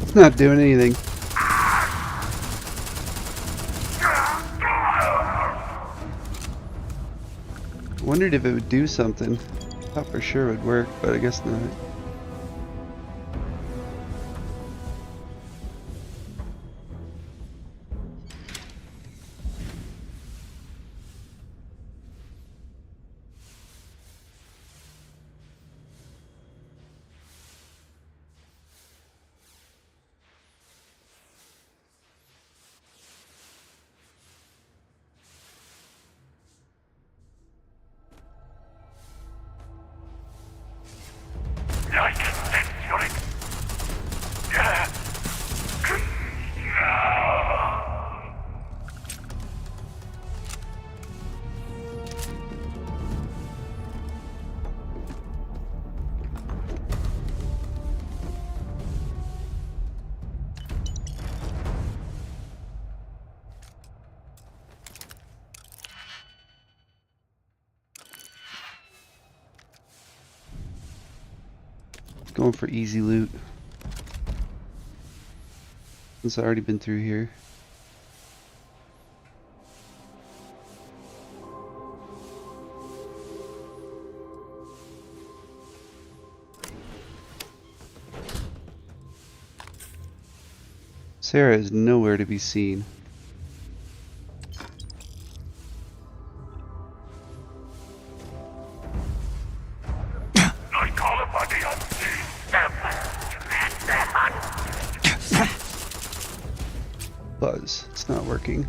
It's not doing anything. Wondered if it would do something. Thought for sure it would work, but I guess not. Going for easy loot. Since I've already been through here. Sarah is nowhere to be seen. Buzz, it's not working.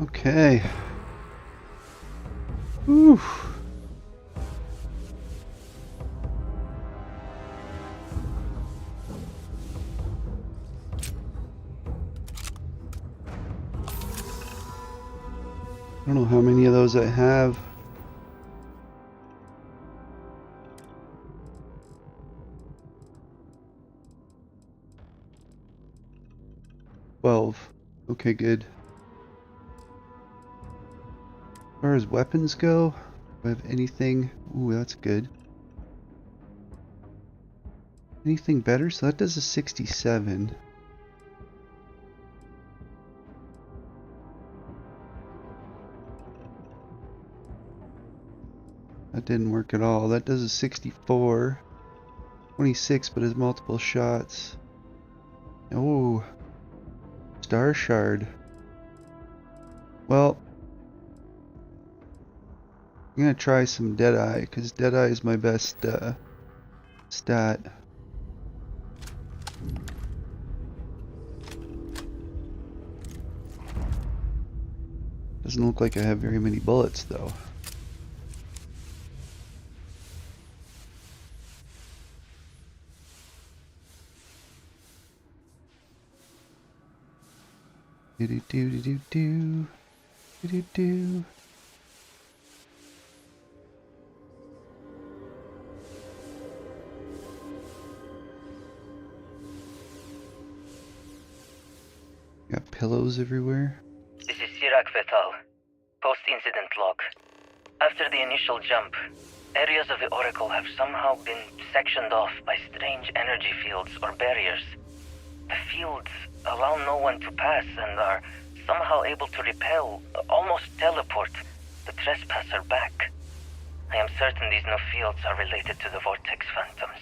Okay. Whew. I don't know how many of those I have. Okay, good. As far as weapons go, do I have anything? Ooh, that's good. Anything better? So that does a 67. That didn't work at all. That does a 64. 26, but has multiple shots. Oh. Star Shard. Well, I'm gonna try some Deadeye, because Deadeye is my best stat. Doesn't look like I have very many bullets, though. Do-do-do-do-do. Do-do-do. Got pillows everywhere. This is Sirac Vital. Post-incident log. After the initial jump, areas of the Oracle have somehow been sectioned off by strange energy fields or barriers. The fields allow no one to pass and are somehow able to repel, almost teleport, the trespasser back. I am certain these new fields are related to the Vortex Phantoms.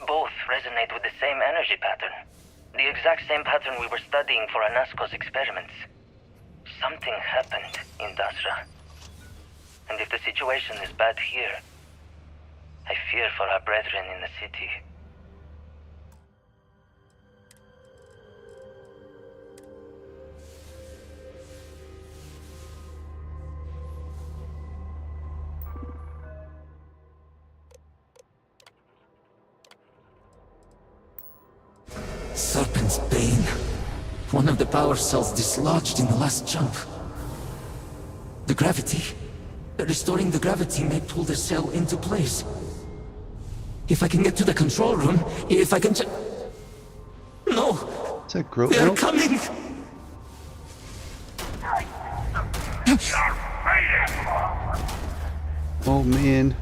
Both resonate with the same energy pattern. The exact same pattern we were studying for Anasco's experiments. Something happened in Dazra. And if the situation is bad here, I fear for our brethren in the city. Serpent's Bane. One of the power cells dislodged in the last jump. The gravity. Restoring the gravity may pull the cell into place. If I can get to the control room, if I can No! Is that Grote? They're coming! Oh man.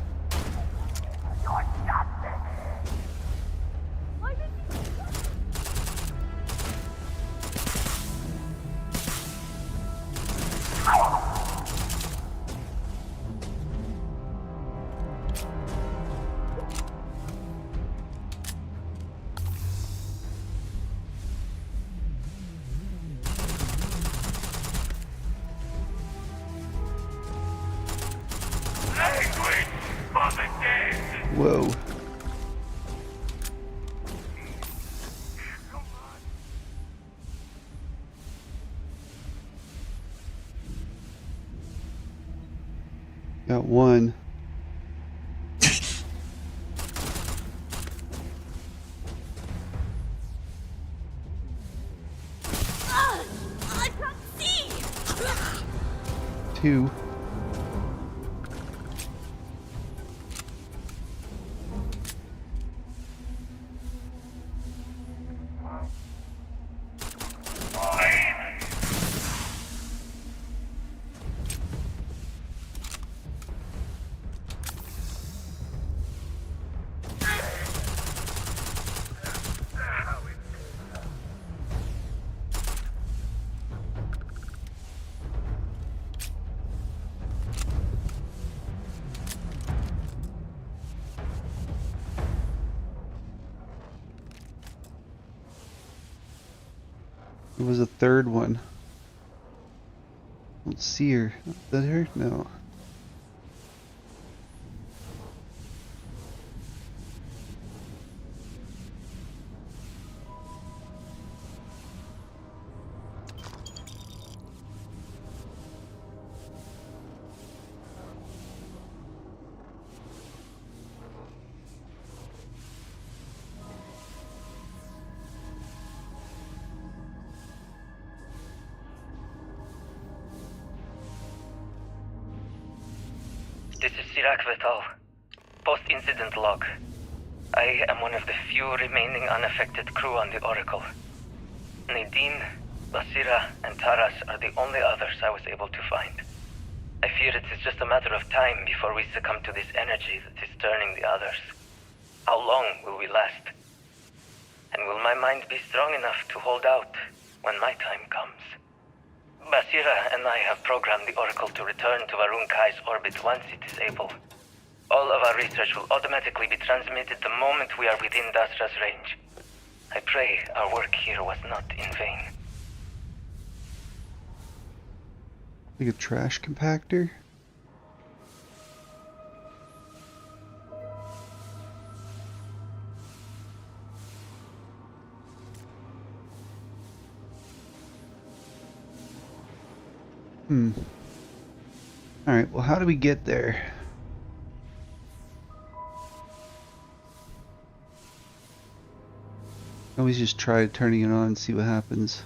Whoa. Got one. I can't see. Two. It was a third one. I don't see her. Is that her? No. This is Sirac Vital. Post-incident log. I am one of the few remaining unaffected crew on the Oracle. Nadine, Basira, and Taras are the only others I was able to find. I fear it is just a matter of time before we succumb to this energy that is turning the others. How long will we last? And will my mind be strong enough to hold out when my time comes? Basira and I have programmed the Oracle to return to Varuun Kai's orbit once it is able. All of our research will automatically be transmitted the moment we are within Dazra's range. I pray our work here was not in vain. Like a trash compactor? Alright, well, how do we get there? Always just try turning it on and see what happens.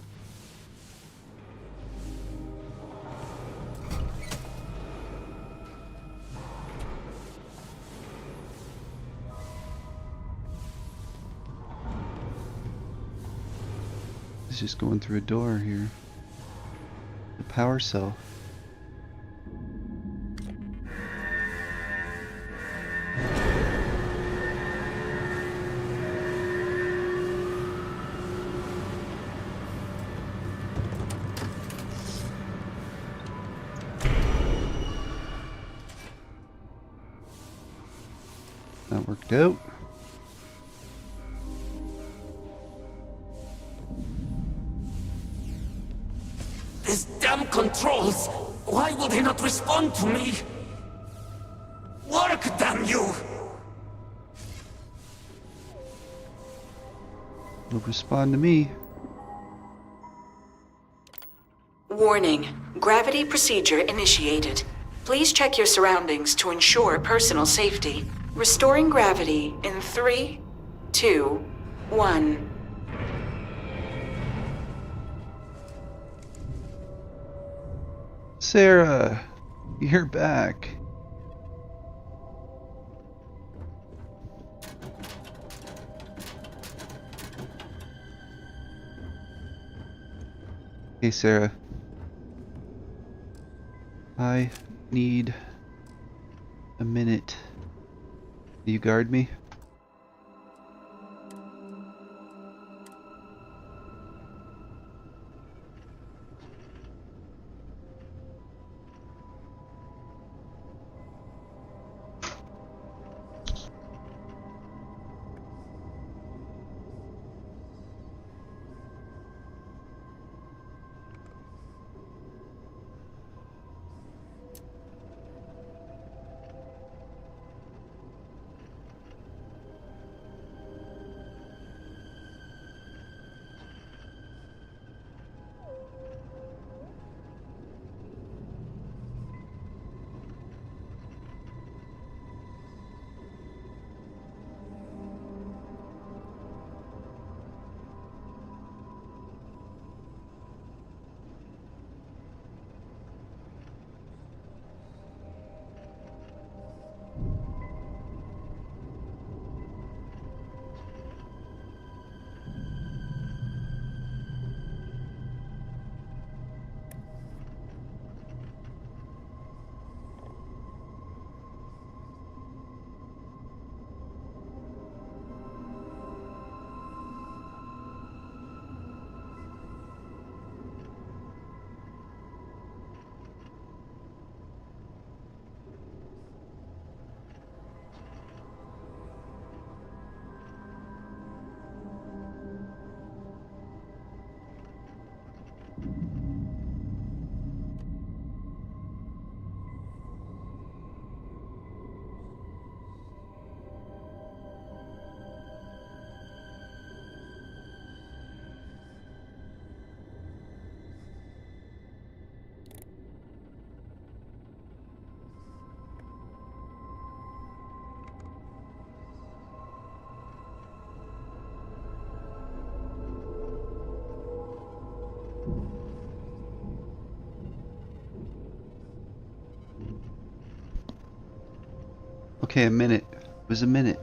It's just going through a door here. The power cell. That worked out. These damn controls! Why will they not respond to me? Work, damn you! They'll respond to me. Warning. Gravity procedure initiated. Please check your surroundings to ensure personal safety. Restoring gravity in 3, 2, 1. Sarah, you're back. Hey, Sarah. I need a minute. Will you guard me? Okay, a minute. It was a minute.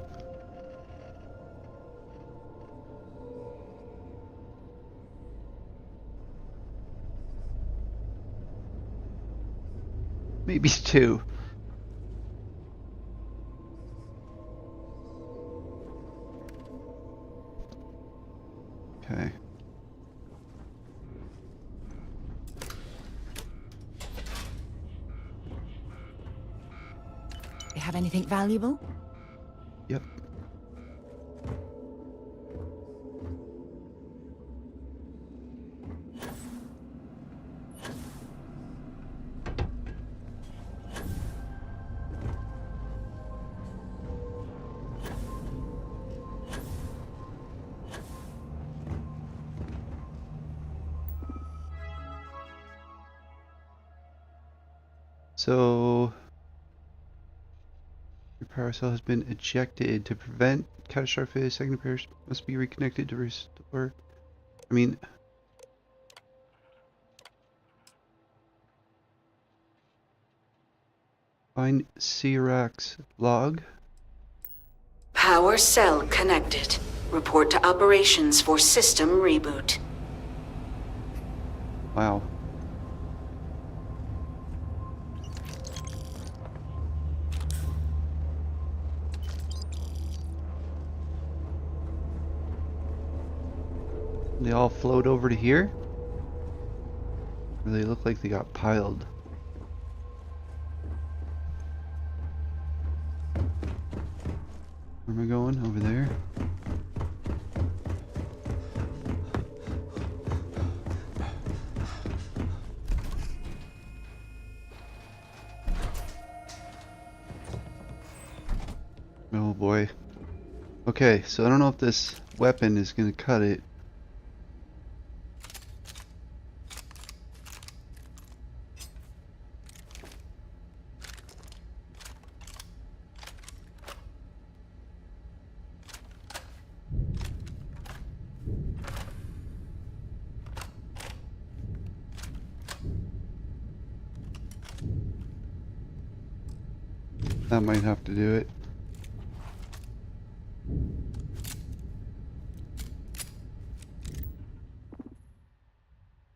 Maybe 2. have anything valuable? Yep. So, your power cell has been ejected. To prevent catastrophic failure, second repair must be reconnected to restore. I mean, find Sirach's log. Power cell connected. Report to operations for system reboot. Wow. They all float over to here? Or they look like they got piled. Where am I going? Over there? Oh boy. Okay, so I don't know if this weapon is gonna cut it. That might have to do it.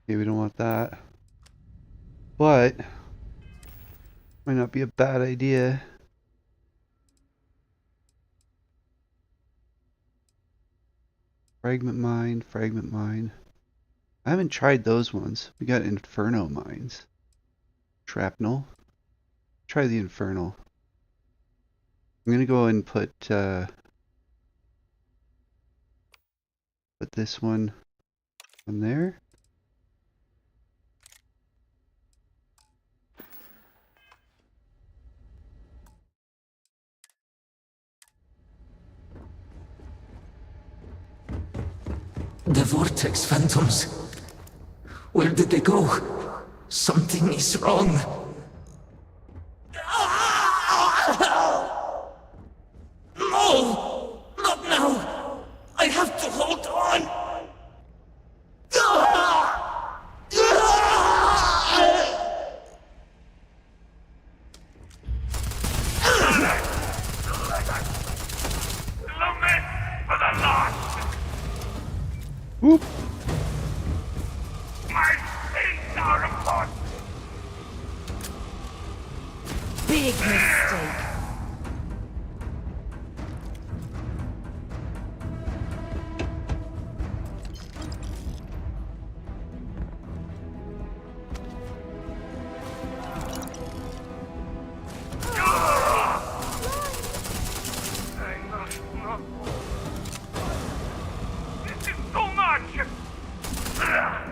Okay, we don't want that. But might not be a bad idea. Fragment mine, fragment mine. I haven't tried those ones. We got inferno mines. Shrapnel. Try the infernal. I'm gonna go and put this one on there. The Vortex Phantoms. Where did they go? Something is wrong. No! Not now! I have to hold on! Whoop! My feet are upon! Big mistake.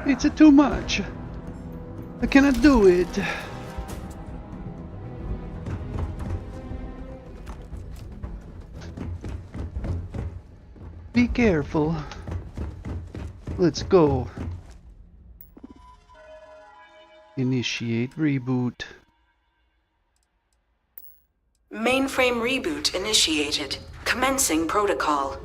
It's too much. I cannot do it. Be careful. Let's go. Initiate reboot. Mainframe reboot initiated. Commencing protocol.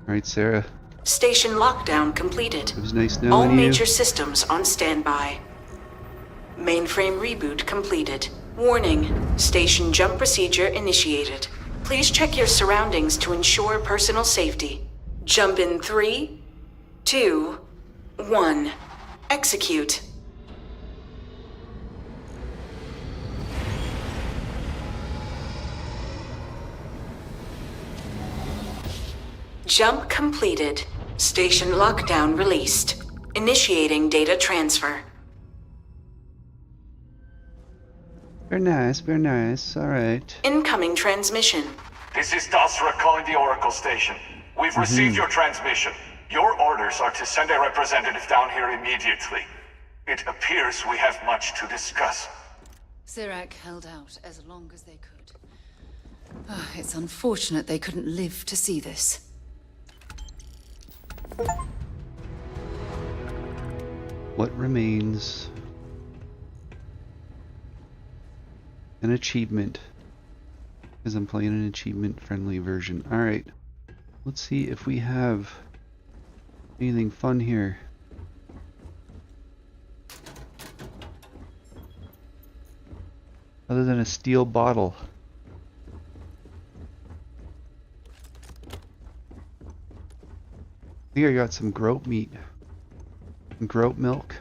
Alright, Sarah. Station lockdown completed. It was nice knowing All you. major systems on standby. Mainframe reboot completed. Warning. Station jump procedure initiated. Please check your surroundings to ensure personal safety. Jump in 3, 2, 1. Execute. Jump completed. Station lockdown released. Initiating data transfer. Very nice, very nice. Alright. Incoming transmission. This is Dazra calling the Oracle station. We've received your transmission. Your orders are to send a representative down here immediately. It appears we have much to discuss. Sirac held out as long as they could. It's unfortunate they couldn't live to see this. What remains? An achievement. Because I'm playing an achievement-friendly version. Alright. Let's see if we have anything fun here. Other than a steel bottle. I think I got some groat meat. And groat milk.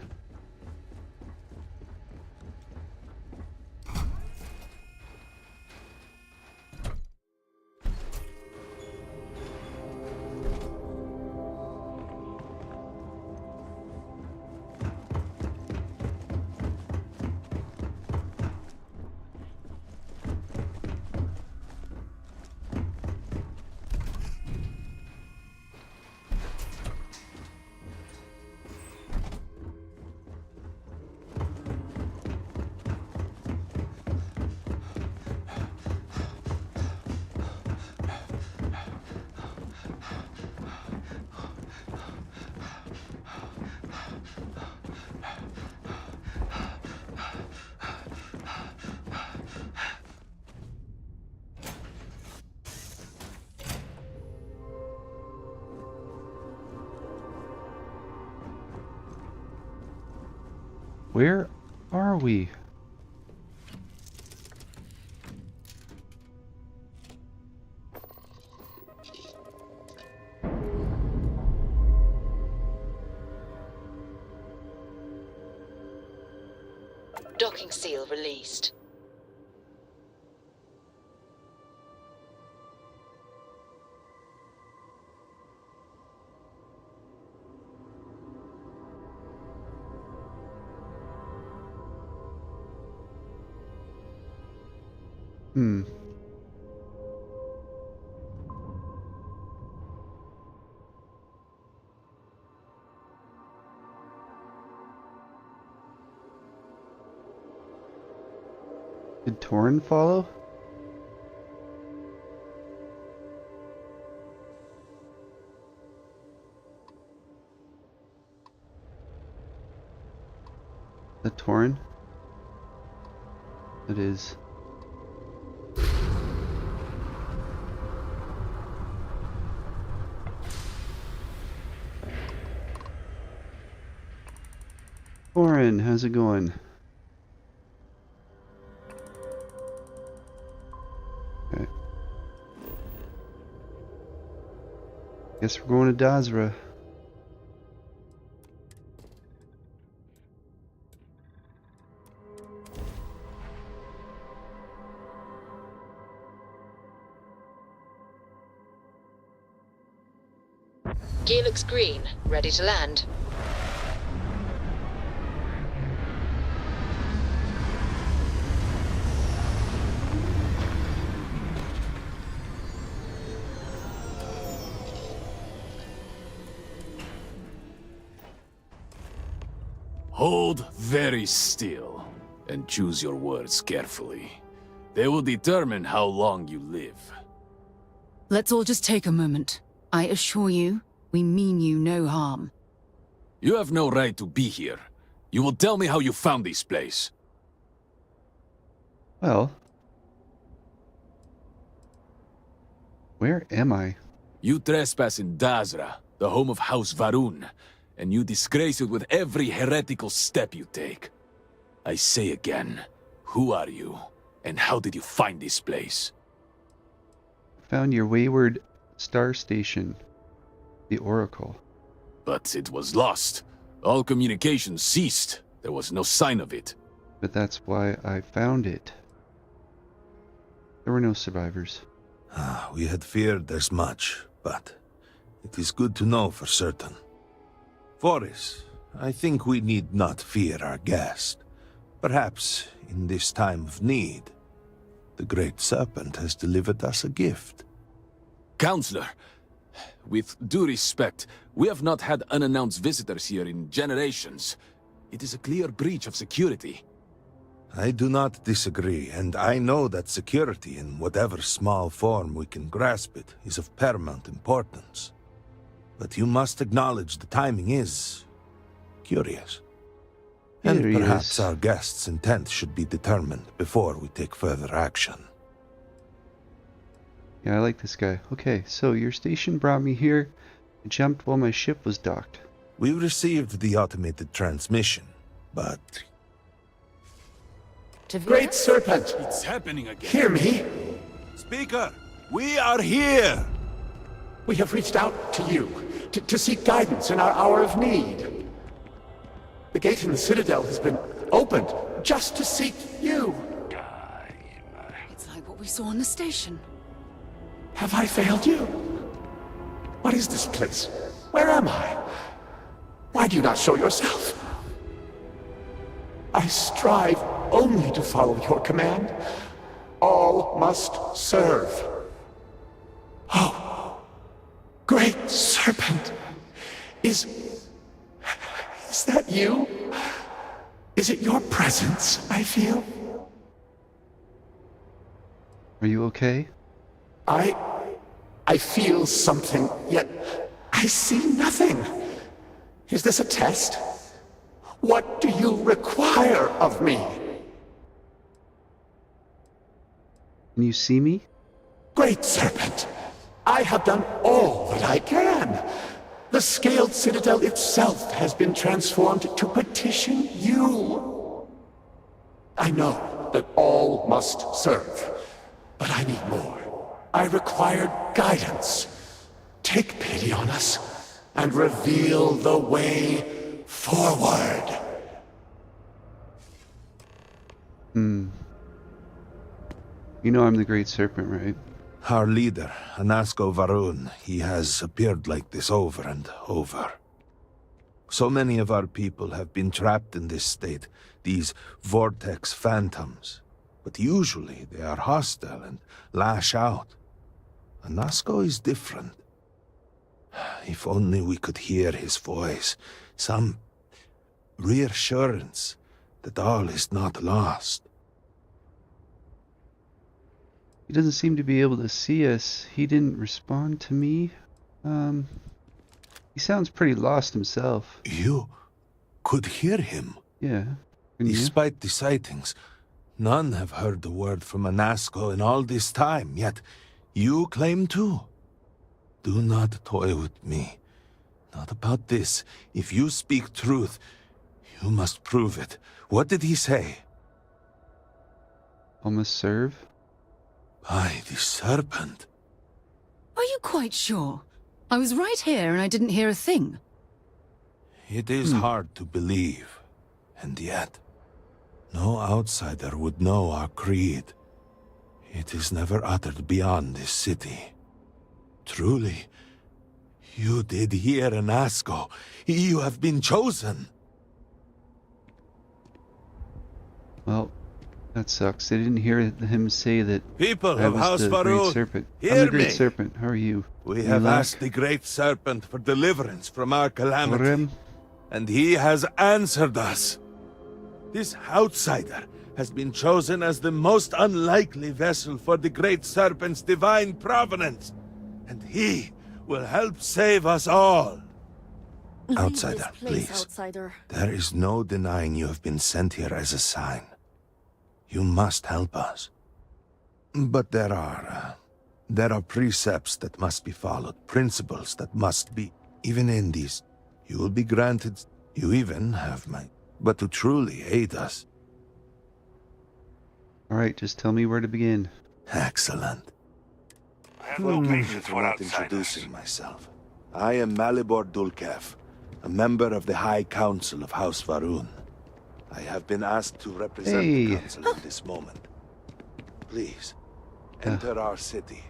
Where are we? Docking seal released. Did Torrin follow? The Torrin? It is. Torrin, how's it going? Okay. Guess we're going to Dazra. Gear looks green, ready to land. Hold very still and choose your words carefully. They will determine how long you live. Let's all just take a moment. I assure you, we mean you no harm. You have no right to be here. You will tell me how you found this place. Well, where am I? You trespass in Dazra, the home of House Varuun, and you disgrace it with every heretical step you take. I say again, who are you, and how did you find this place? Found your wayward star station, the Oracle. But it was lost. All communication ceased. There was no sign of it. But that's why I found it. There were no survivors. We had feared as much, but it is good to know for certain. Forris, I think we need not fear our guest. Perhaps, in this time of need, the Great Serpent has delivered us a gift. Counselor, with due respect, we have not had unannounced visitors here in generations. It is a clear breach of security. I do not disagree, and I know that security, in whatever small form we can grasp it, is of paramount importance. But you must acknowledge the timing is curious. And perhaps our guest's intent should be determined before we take further action. Yeah, I like this guy. Okay, so your station brought me here. I jumped while my ship was docked. We received the automated transmission, but... Great Serpent! It's happening again. Hear me? Speaker, we are here! We have reached out to you, to seek guidance in our hour of need. The gate in the Citadel has been opened just to seek you. It's like what we saw on the station. Have I failed you? What is this place? Where am I? Why do you not show yourself? I strive only to follow your command. All must serve. Oh, Great Serpent! Is that you? Is it your presence I feel? Are you okay? I feel something, yet I see nothing. Is this a test? What do you require of me? Can you see me? Great Serpent, I have done all that I can. The scaled citadel itself has been transformed to petition you. I know that all must serve, but I need more. I require guidance. Take pity on us and reveal the way forward. You know I'm the Great Serpent, right? Our leader, Anasko Varuun, he has appeared like this over and over. So many of our people have been trapped in this state, these vortex phantoms. But usually they are hostile and lash out. Anasko is different. If only we could hear his voice, some reassurance that all is not lost. He doesn't seem to be able to see us. He didn't respond to me. He sounds pretty lost himself. You could hear him? Yeah. Despite the sightings, none have heard the word from Anasko in all this time, yet you claim to. Do not toy with me. Not about this. If you speak truth, you must prove it. What did he say? I must serve? By the Serpent. Are you quite sure? I was right here and I didn't hear a thing. It is hard to believe, and yet, no outsider would know our creed. It is never uttered beyond this city. Truly, you did hear Anasko. You have been chosen. Well, that sucks. I didn't hear him say that People I of was House the Great Varuun, Serpent. I'm hear the Great me. Serpent. How are you? We You have luck? asked the Great Serpent for deliverance from our calamity, Orem? and he has answered us. This outsider has been chosen as the most unlikely vessel for the Great Serpent's divine provenance, and he will help save us all. Outsider, please. Outsider. There is no denying you have been sent here as a sign. You must help us. But there are precepts that must be followed, principles that must be. Even in these, you will be granted. You even have my. But to truly aid us. Alright, just tell me where to begin. Excellent. I have no patience for for not outsiders. introducing myself. I am Malibor Dulkev, a member of the High Council of House Varuun. I have been asked to represent the council in this moment. Please, enter our city.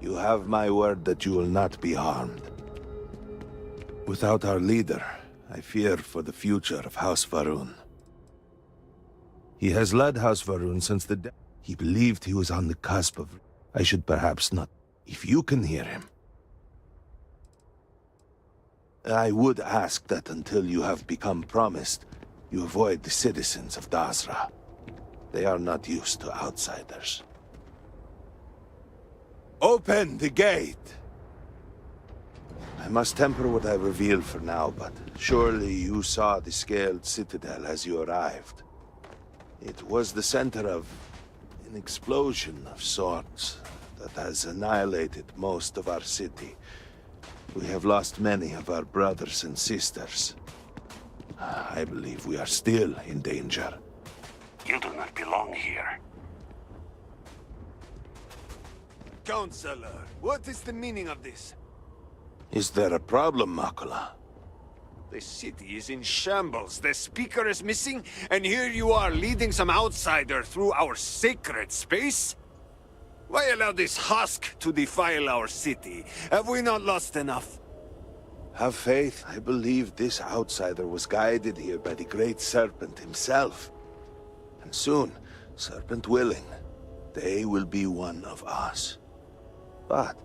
You have my word that you will not be harmed. Without our leader, I fear for the future of House Varuun. He has led House Varuun since the day. He believed he was on the cusp of... I should perhaps not... If you can hear him. I would ask that until you have become promised, you avoid the citizens of Dazra. They are not used to outsiders. Open the gate! I must temper what I reveal for now, but surely you saw the scaled citadel as you arrived. It was the center of an explosion of sorts that has annihilated most of our city. We have lost many of our brothers and sisters. I believe we are still in danger. You do not belong here. Counselor, what is the meaning of this? Is there a problem, Makula? The city is in shambles. The speaker is missing, and here you are leading some outsider through our sacred space? Why allow this husk to defile our city? Have we not lost enough? Have faith. I believe this outsider was guided here by the Great Serpent himself. And soon, Serpent willing, they will be one of us. But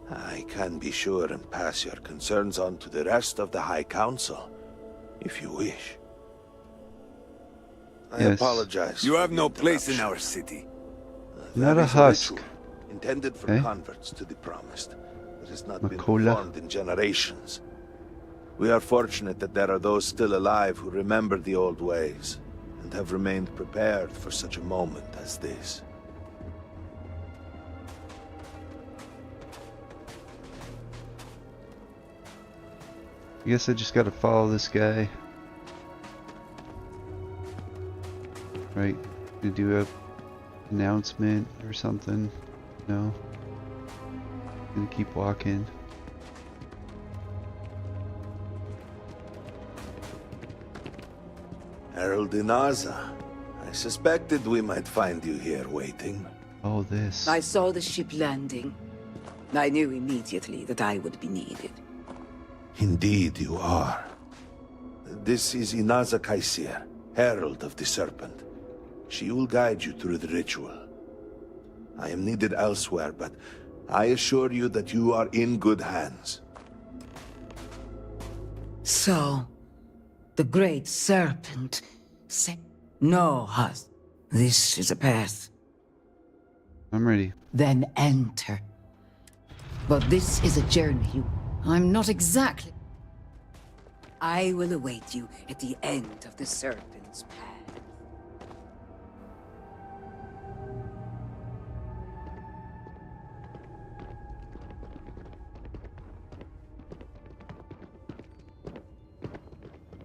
I can be sure and pass your concerns on to the rest of the High Council, if you wish. I apologize. You have no place in our city. Not a husk. Intended for converts to the promised. It has not been Makola. performed in generations. We are fortunate that there are those still alive who remember the old ways, and have remained prepared for such a moment as this. I guess I just gotta follow this guy. Right, to do a announcement or something. No. Gonna keep walking. Herald Inaza, I suspected we might find you here waiting. Oh, this. I saw the ship landing. I knew immediately that I would be needed. Indeed you are. This is Inaza Kaisir, Herald of the Serpent. She will guide you through the ritual. I am needed elsewhere, but I assure you that you are in good hands. So, the Great Serpent said, "No, Hus. This is a path." I'm ready. Then enter. But this is a journey. I'm not exactly. I will await you at the end of the Serpent's path.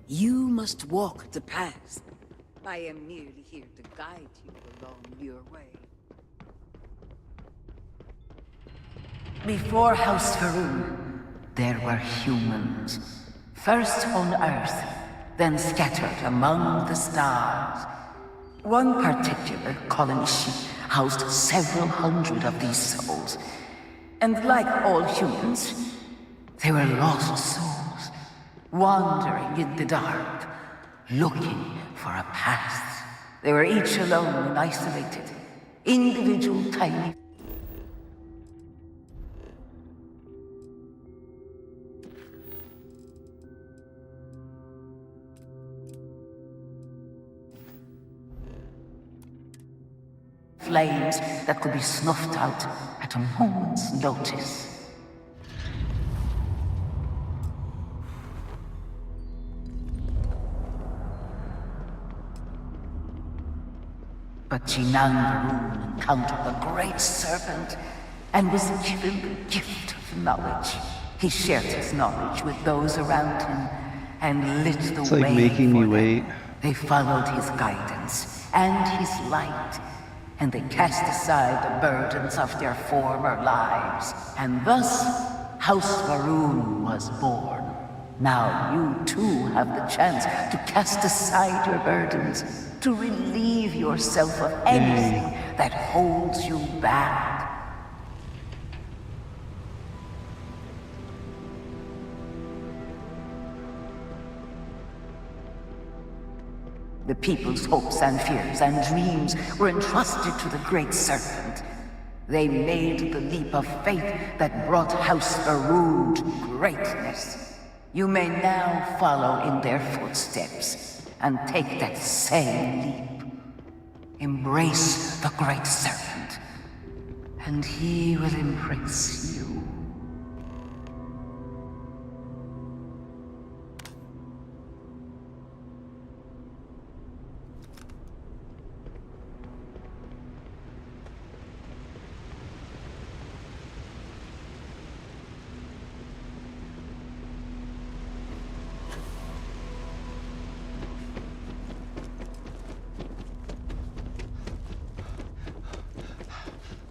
You must walk the path. I am merely here to guide you along your way. Before House Varuun, there were humans. First on Earth, then scattered among the stars. One particular colony ship housed several hundred of these souls. And like all humans, they were lost souls, wandering in the dark, looking for a path. They were each alone and isolated, individual tiny. Flames that could be snuffed out at a moment's notice. But Jinang Varuun encountered the Great Serpent and was given the gift of knowledge. He shared his knowledge with those around him and lit the way. It's like making me wait. They followed his guidance and his light, and they cast aside the burdens of their former lives. And thus, House Varuun was born. Now you too have the chance to cast aside your burdens, to relieve yourself of anything that holds you back. The people's hopes and fears and dreams were entrusted to the Great Serpent. They made the leap of faith that brought House Varuun to greatness. You may now follow in their footsteps and take that same leap. Embrace the Great Serpent, and he will embrace you.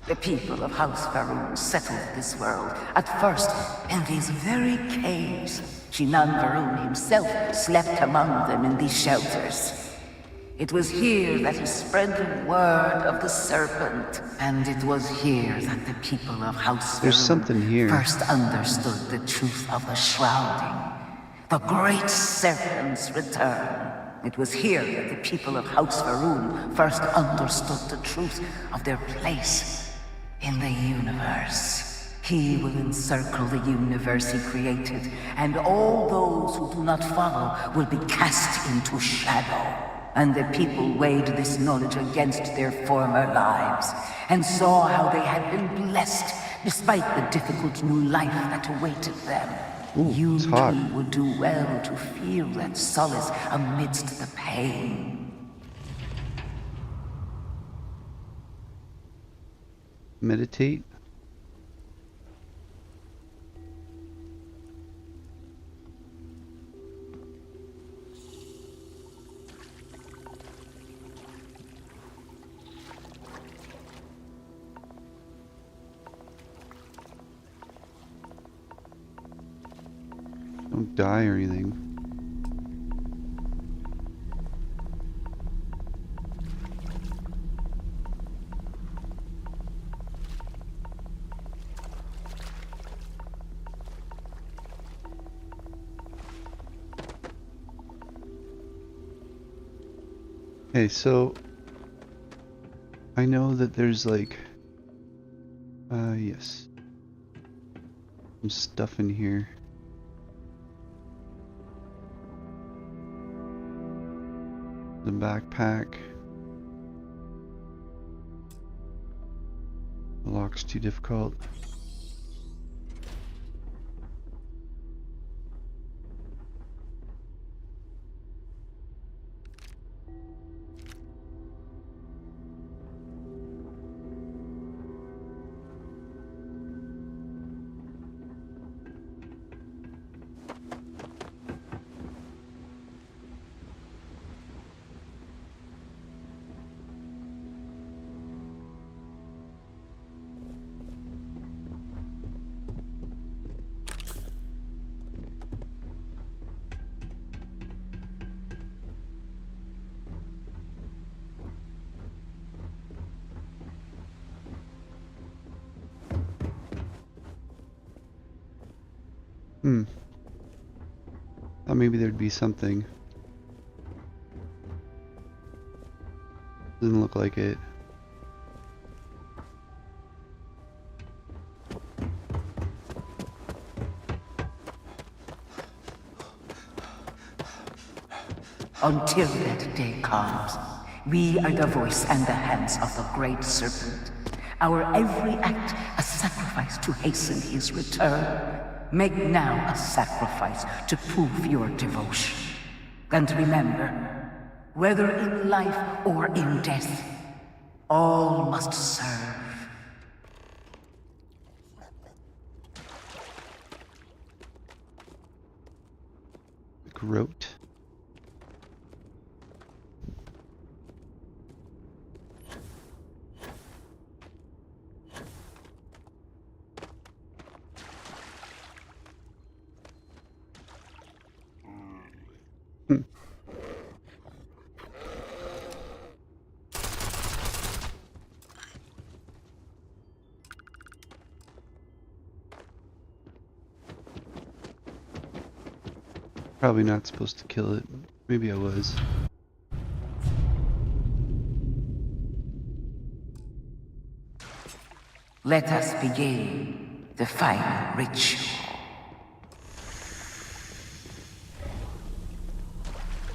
The people of House Varuun settled this world, at first in these very caves. Shinan Varuun himself slept among them in these shelters. It was here that he spread the word of the serpent, and it was here that the people of House Varuun first understood the truth of the shrouding, the great serpent's return. It was here that the people of House Varuun first understood the truth of their place in the universe. He will encircle the universe he created, and all those who do not follow will be cast into shadow. And the people weighed this knowledge against their former lives, and saw how they had been blessed despite the difficult new life that awaited them. You too would do well to feel that solace amidst the pain. Meditate. Don't die or anything. Okay, so I know that there's like, yes, some stuff in here. The backpack. The lock's too difficult. Thought maybe there'd be something. Doesn't look like it. Until that day comes, we are the voice and the hands of the Great Serpent. Our every act a sacrifice to hasten his return. Make now a sacrifice to prove your devotion. And remember, whether in life or in death, all must serve. Groat. Probably not supposed to kill it. Maybe I was. Let us begin the final ritual.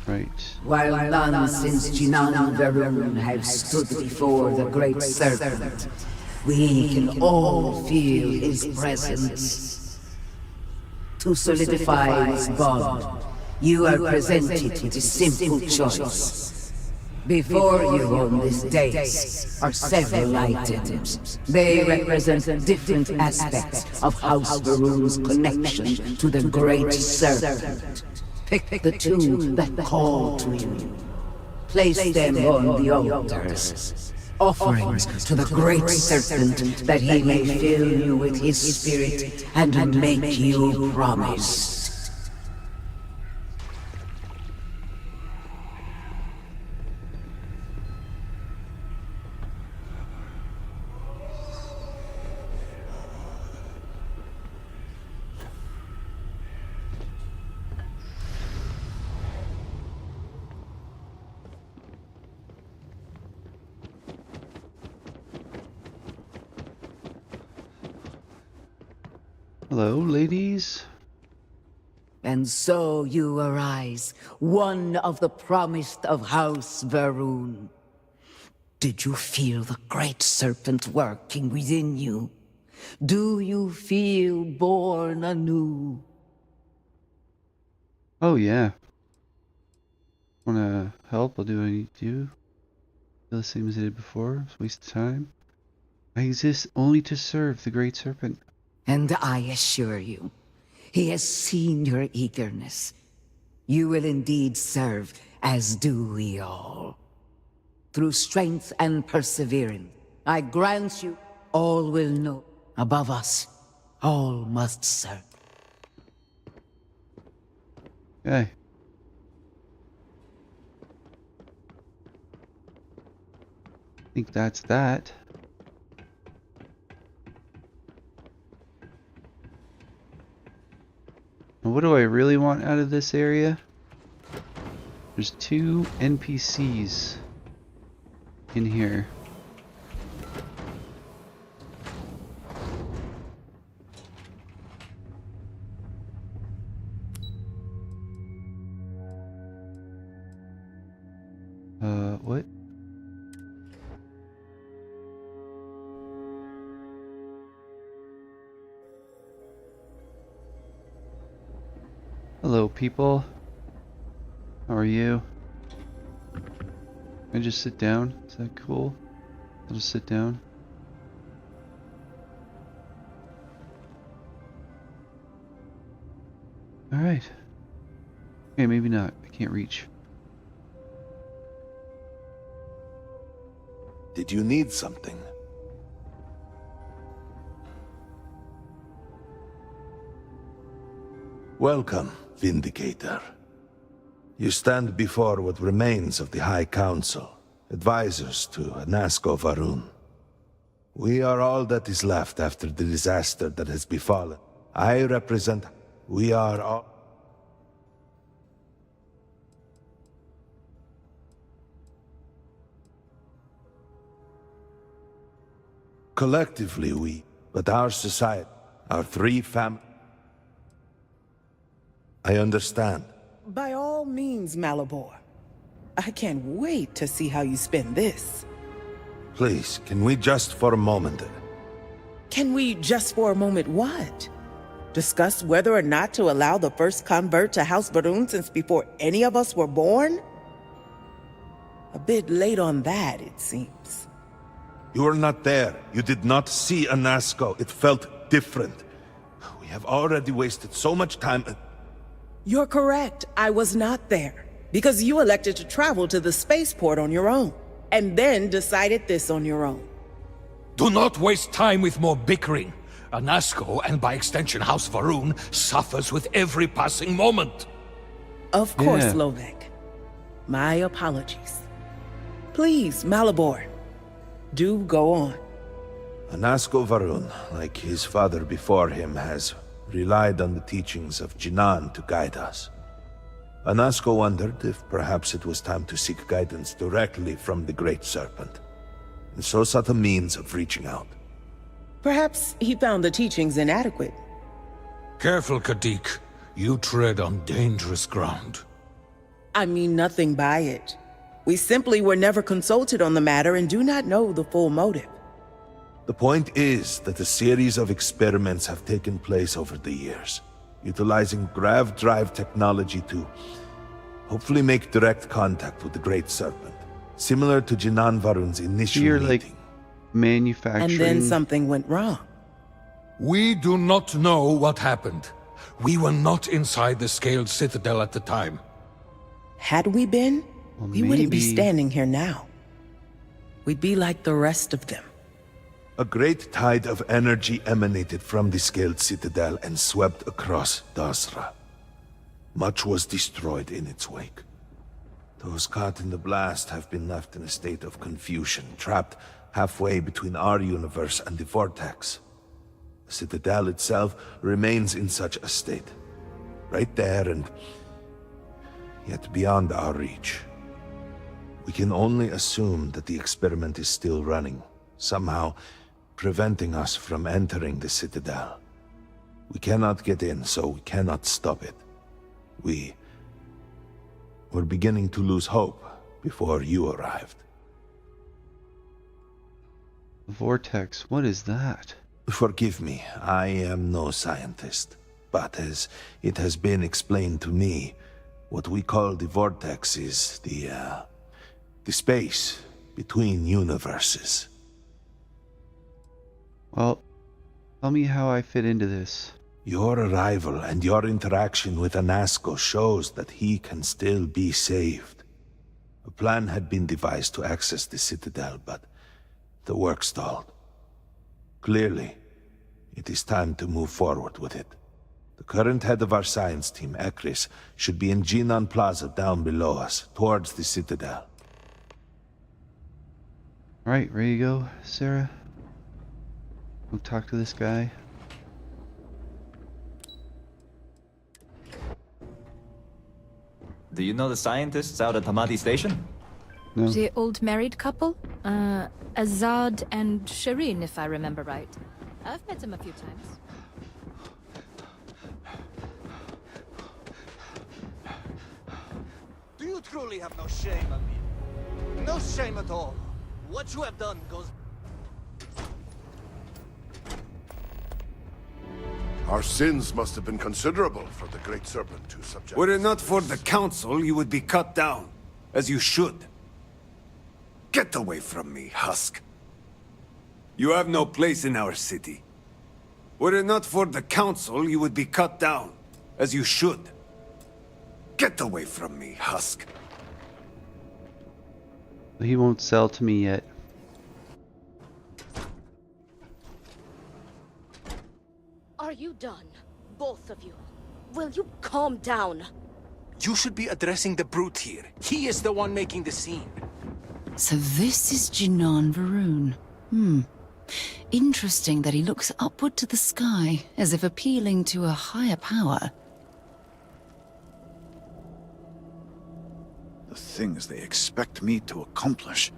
Right. While none since Jinan and Varuun have stood before the Great Serpent, we can all feel his presence. To solidify this bond, you are presented with a simple choice. Before you on this dais are several items. They represent different aspects of House Varuun's connection to the Great Serpent. Pick the two that call to you. Place them on the altars. Offerings to the Great Serpent that he may fill you with his spirit and make you promise. Hello, ladies. And so you arise, one of the promised of House Varuun. Did you feel the Great Serpent working within you? Do you feel born anew? Oh, yeah. Wanna help? I'll do what I need to do. Feel the same as I did before. It's a waste of time. I exist only to serve the Great Serpent. And I assure you, he has seen your eagerness. You will indeed serve, as do we all. Through strength and perseverance, I grant you, all will know. Above us, all must serve. Okay. I think that's that. Now, what do I really want out of this area? There's 2 NPCs in here. What? Hello, people. How are you? Can I just sit down? Is that cool? I'll just sit down. Alright. Okay, maybe not. I can't reach. Did you need something? Welcome, Vindicator. You stand before what remains of the High Council, advisors to Anasco Varuun. We are all that is left after the disaster that has befallen. I represent... We are all... Collectively we, but our society, our 3 families... I understand. By all means, Malabor. I can't wait to see how you spend this. Please, can we just for a moment... Can we just for a moment what? Discuss whether or not to allow the first convert to House Varuun since before any of us were born? A bit late on that, it seems. You were not there. You did not see Anasco. It felt different. We have already wasted so much time... You're correct. I was not there. Because you elected to travel to the spaceport on your own. And then decided this on your own. Do not waste time with more bickering. Anasco, and by extension House Varuun, suffers with every passing moment. Of course, Lovek. My apologies. Please, Malabor. Do go on. Anasco Varuun, like his father before him, has relied on the teachings of Jinan to guide us. Anasco wondered if perhaps it was time to seek guidance directly from the Great Serpent, and so sought a means of reaching out. Perhaps he found the teachings inadequate. Careful, Kadik. You tread on dangerous ground. I mean nothing by it. We simply were never consulted on the matter and do not know the full motive. The point is that a series of experiments have taken place over the years, utilizing grav drive technology to hopefully make direct contact with the Great Serpent, similar to Jinan Varuun's initial meeting. Like manufacturing. And then something went wrong. We do not know what happened. We were not inside the Scaled Citadel at the time. Had we been, well, we wouldn't be standing here now. We'd be like the rest of them. A great tide of energy emanated from the Scaled Citadel and swept across Dazra. Much was destroyed in its wake. Those caught in the blast have been left in a state of confusion, trapped halfway between our universe and the Vortex. The Citadel itself remains in such a state. Right there and yet beyond our reach. We can only assume that the experiment is still running, somehow preventing us from entering the Citadel. We cannot get in, so we cannot stop it. We were beginning to lose hope before you arrived. Vortex, what is that? Forgive me, I am no scientist, but as it has been explained to me, what we call the Vortex is the space between universes. Well, tell me how I fit into this. Your arrival and your interaction with Anasco shows that he can still be saved. A plan had been devised to access the Citadel, but the work stalled. Clearly, it is time to move forward with it. The current head of our science team, Ekris, should be in Jinan Plaza down below us, towards the Citadel. Alright, ready to go, Sarah? Go talk to this guy. Do you know the scientists out at Hamadi Station? No. The old married couple? Azad and Shireen, if I remember right. I've met them a few times. Do you truly have no shame, Amin? No shame at all. What you have done goes... Our sins must have been considerable for the Great Serpent to subject. Were it not for the Council, you would be cut down, as you should. Get away from me, Husk. You have no place in our city. Were it not for the Council, you would be cut down, as you should. Get away from me, Husk. He won't sell to me yet. Are you done? Both of you. Will you calm down? You should be addressing the brute here. He is the one making the scene. So this is Jinan Varuun. Interesting that he looks upward to the sky, as if appealing to a higher power. The things they expect me to accomplish.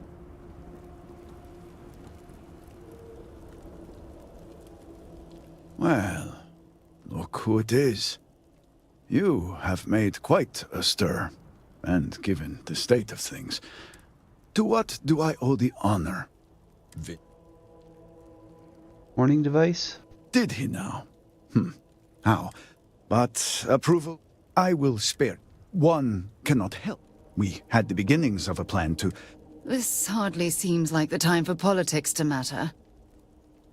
Well, look who it is. You have made quite a stir, and given the state of things, to what do I owe the honor? Warning device? Did he now? How? But approval? I will spare. One cannot help. We had the beginnings of a plan to... This hardly seems like the time for politics to matter.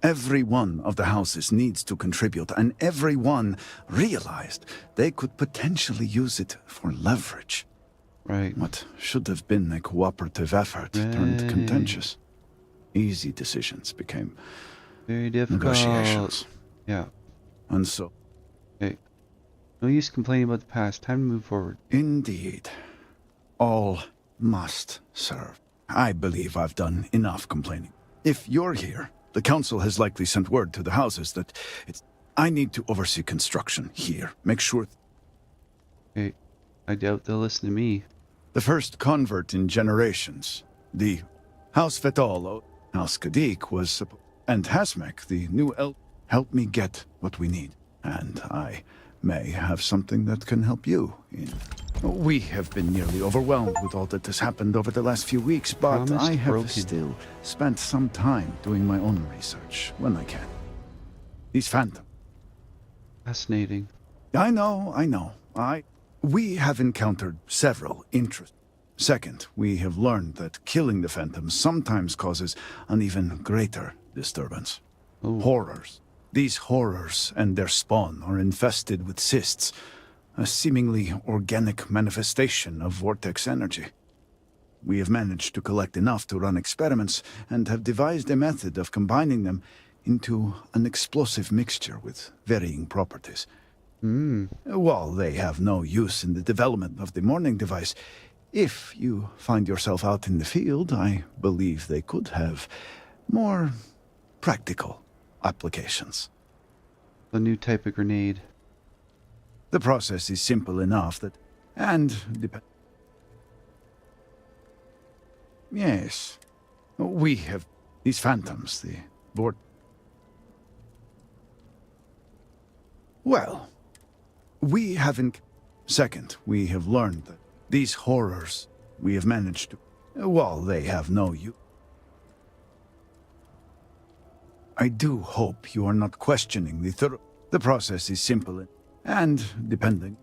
Every one of the houses needs to contribute, and every one realized they could potentially use it for leverage. Right. What should have been a cooperative effort turned contentious. Easy decisions became very difficult. Negotiations. Yeah. And so... Okay. No use complaining about the past. Time to move forward. Indeed. All must serve. I believe I've done enough complaining. If you're here, the Council has likely sent word to the houses that I need to oversee construction here. Make sure... Okay. I doubt they'll listen to me. The first convert in generations. The House Vetolo, House Kadik, was... And Hasmek, the new elf, helped me get what we need. And I may have something that can help you in. We have been nearly overwhelmed with all that has happened over the last few weeks, but Promised I have broken. still spent some time doing my own research when I can. These phantoms. Fascinating. I know. We have encountered several interests. Second, we have learned that killing the phantoms sometimes causes an even greater disturbance. Ooh. Horrors. These horrors and their spawn are infested with cysts, a seemingly organic manifestation of vortex energy. We have managed to collect enough to run experiments and have devised a method of combining them into an explosive mixture with varying properties. While they have no use in the development of the morning device, if you find yourself out in the field, I believe they could have more practical applications. A new type of grenade. The process is simple enough that... Yes. We have these phantoms, the Well, we haven't... Second, we have learned that these horrors we have managed to... While they have no use... I do hope you are not questioning the process is simple and depending.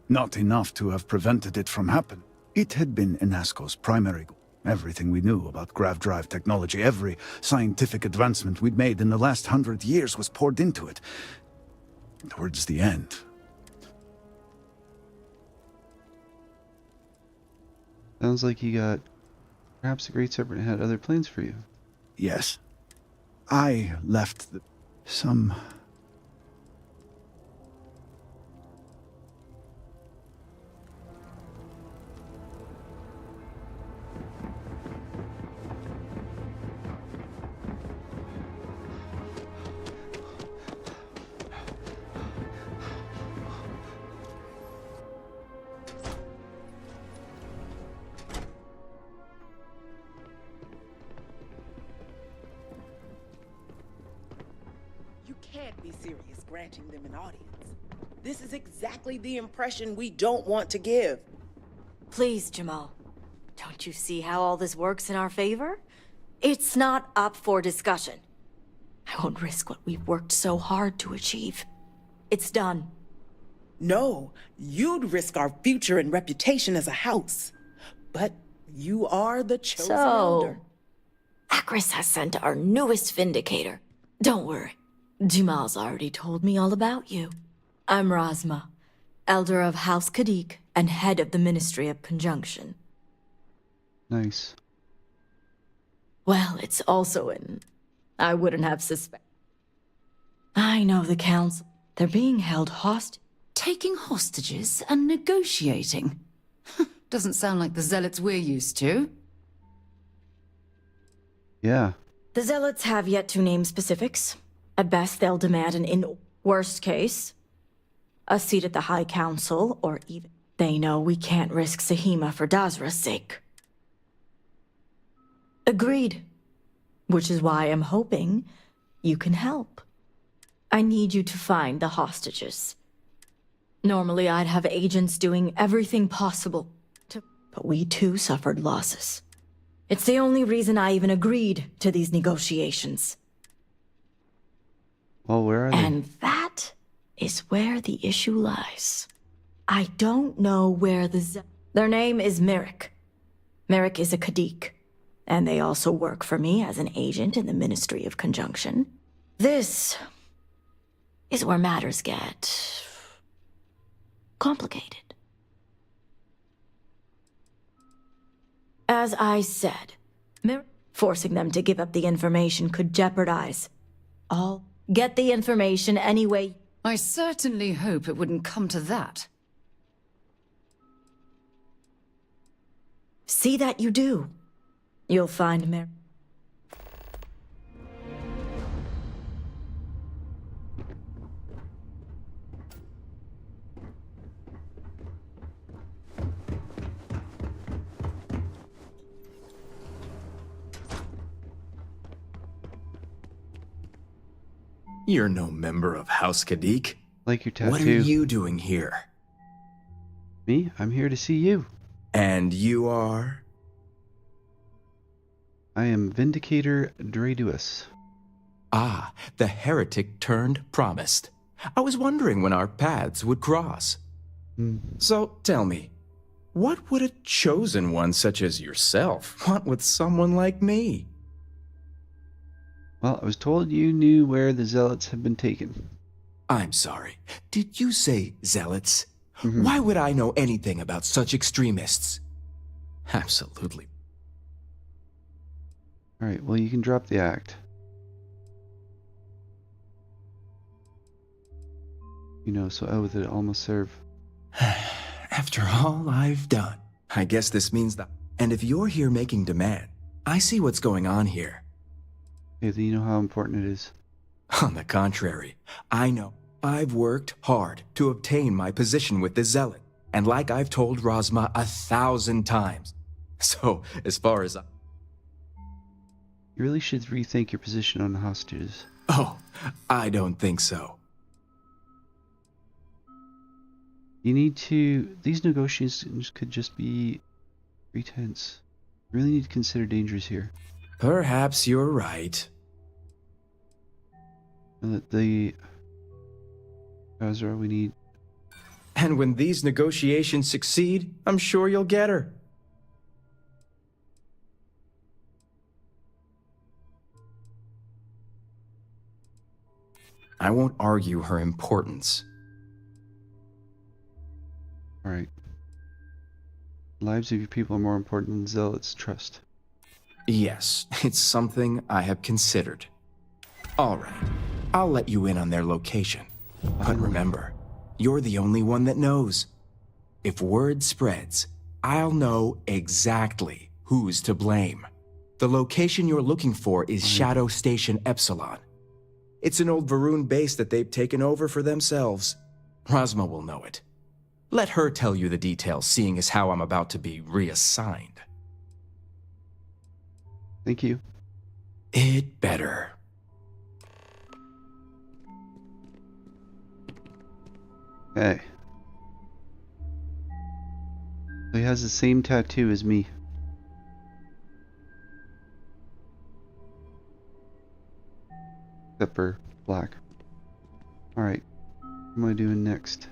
Not enough to have prevented it from happening. It had been Enasco's primary goal. Everything we knew about grav drive technology, every scientific advancement we'd made in the last 100 years was poured into it. Towards the end. Sounds like you got... Perhaps the Great Serpent had other plans for you. Yes. I left some... You can't be serious granting them an audience. This is exactly the impression we don't want to give. Please, Jamal. Don't you see how all this works in our favor? It's not up for discussion. I won't risk what we've worked so hard to achieve. It's done. No, you'd risk our future and reputation as a house. But you are the chosen elder. Akris has sent our newest vindicator. Don't worry. Jamal's already told me all about you. I'm Razma, Elder of House Kadik and head of the Ministry of Conjunction. Nice. Well, it's also I wouldn't have suspected. I know the council. They're being held hostage. Taking hostages and negotiating. Doesn't sound like the zealots we're used to. Yeah. The zealots have yet to name specifics. At best, they'll demand worst case, a seat at the High Council, or even... They know we can't risk Sahima for Dazra's sake. Agreed. Which is why I'm hoping you can help. I need you to find the hostages. Normally, I'd have agents doing everything possible but we too suffered losses. It's the only reason I even agreed to these negotiations. Well, where are they? And that is where the issue lies. I don't know where their name is Merrick. Merrick is a Kadik, and they also work for me as an agent in the Ministry of Conjunction. This is where matters get complicated. As I said, forcing them to give up the information could jeopardize. I'll get the information anyway. I certainly hope it wouldn't come to that. See that you do. You'll find Merrick. You're no member of House Kadik. Like your tattoo. What are you doing here? Me? I'm here to see you. And you are? I am Vindicator Draduus. Ah, the heretic turned promised. I was wondering when our paths would cross. So, tell me, what would a chosen one such as yourself want with someone like me? Well, I was told you knew where the zealots have been taken. I'm sorry. Did you say zealots? Why would I know anything about such extremists? Absolutely. Alright, well, you can drop the act. You know, so out with it, almost serve. After all I've done, I guess this means that. And if you're here making demand, I see what's going on here. Yeah, do you know how important it is? On the contrary, I know. I've worked hard to obtain my position with the Zealot, and like I've told Rosma 1,000 times. So, as far as You really should rethink your position on the hostages. Oh, I don't think so. You need to... These negotiations could just be pretense. You really need to consider dangers here. Perhaps you're right. And that the... Dazra, we need... And when these negotiations succeed, I'm sure you'll get her. I won't argue her importance. Alright. Lives of your people are more important than Zealot's trust. Yes, it's something I have considered. All right, I'll let you in on their location. But remember, you're the only one that knows. If word spreads, I'll know exactly who's to blame. The location you're looking for is Shadow Station Ep.7. It's an old Varuun base that they've taken over for themselves. Rosma will know it. Let her tell you the details, seeing as how I'm about to be reassigned. Thank you. It better. Hey. So he has the same tattoo as me. Except for black. Alright. What am I doing next?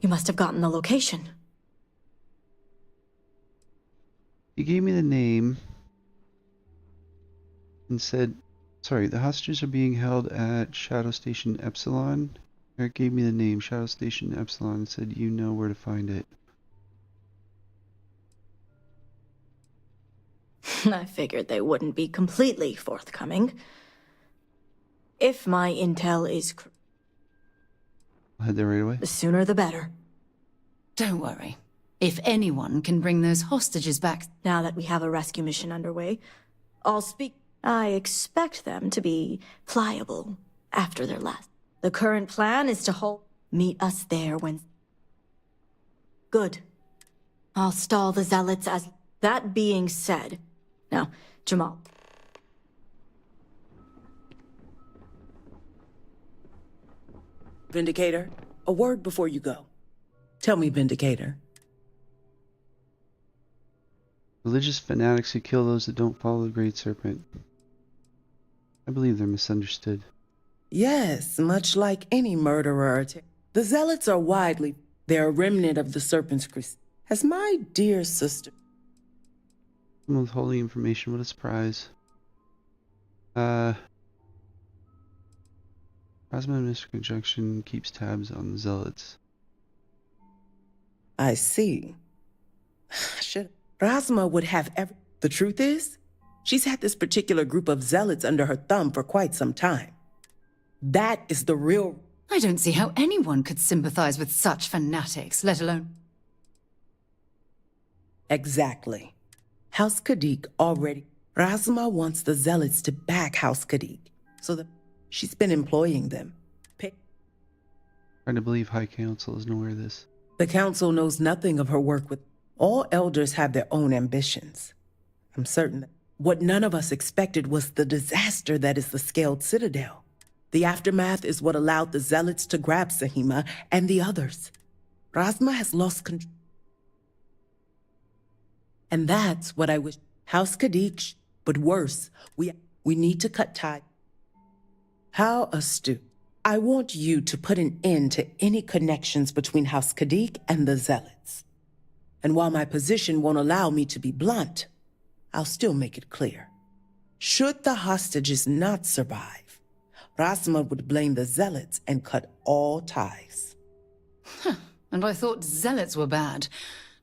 You must have gotten the location. He gave me the name and said, sorry, the hostages are being held at Shadow Station Ep.7. Eric gave me the name, Shadow Station Ep.7, and said you know where to find it. I figured they wouldn't be completely forthcoming. If my intel is correct, I'll head there right away. the sooner the better. Don't worry. If anyone can bring those hostages back... Now that we have a rescue mission underway, I'll speak. I expect them to be pliable after their last. The current plan is to meet us there when... Good. I'll stall the zealots as... That being said... Now, Jamal. Vindicator, a word before you go. Tell me, Vindicator. Religious fanatics who kill those that don't follow the Great Serpent. I believe they're misunderstood. Yes, much like any murderer. The zealots are widely... They're a remnant of the Serpent's Crusade. As my dear sister... Someone with holy information, what a surprise. Rosma Mr. Conjunction keeps tabs on the zealots. I see. Rosma would have The truth is, she's had this particular group of zealots under her thumb for quite some time. That is the real... I don't see how anyone could sympathize with such fanatics, let alone... Exactly. House Kadik already... Rosma wants the zealots to back House Kadik, so that she's been employing them. Hard to believe High Council isn't aware of this. The Council knows nothing of her work with... All elders have their own ambitions. I'm certain that what none of us expected was the disaster that is the Scaled Citadel. The aftermath is what allowed the Zealots to grab Sahima and the others. Rasma has lost control. And that's what I wish. House Kadik, but worse, we need to cut ties. How astute. I want you to put an end to any connections between House Kadik and the Zealots. And while my position won't allow me to be blunt, I'll still make it clear. Should the hostages not survive, Rasma would blame the Zealots and cut all ties. And I thought Zealots were bad.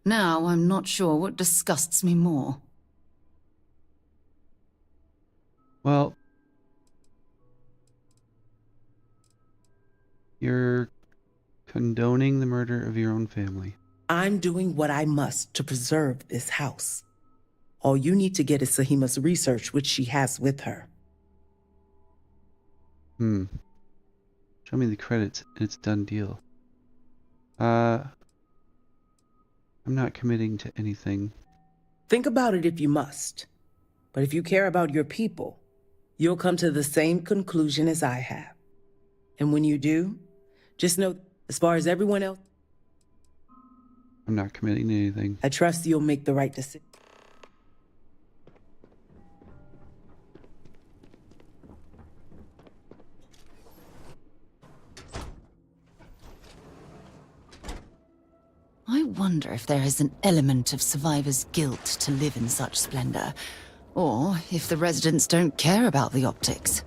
Now I'm not sure what disgusts me more. Well, you're condoning the murder of your own family. I'm doing what I must to preserve this house. All you need to get is Sahima's research, which she has with her. Show me the credits and it's a done deal. I'm not committing to anything. Think about it if you must. But if you care about your people, you'll come to the same conclusion as I have. And when you do, just know, as far as everyone else, I'm not committing to anything. I trust you'll make the right decision. I wonder if there is an element of survivor's guilt to live in such splendor, or if the residents don't care about the optics.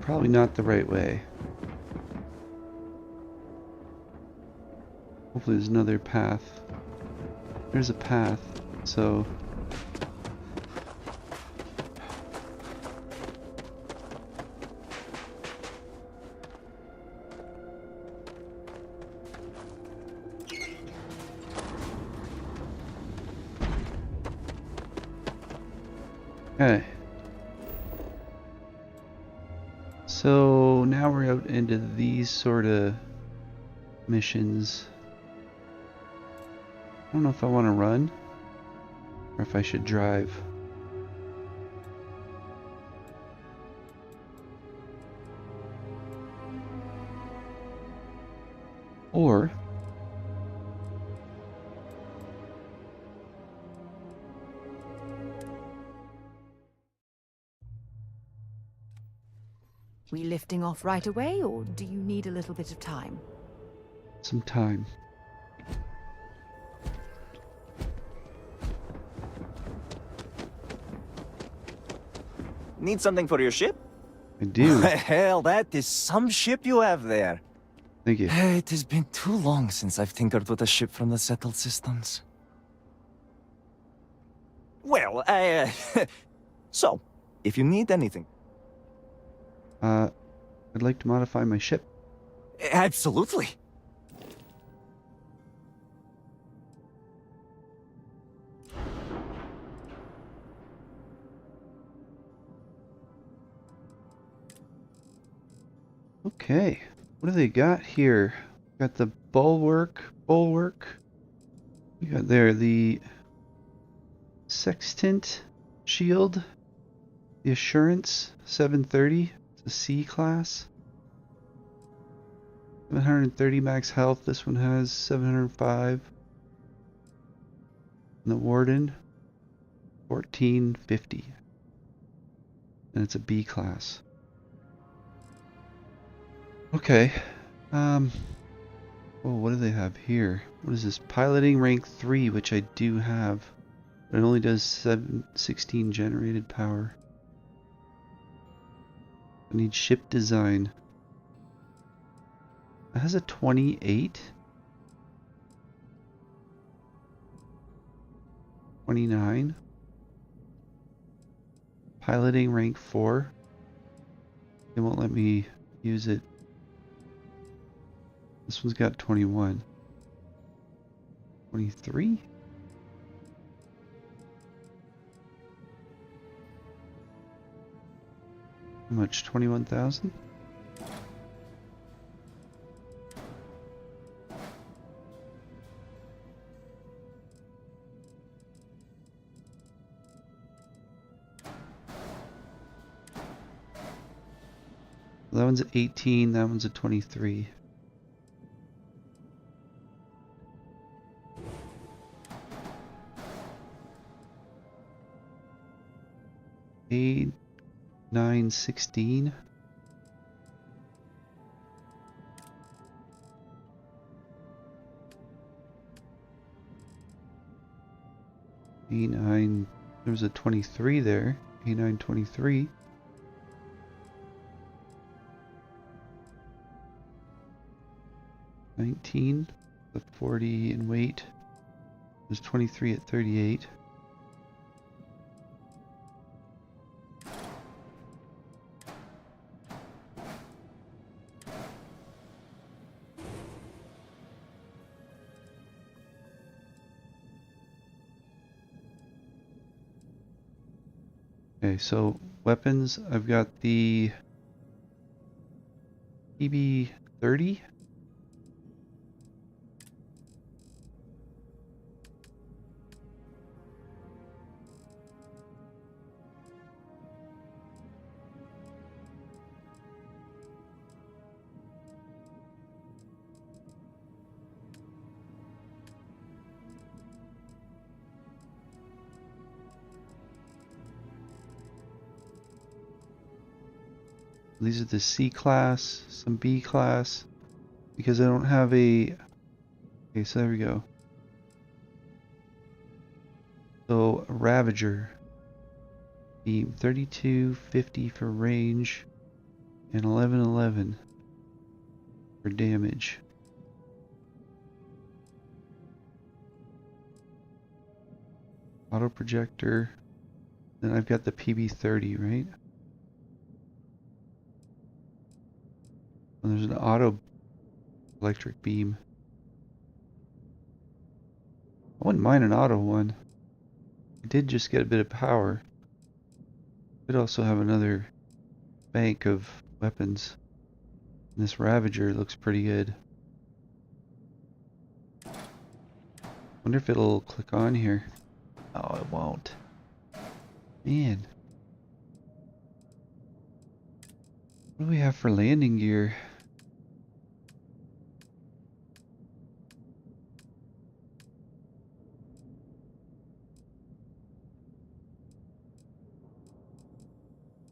Probably not the right way. Hopefully there's another path. There's a path, so... Okay. So now we're out into these sort of missions. I don't know if I want to run or if I should drive. Or We lifting off right away, or do you need a little bit of time? some time. Need something for your ship? I do. Hell, that is some ship you have there. Thank you. It has been too long since I've tinkered with a ship from the settled systems. Well, so, if you need anything... I'd like to modify my ship. Absolutely. Okay, what do they got here? Got the bulwark. We got there the sextant shield, the assurance 730. It's a C class. 730 max health. This one has 705. And the warden 1450. And it's a B class. Okay. Oh, what do they have here? What is this? Piloting rank 3, which I do have. But it only does 16 generated power. I need ship design. It has a 28. 29. Piloting rank 4. They won't let me use it. This one's got 21. 23? How much? 21,000? That one's at 18, that one's at 23. Eight, 9, 16. A9, there was a 23 there. A9, 23. $19, the 40 in weight. There's 23 at 38. Okay, so weapons, I've got the PB-30. These are the C class, some B class, because I don't have a... Okay, so there we go. So, a Ravager. Beam 3250 for range, and 1111 for damage. Auto projector. Then I've got the PB-30, right? And there's an auto electric beam. I wouldn't mind an auto one. I did just get a bit of power. Could also have another bank of weapons. And this Ravager looks pretty good. Wonder if it'll click on here. Oh, it won't. Man. What do we have for landing gear?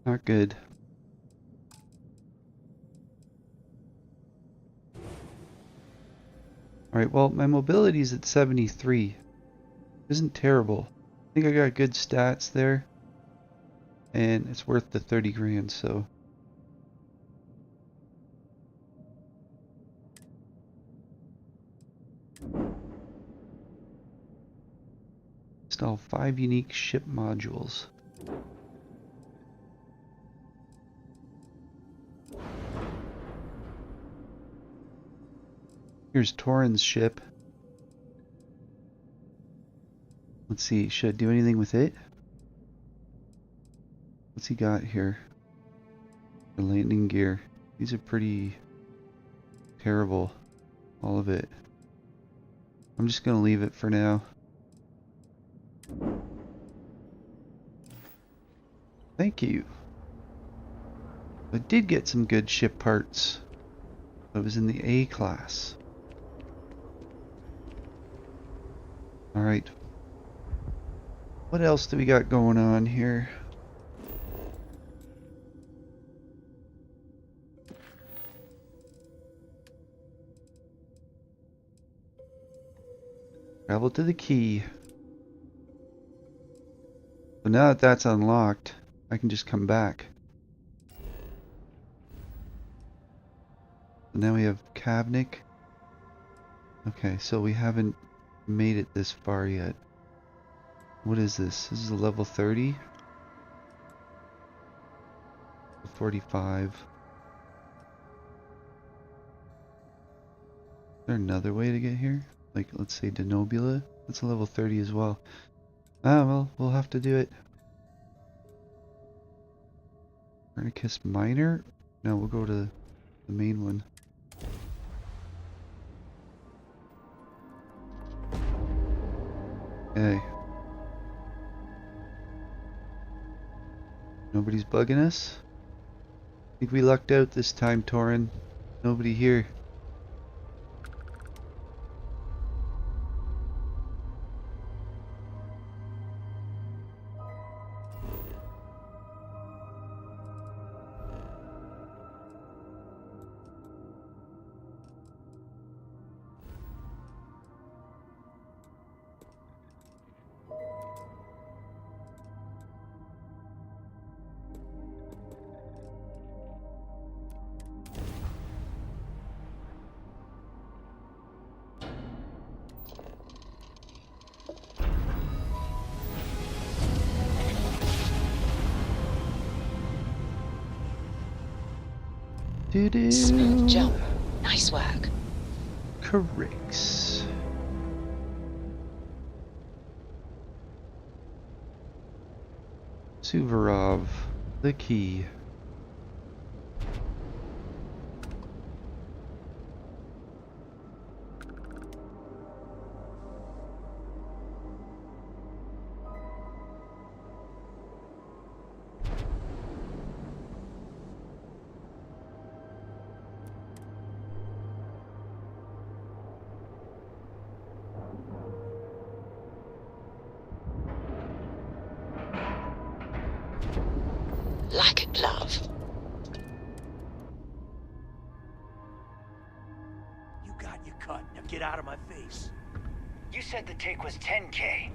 Not good. Alright, well, my mobility is at 73. Isn't terrible. I think I got good stats there. And it's worth the 30 grand, so. Install 5 unique ship modules. Here's Torin's ship. Let's see, should I do anything with it? What's he got here? The landing gear. These are pretty terrible. All of it. I'm just gonna leave it for now. Thank you. I did get some good ship parts. I was in the A class. Alright. What else do we got going on here? Travel to the key. So now that that's unlocked, I can just come back. So now we have Kavnik. Okay, so we haven't made it this far yet. What is this? This is a level 30? 45. Is there another way to get here? Like, let's say Denobula? That's a level 30 as well. Ah, well, we'll have to do it. Copernicus Minor? No, we'll go to the main one. Okay. Nobody's bugging us? I think we lucked out this time, Torin. Nobody here. Smooth jump. Nice work. Corrects. Suvorov, the key. Like a glove. You got your cut. Now get out of my face. You said the take was 10K,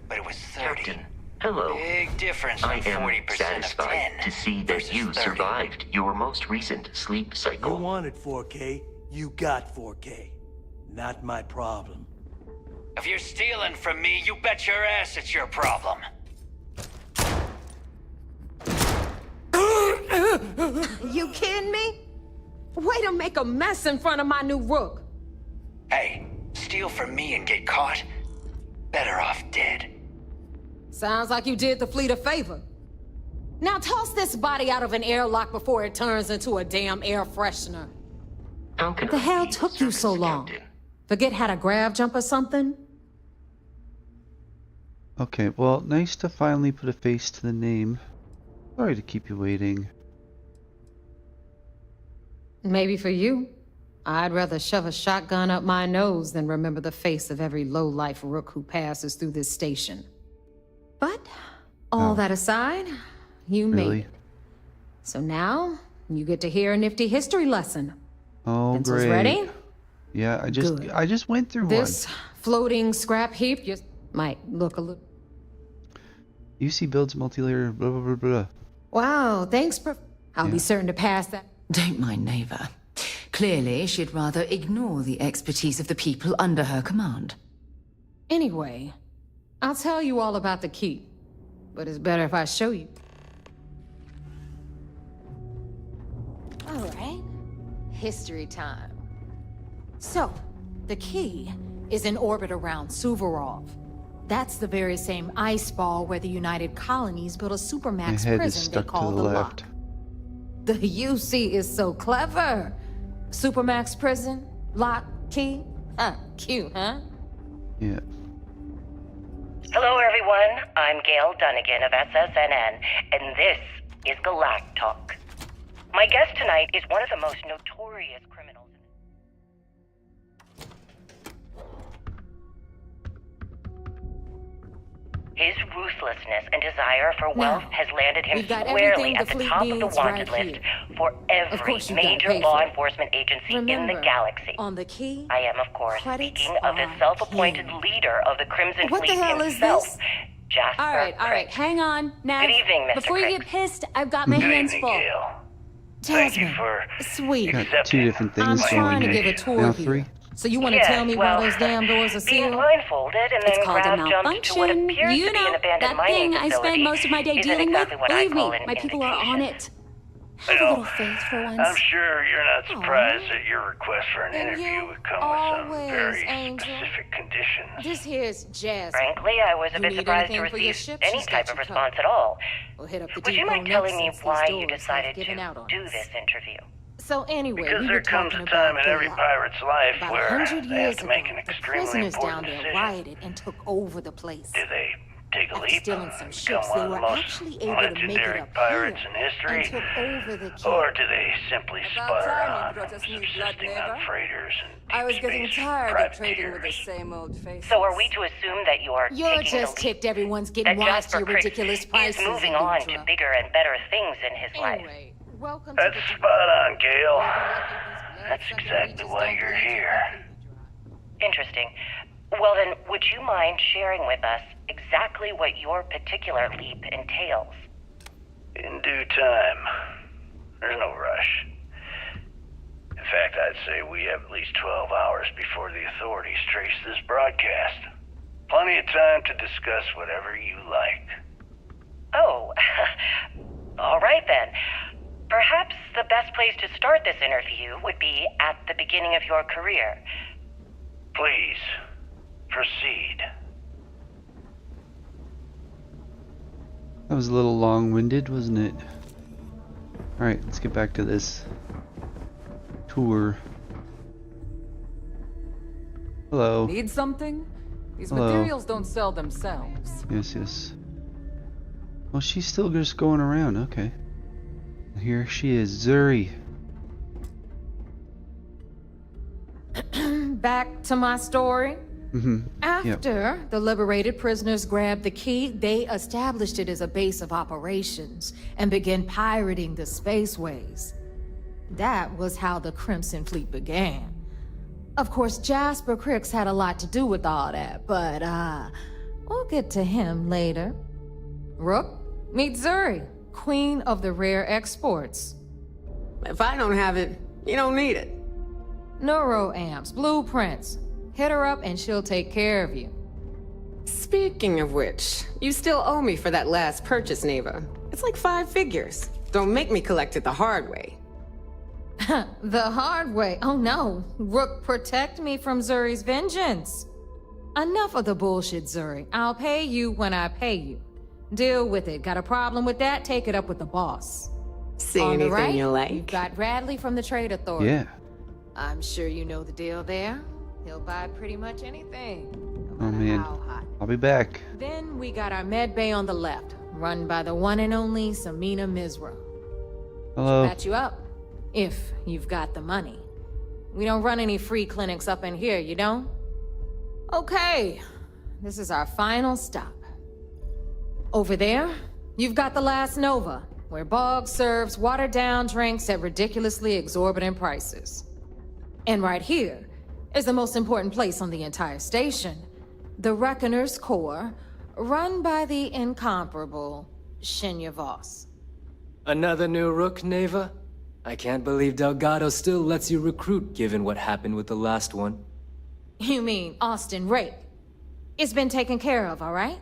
but it was 30. Captain, hello. Big difference from I 40% am satisfied of 10 to see that you 30. survived your most recent sleep cycle. You wanted 4K, you got 4K. Not my problem. If you're stealing from me, you bet your ass it's your problem. You kidding me? Way to make a mess in front of my new rook. Hey, steal from me and get caught? Better off dead. Sounds like you did the fleet a favor. Now toss this body out of an airlock before it turns into a damn air freshener. What the hell took you so long? Forget how to grav jump or something? Okay, well, nice to finally put a face to the name. Sorry to keep you waiting. Maybe for you. I'd rather shove a shotgun up my nose than remember the face of every low-life rook who passes through this station. But, all that aside, you made it. So now, you get to hear a nifty history lesson. Oh, Pencils great. ready? Yeah, I Good. just went through This floating scrap heap just might look a little... one. UC builds multi-layer blah blah blah blah. Wow, thanks, I'll be certain to pass that. Don't mind Neva. Clearly, she'd rather ignore the expertise of the people under her command. Anyway, I'll tell you all about the key. But it's better if I show you. All right. History time. So, the key is in orbit around Suvorov. That's the very same ice ball where the United Colonies built a supermax My head is prison they stuck call to the the left. Lock. The UC is so clever. Supermax prison, lock, key. Cute, huh? Yeah. Hello, everyone. I'm Gail Dunnigan of SSNN, and this is Galactalk. My guest tonight is one of the most notorious criminals. His ruthlessness and desire for wealth has landed him we've got squarely everything at the the fleet top of the needs wanted right list here. for Of every course you've gotta major pay law for it. enforcement agency in the Remember, galaxy. on the key, I am, of course, credits speaking of the are self-appointed king. leader of the Crimson What the Fleet hell is himself, this? Jasper All right, Crick. hang on. Now, Good evening, Mr. before you Crick. get pissed, I've got my Good hands evening, full. Gail. Thank you for Sweet. Got two different things I'm going trying to here. give a tour Now here. three. So you want to Yes, tell me well, why those damn doors are being sealed? blindfolded and then It's called a grav jumped to what malfunction. appears You to be know, an abandoned that mining thing I facility spend most of my day isn't dealing exactly with. what Believe I me, call an my people are on it. Have a little faith for once. I'm sure you're not surprised that your request for an interview would come with some very specific conditions. This here's Jazz. Frankly, I was a bit surprised to receive any type of response at all. We'll hit up the Would you depot mind telling me next why since you these doors decided have given out to on do us. this interview? So anyway, Because we there were comes talking a time about in every pirate's life about where 100 they have years to ago, make an the extremely prisoners down important there decision. rioted and took over the place. Do they take a After leap, stealing some become ships, one they of the were most actually able to make it legendary up pirates here in history? and took over the key. Or do they simply sputter time you on, brought us new blood, subsisting on neighbor. freighters and I was getting tired of privateers? trading with the same old faces. So are we to assume that you are You're taking just the leap ticked everyone's getting that wise to Jasper your Crick ridiculous prices. is moving on to Elutra. bigger and better things in his life? Anyway, welcome That's to the spot on, Gale. That's exactly why you're here. Interesting. Well then, would you mind sharing with us exactly what your particular leap entails? In due time. There's no rush. In fact, I'd say we have at least 12 hours before the authorities trace this broadcast. Plenty of time to discuss whatever you like. Oh, all right then. Perhaps the best place to start this interview would be at the beginning of your career. Please, proceed. That was a little long-winded, wasn't it? Alright, let's get back to this tour. Hello. Need something? These Hello. materials don't sell themselves. Yes, yes. Well, she's still just going around, okay. Here she is, Zuri. Back to my story. After the liberated prisoners grabbed the key, they established it as a base of operations and began pirating the spaceways. That was how the Crimson Fleet began. Of course, Jasper Crick had a lot to do with all that, but we'll get to him later. Rook, meet Zuri, Queen of the Rare Exports. If I don't have it, you don't need it. Neuroamps, blueprints. Hit her up and she'll take care of you. Speaking of which, you still owe me for that last purchase, Neva. It's like 5 figures. Don't make me collect it the hard way. The hard way? Oh no. Rook, protect me from Zuri's vengeance. Enough of the bullshit, Zuri. I'll pay you when I pay you. Deal with it. Got a problem with that? Take it up with the boss. See On the anything right, you like? You've got Radley from the Trade Authority. Yeah. I'm sure you know the deal there. He'll buy pretty much anything. Oh man. I'll be back. Then we got our med bay on the left, run by the one and only Samina Mizra. Hello. Patch you up, if you've got the money. We don't run any free clinics up in here, you don't? Okay, this is our final stop. Over there, you've got the Last Nova, where Bog serves watered-down drinks at ridiculously exorbitant prices. And right here is the most important place on the entire station, the Reckoner's Core, run by the incomparable Shinya Voss. Another new rook, Neva? I can't believe Delgado still lets you recruit given what happened with the last one. You mean Austin Rake? It's been taken care of, all right?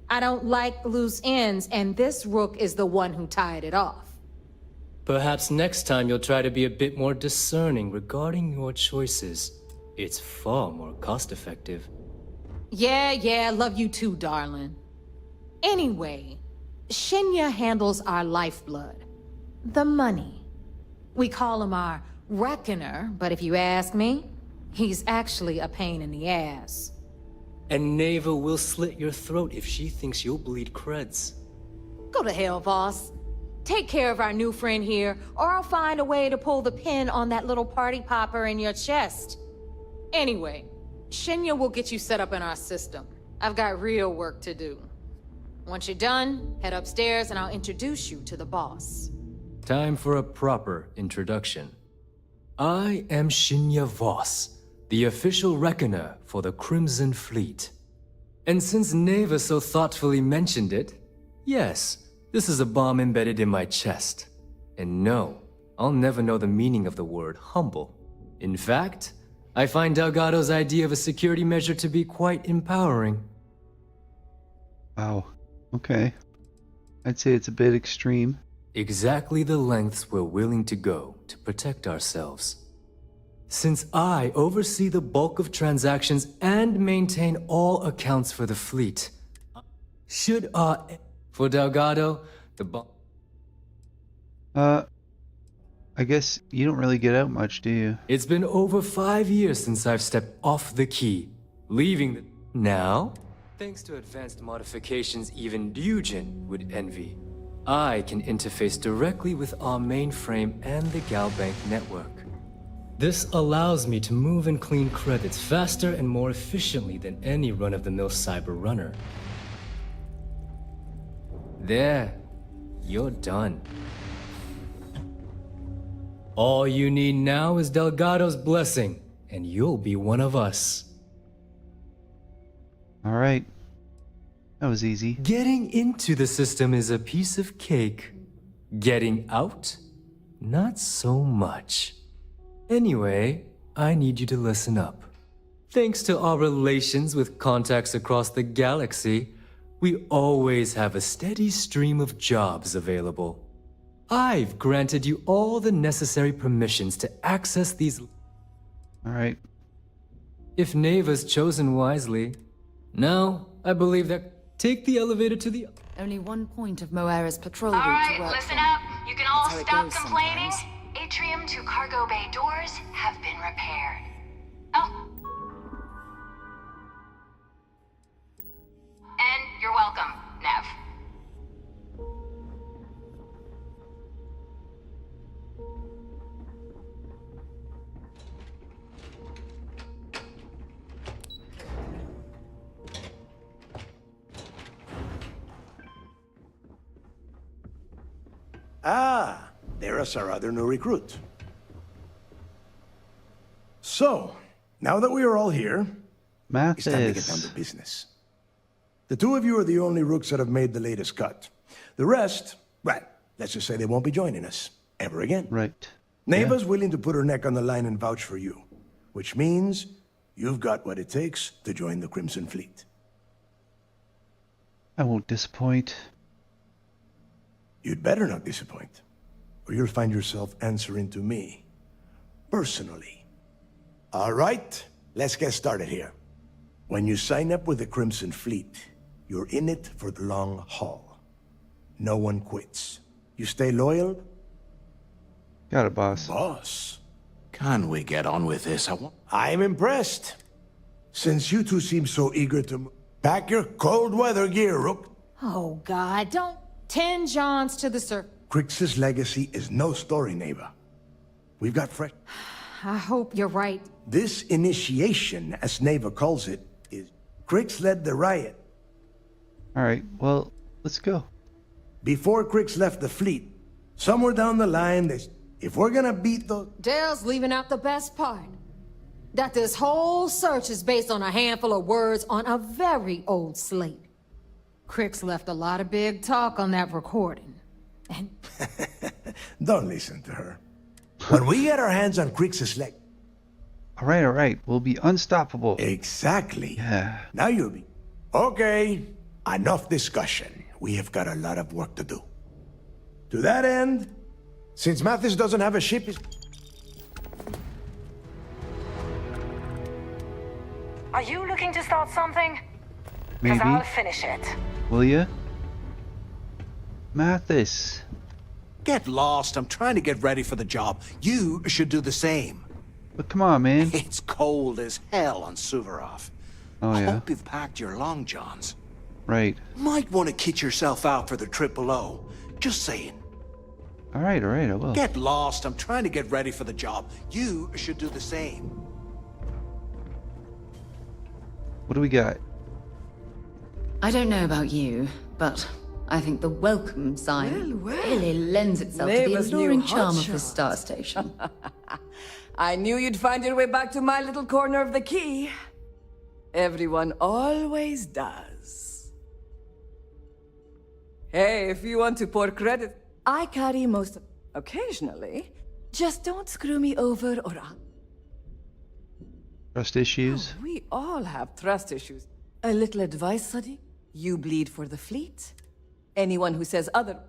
I don't like loose ends, and this rook is the one who tied it off. Perhaps next time you'll try to be a bit more discerning regarding your choices. It's far more cost-effective. Yeah, love you too, darling. Anyway, Shinya handles our lifeblood. The money. We call him our Reckoner, but if you ask me, he's actually a pain in the ass. And Neva will slit your throat if she thinks you'll bleed creds. Go to hell, boss. Take care of our new friend here, or I'll find a way to pull the pin on that little party popper in your chest. Anyway, Shinya will get you set up in our system. I've got real work to do. Once you're done, head upstairs and I'll introduce you to the boss. Time for a proper introduction. I am Shinya Voss, the official reckoner for the Crimson Fleet. And since Neva so thoughtfully mentioned it, yes, this is a bomb embedded in my chest. And no, I'll never know the meaning of the word humble. In fact, I find Delgado's idea of a security measure to be quite empowering. Wow. Okay. I'd say it's a bit extreme. exactly the lengths we're willing to go to protect ourselves. Since I oversee the bulk of transactions and maintain all accounts for the fleet, should for Delgado, I guess you don't really get out much, do you? It's been over 5 years since I've stepped off the key, leaving the... Now, thanks to advanced modifications even Dujin would envy, I can interface directly with our mainframe and the Galbank network. This allows me to move and clean credits faster and more efficiently than any run-of-the-mill cyber runner. There, you're done. All you need now is Delgado's blessing, and you'll be one of us. Alright. That was easy. Getting into the system is a piece of cake. Getting out? Not so much. Anyway, I need you to listen up. Thanks to our relations with contacts across the galaxy, we always have a steady stream of jobs available. I've granted you all the necessary permissions to access these... Alright. If Neva's chosen wisely. Now, I believe that... Take the elevator to the... Only one point of Moira's patrol All route right, to work listen from. up. You can all That's how it stop goes complaining. sometimes. Atrium to cargo bay doors have been repaired. Oh. And you're welcome, Nev. Ah, there's our other new recruit. So, now that we are all here, it's time to get down to business. The two of you are the only rooks that have made the latest cut. The rest, well, let's just say they won't be joining us ever again. Right. Neva's willing to put her neck on the line and vouch for you, which means you've got what it takes to join the Crimson Fleet. I won't disappoint. You'd better not disappoint, or you'll find yourself answering to me, personally. All right, let's get started here. When you sign up with the Crimson Fleet, you're in it for the long haul. No one quits. You stay loyal? Got it, boss. Boss? Can we get on with this? I'm impressed. Since you two seem so eager to pack your cold weather gear, Rook. Oh, God, don't... 10 Johns to the surface. Crix's legacy is no story, Neva. We've got fresh... I hope you're right. This initiation, as Neva calls it, is... Crix led the riot. Alright, well, let's go. Before Crix left the fleet, somewhere down the line, they... If we're gonna beat the... Dale's leaving out the best part. That this whole search is based on a handful of words on a very old slate. Crix left a lot of big talk on that recording. And... Don't listen to her. When we get our hands on Crix's leg... Alright, we'll be unstoppable. Exactly. Yeah. Now you'll be... Okay, enough discussion. We have got a lot of work to do. To that end, since Mathis doesn't have a ship... Are you looking to start something? Maybe. 'Cause I'll finish it. Will ya? Mathis. Get lost. I'm trying to get ready for the job. You should do the same. But come on, man. It's cold as hell on Suvorov. Oh, yeah? I hope you've packed your long johns. Right. Might want to kit yourself out for the trip below. Just saying. Alright, I will. Get lost. I'm trying to get ready for the job. You should do the same. What do we got? I don't know about you, but I think the welcome sign really lends itself to the Neva's new alluring charm of hotshot. this star station. I knew you'd find your way back to my little corner of the key. Everyone always does. Hey, if you want to pour credit, I carry most of... Occasionally. Just don't screw me over or I'll... Trust issues? We all have trust issues. A little advice, Sadiq? You bleed for the fleet. Anyone who says other...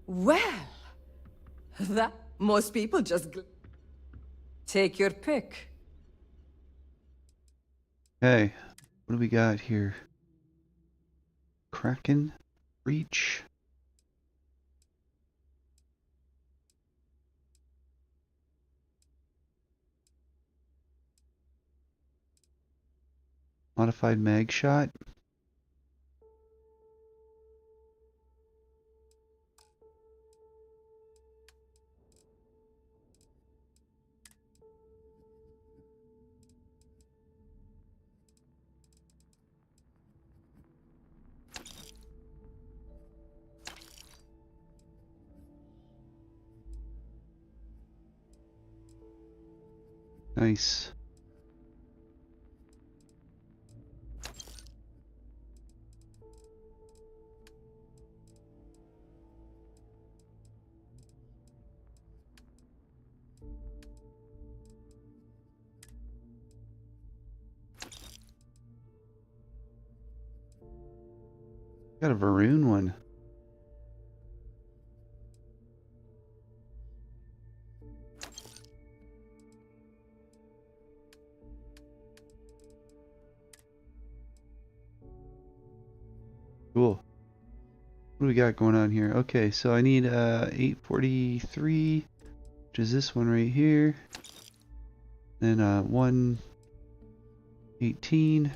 Well, that most people just take your pick. Okay, what do we got here? Kraken, Breach. Modified mag shot. Nice. Got a Varuun one. Cool. What do we got going on here? Okay, so I need 843, which is this one right here. Then 118.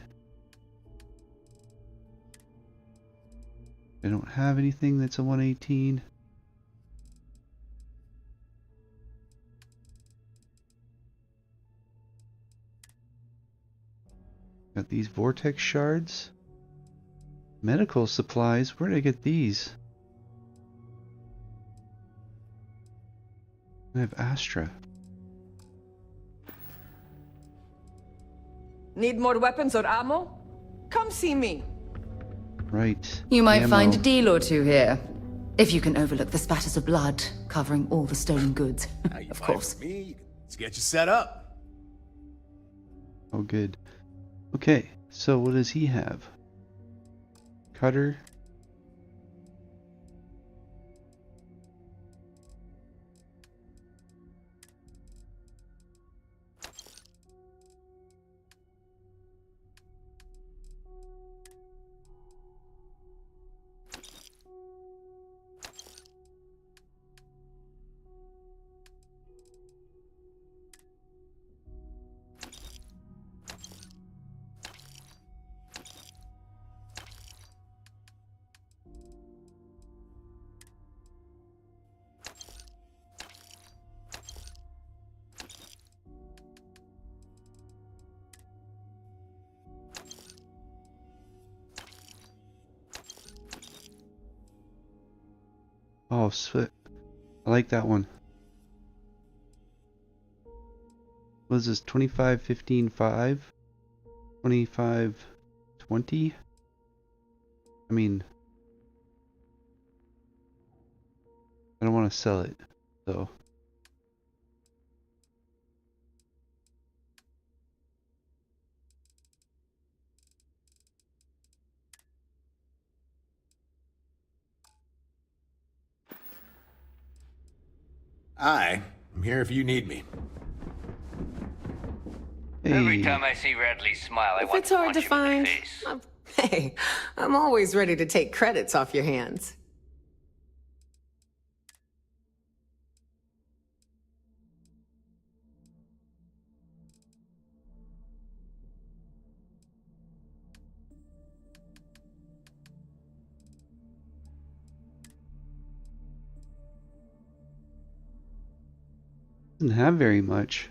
I don't have anything that's a 118. Got these vortex shards. Medical supplies. Where did I get these? I have Astra. Need more weapons or ammo? Come see me. Right. You might Ammo. find a deal or two here. If you can overlook the spatters of blood covering all the stolen goods. Of course. Let's get you set up. Oh, good. Okay, so what does he have? Cutter. Oh, sweet. I like that one. What is this? 25, 15, 5? 25, 20? I mean, I don't want to sell it, so. I'm here if you need me. Hey. Every time I see Radley's smile, I If want it's to hard punch to him in find, the face. hey, I'm always ready to take credits off your hands. Doesn't have very much.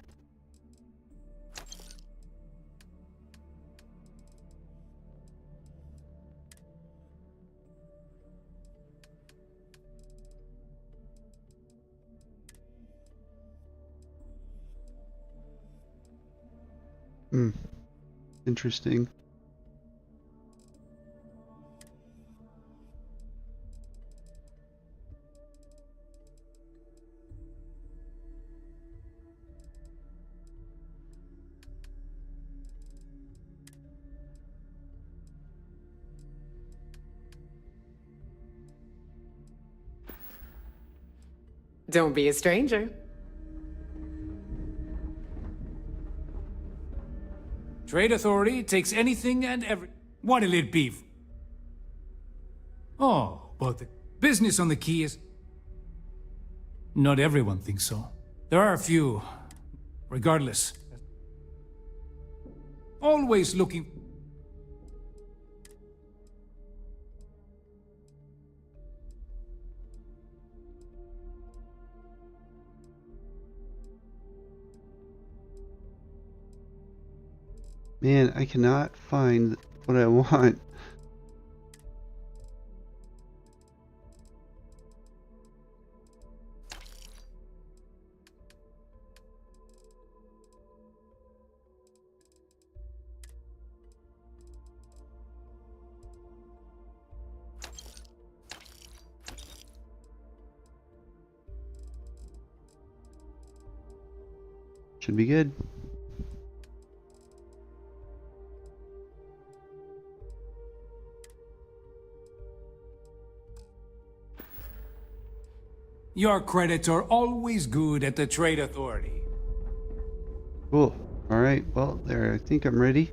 Interesting. Don't be a stranger. Trade Authority takes anything and what'll it be? Oh, but the business on the key is... Not everyone thinks so. There are a few. Regardless. Always looking... Man, I cannot find what I want. Should be good. Your credits are always good at the Trade Authority. Cool. Alright, well, there, I think I'm ready.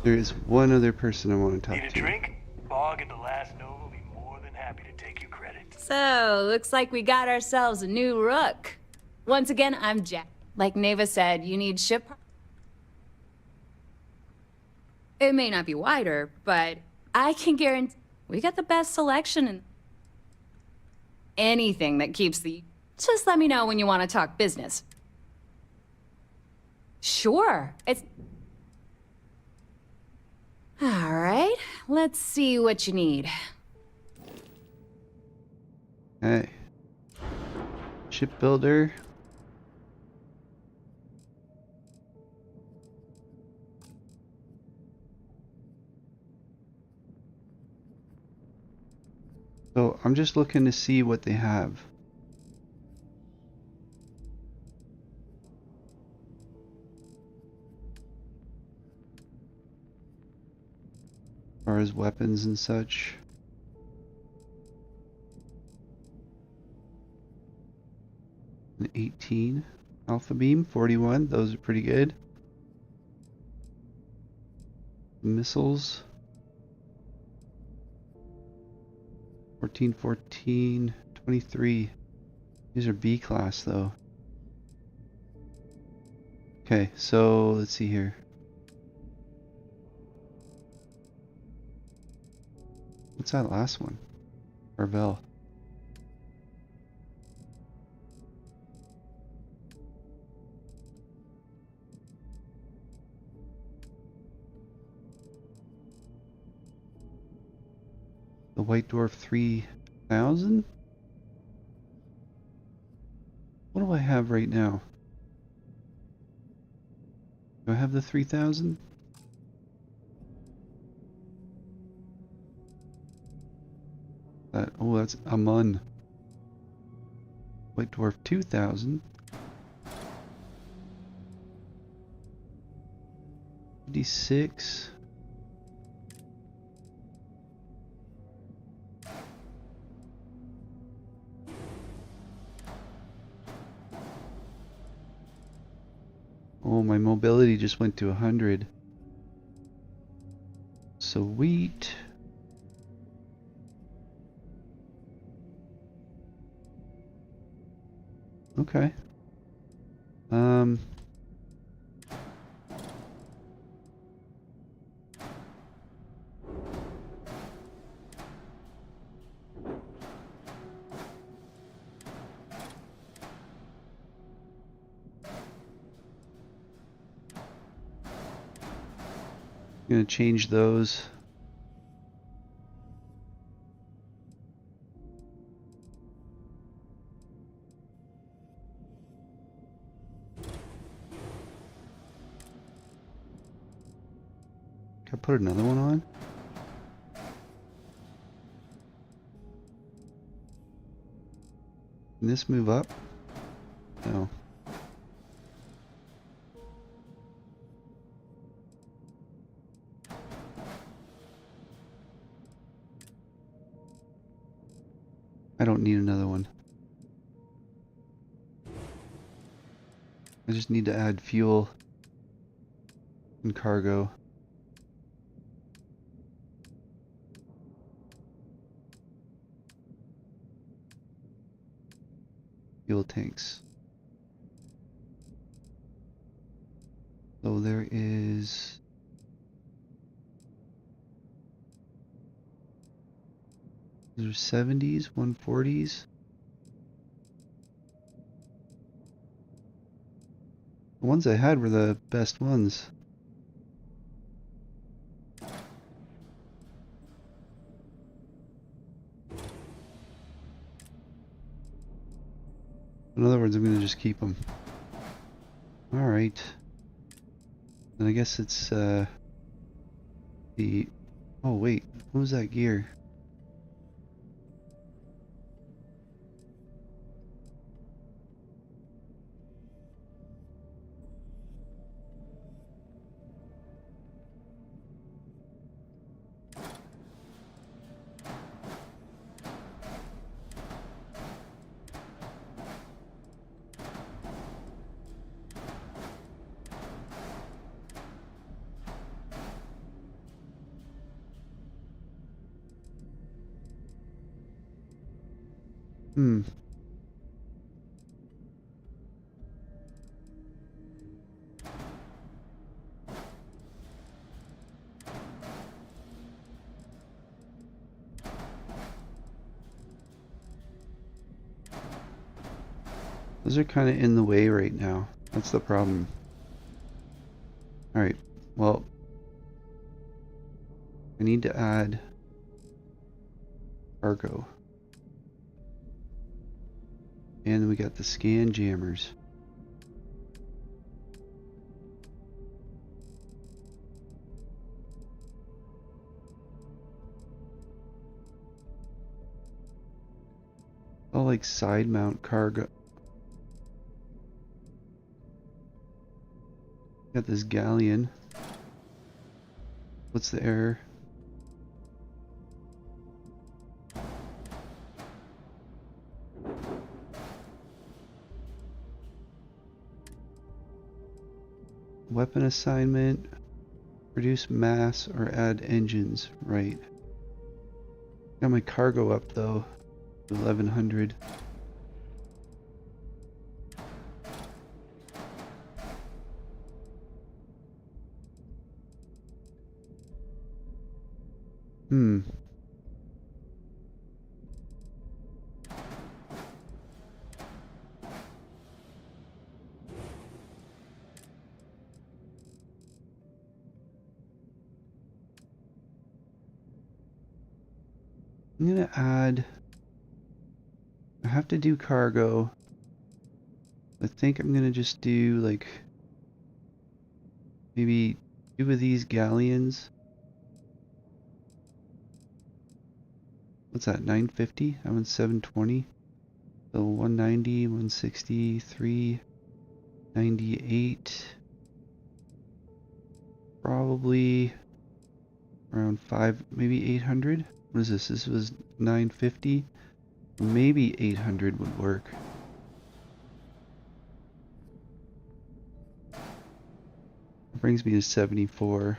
There is one other person I want to talk Need a to. drink? Bog at the last Nova will be more than happy to take you credit. So, looks like we got ourselves a new rook. Once again, I'm Jack. Like Neva said, you need ship... It may not be wider, but I can guarantee we got the best selection in... anything that keeps the... Just let me know when you want to talk business. Sure, it's... Alright, let's see what you need. Hey. Shipbuilder. So I'm just looking to see what they have. As far as weapons and such. An 18 Alpha Beam, 41, those are pretty good. Missiles. 14, 14, 23. These are B class though. Okay, so let's see here. What's that last one? Carvel. The White Dwarf 3000? What do I have right now? Do I have the 3000? Oh, that's Amun. White Dwarf 2000. 56. Oh, my mobility just went to 100. Sweet. Okay. I'm gonna change those. Can I put another one on? Can this move up? No. I don't need another one. I just need to add fuel and cargo. Fuel tanks. So there is... There's 70s, 140s. The ones I had were the best ones. In other words, I'm going to just keep them. Alright. And I guess it's the... Oh wait, what was that gear? Those are kind of in the way right now. That's the problem. Alright, well, I need to add cargo. And we got the scan jammers. All like side mount cargo. Got this galleon. What's the error? Weapon assignment. Reduce mass or add engines. Right. Got my cargo up though. 1100. I'm gonna add... I have to do cargo. I think I'm gonna just do like maybe 2 of these galleons. What's that, 950? That one's 720. So 190, 160, 398. Probably around 5, maybe 800. What is this? This was 950. Maybe 800 would work. Brings me to 74.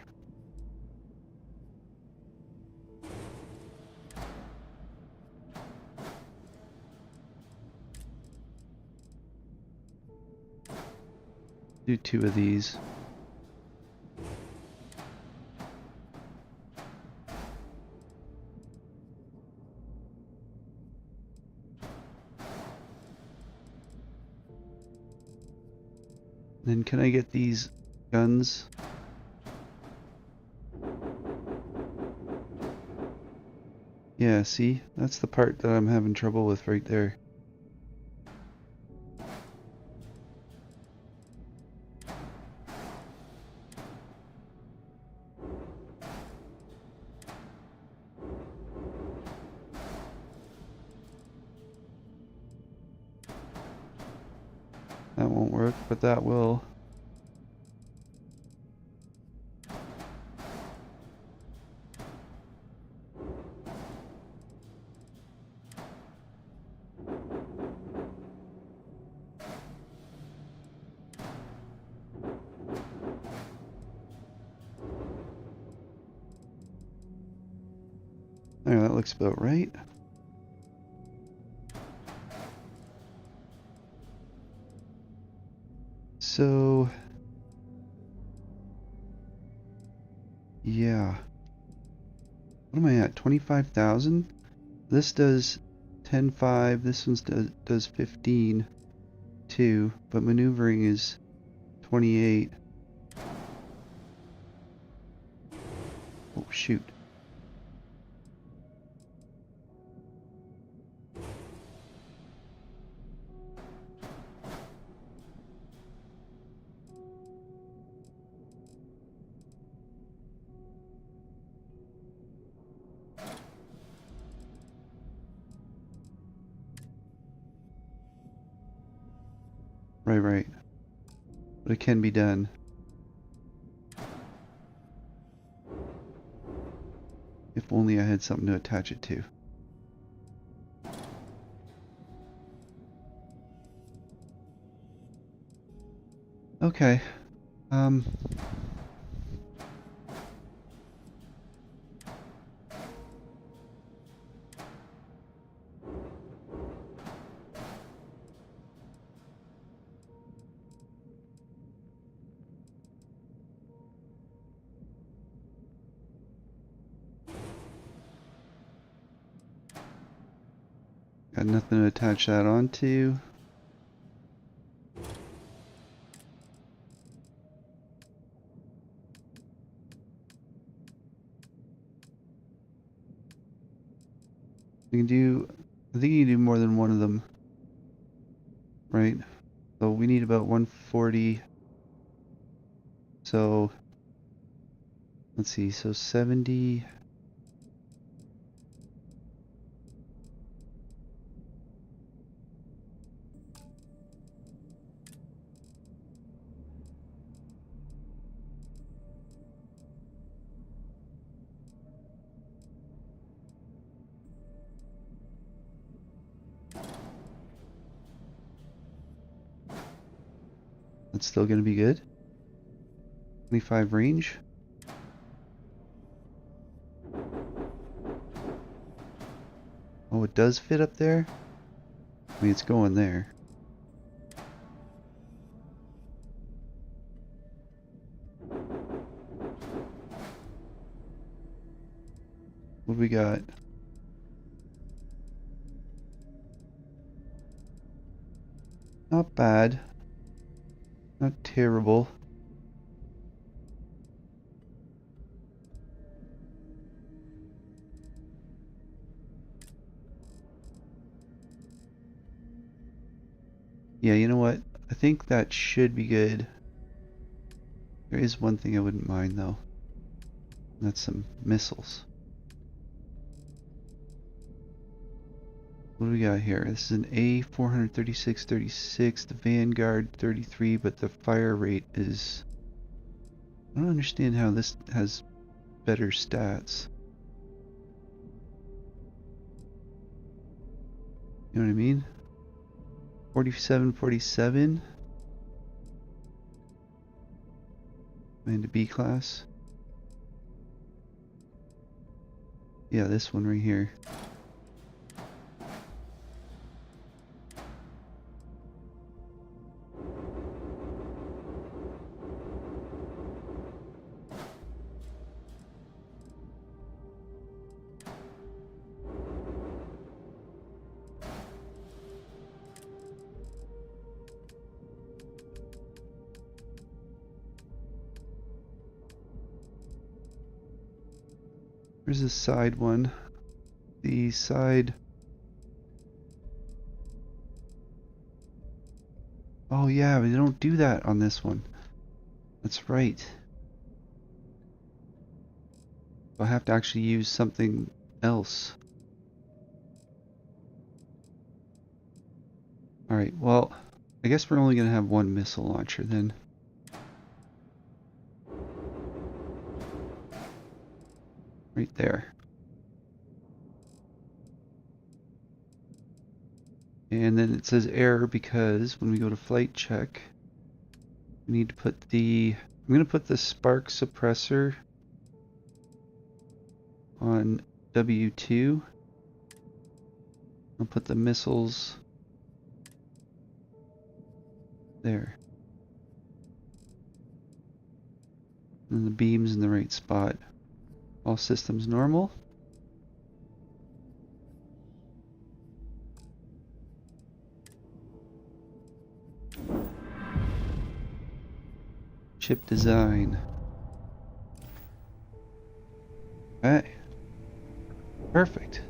Do 2 of these. Then can I get these guns? Yeah, see? That's the part that I'm having trouble with right there. That won't work, but that will. There, that looks about right. So, yeah. What am I at? 25,000? This does 10.5. This one does 15.2, but maneuvering is 28. Oh, shoot. Right. But it can be done. If only I had something to attach it to. Okay. Got nothing to attach that onto. You can do, I think you can do more than one of them, right? So we need about 140. So let's see, so 70. That's still going to be good. 25 range. Oh, it does fit up there? I mean, it's going there. What do we got? Not bad. Not terrible. Yeah, you know what? I think that should be good. There is one thing I wouldn't mind though. That's some missiles. What do we got here? This is an A436-36, the Vanguard 33, but the fire rate is... I don't understand how this has better stats. You know what I mean? 47. And a B class. Yeah, this one right here. Where's the side one? The side... Oh yeah, but they don't do that on this one. That's right. I'll have to actually use something else. Alright, well, I guess we're only going to have one missile launcher then. Right there. And then it says error because when we go to flight check, we need to put the... I'm going to put the spark suppressor on W2. I'll put the missiles there. And the beams in the right spot. All systems normal. Chip design. Alright. Perfect.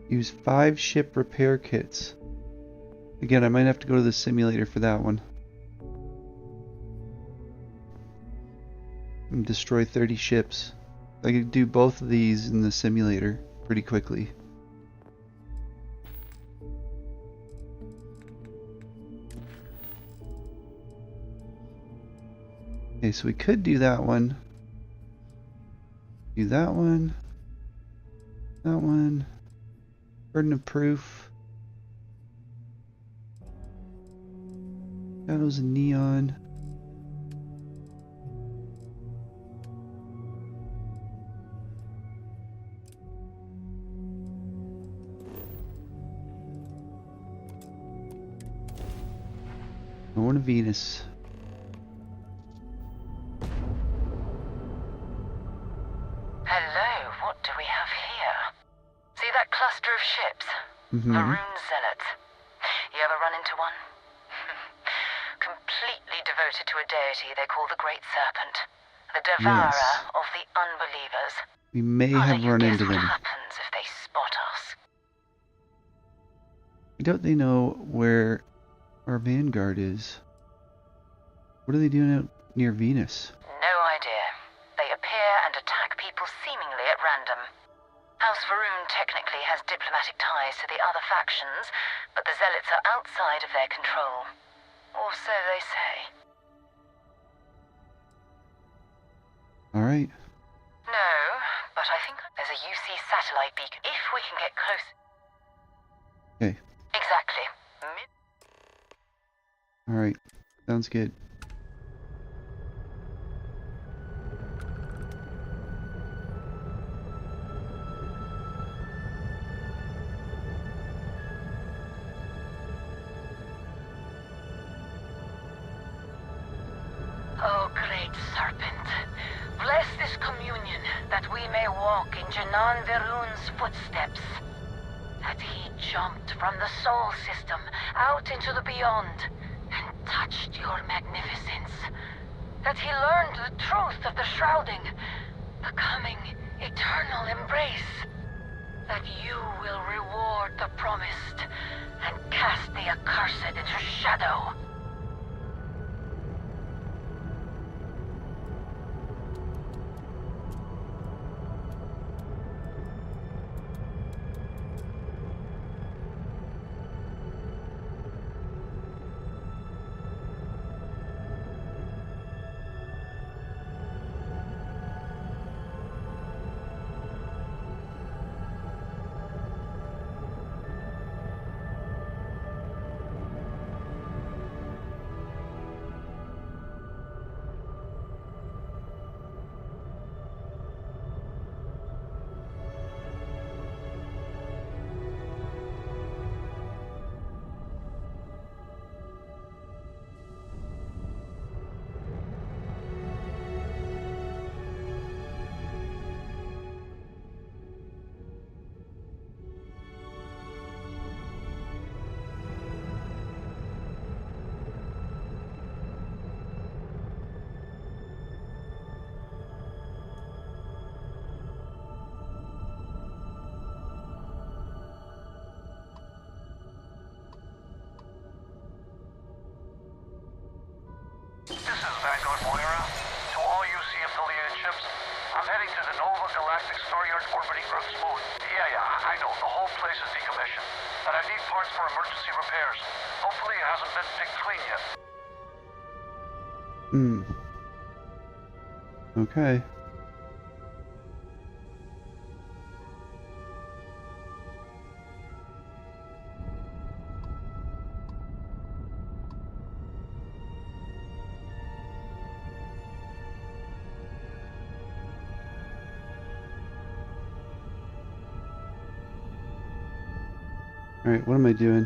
Use 5 ship repair kits. Again, I might have to go to the simulator for that one. And destroy 30 ships. I could do both of these in the simulator pretty quickly. Okay, so we could do that one. Do that one. That one. Burden of proof. Shadows and neon. Going to Venus. Hello, what do we have here? See that cluster of ships? Varuun zealots. You ever run into one? Completely devoted to a deity they call the Great Serpent. The devourer of the unbelievers. We may have run into them. What happens if they spot us? Don't they know where our vanguard is? What are they doing out near Venus? No idea. They appear and attack people seemingly at random. House Varuun technically has diplomatic ties to the other factions, but the zealots are outside of their control. Or so they say. Alright. No, but I think there's a UC satellite beacon if we can get close. Okay. Exactly. Alright. Sounds good. Oh, great serpent, bless this communion that we may walk in Janan Varuun's footsteps. That he jumped from the soul system out into the beyond and touched your magnificence. That he learned the truth of the shrouding, the coming eternal embrace. That you will reward the promised and cast the accursed into shadow. I'm heading to the Nova Galactic Storeyard orbiting Earth's moon. Yeah, I know. The whole place is decommissioned. But I need parts for emergency repairs. Hopefully it hasn't been picked clean yet. Okay. Alright, what am I doing?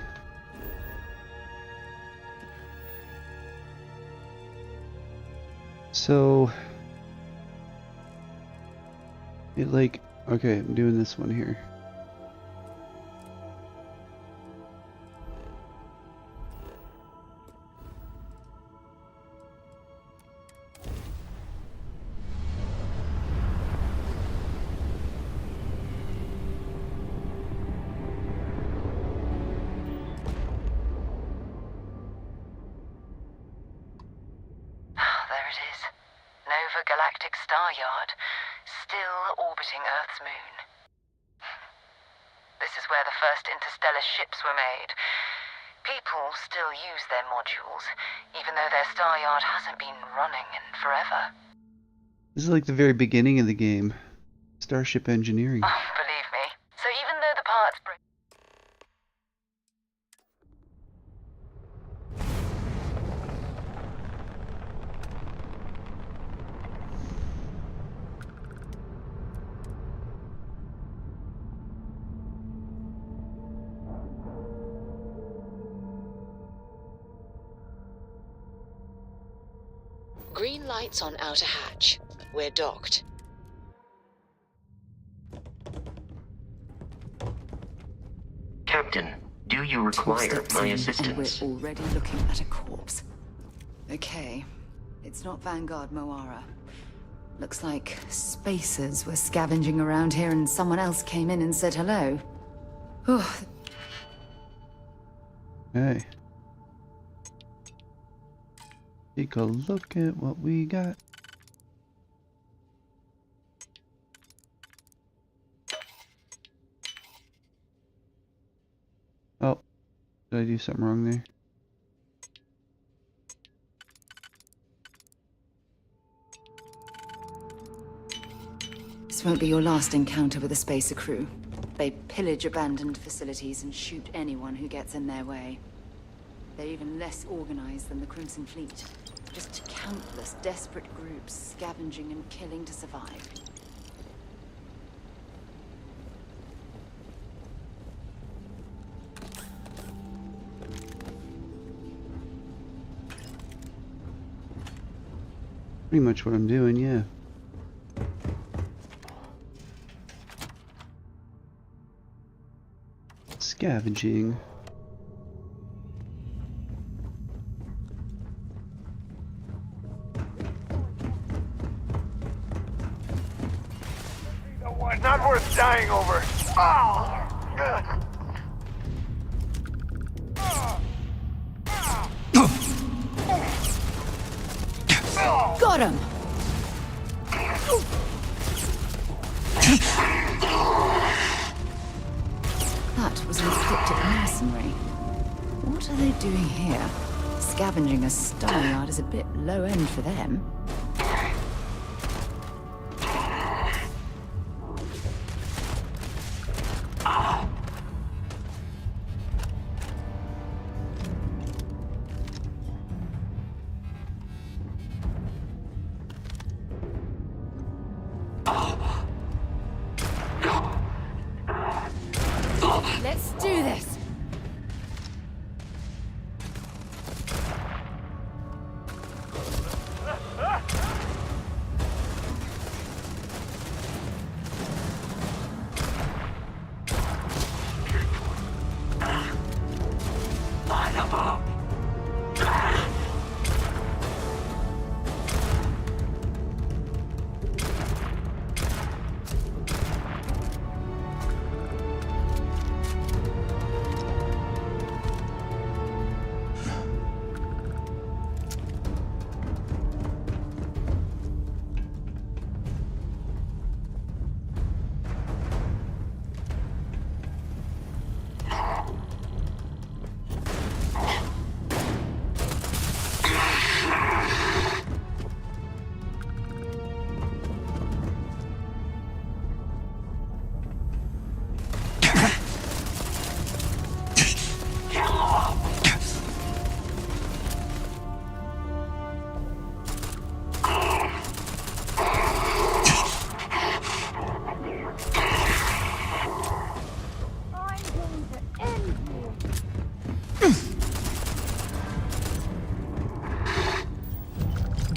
So... it like... okay, I'm doing this one here. There it is. Nova Galactic Star Yard, still orbiting Earth's moon. This is where the first interstellar ships were made. People still use their modules, even though their star yard hasn't been running in forever. This is like the very beginning of the game. Starship engineering. Oh, believe me. So even though the parts break... Green lights on outer hatch. We're docked. Captain, do you require my assistance? And we're already looking at a corpse. Okay. It's not Vanguard Moara. Looks like spacers were scavenging around here and someone else came in and said hello. Oh. Hey. Take a look at what we got. Oh, did I do something wrong there? This won't be your last encounter with a spacer crew. They pillage abandoned facilities and shoot anyone who gets in their way. They're even less organized than the Crimson Fleet. Just countless desperate groups scavenging and killing to survive. Pretty much what I'm doing, yeah. Scavenging. Not worth dying over. Got him! That was an cryptic mercenary. What are they doing here? Scavenging a star yard is a bit low end for them. Let's do this!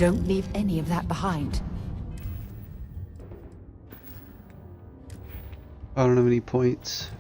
Don't leave any of that behind. I don't have any points.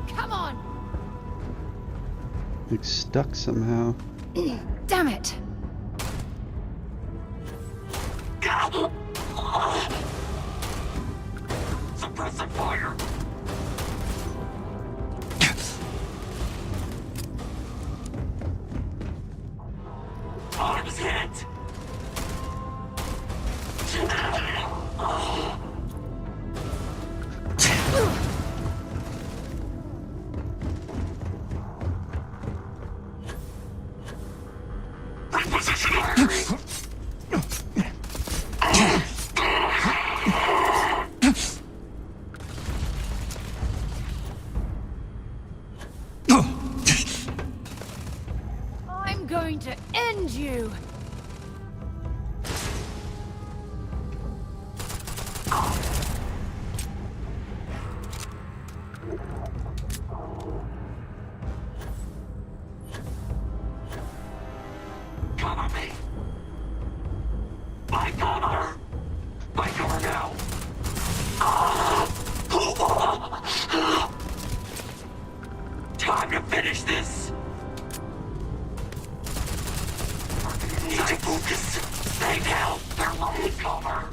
Come on! It's stuck somehow. Damn it! Suppressing fire! Arms hit! I'm going to end you! Cover me! My cover! My cover now! Time to finish this! Need to focus! Stay down! They're low in cover!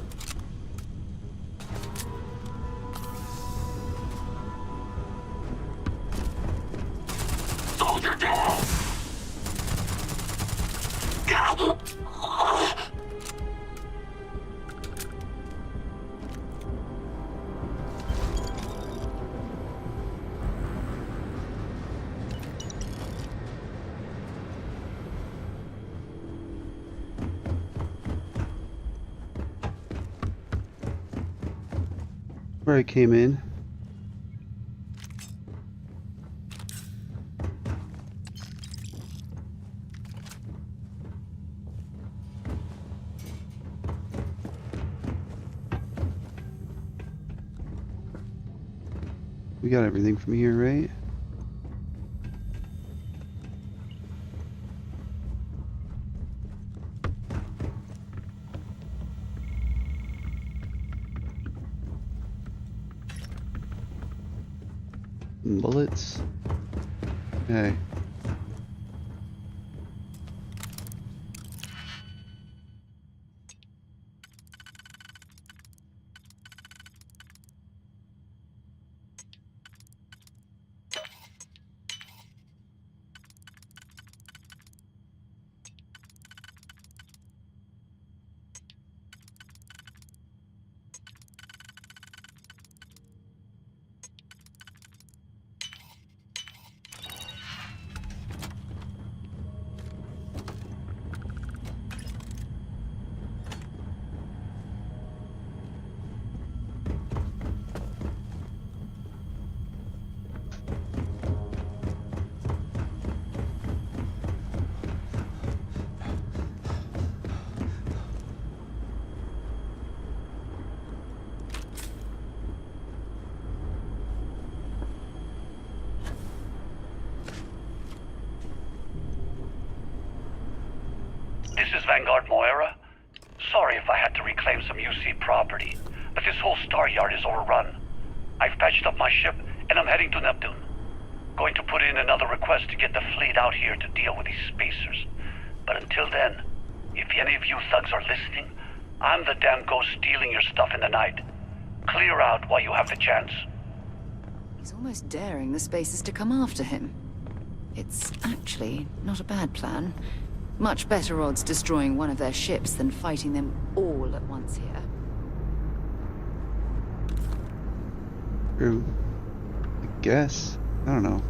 Soldier down! Where I came in. We got everything from here, right? Bullets. Okay. Vanguard Moira? Sorry if I had to reclaim some UC property, but this whole star yard is overrun. I've patched up my ship, and I'm heading to Neptune. Going to put in another request to get the fleet out here to deal with these spacers. But until then, if any of you thugs are listening, I'm the damn ghost stealing your stuff in the night. Clear out while you have the chance. He's almost daring the spacers to come after him. It's actually not a bad plan. Much better odds destroying one of their ships than fighting them all at once here. True. I guess. I don't know.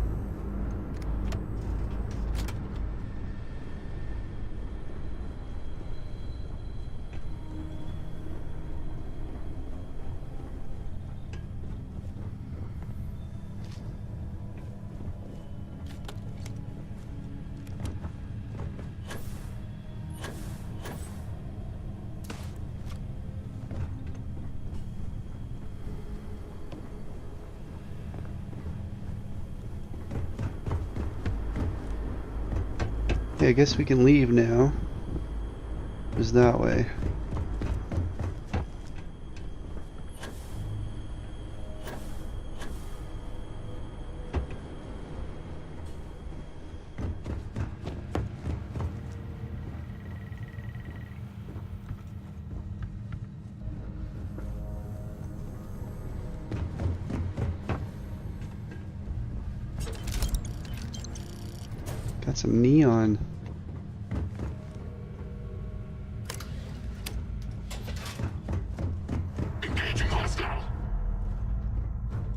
Yeah, I guess we can leave now. It was that way. Got some neon.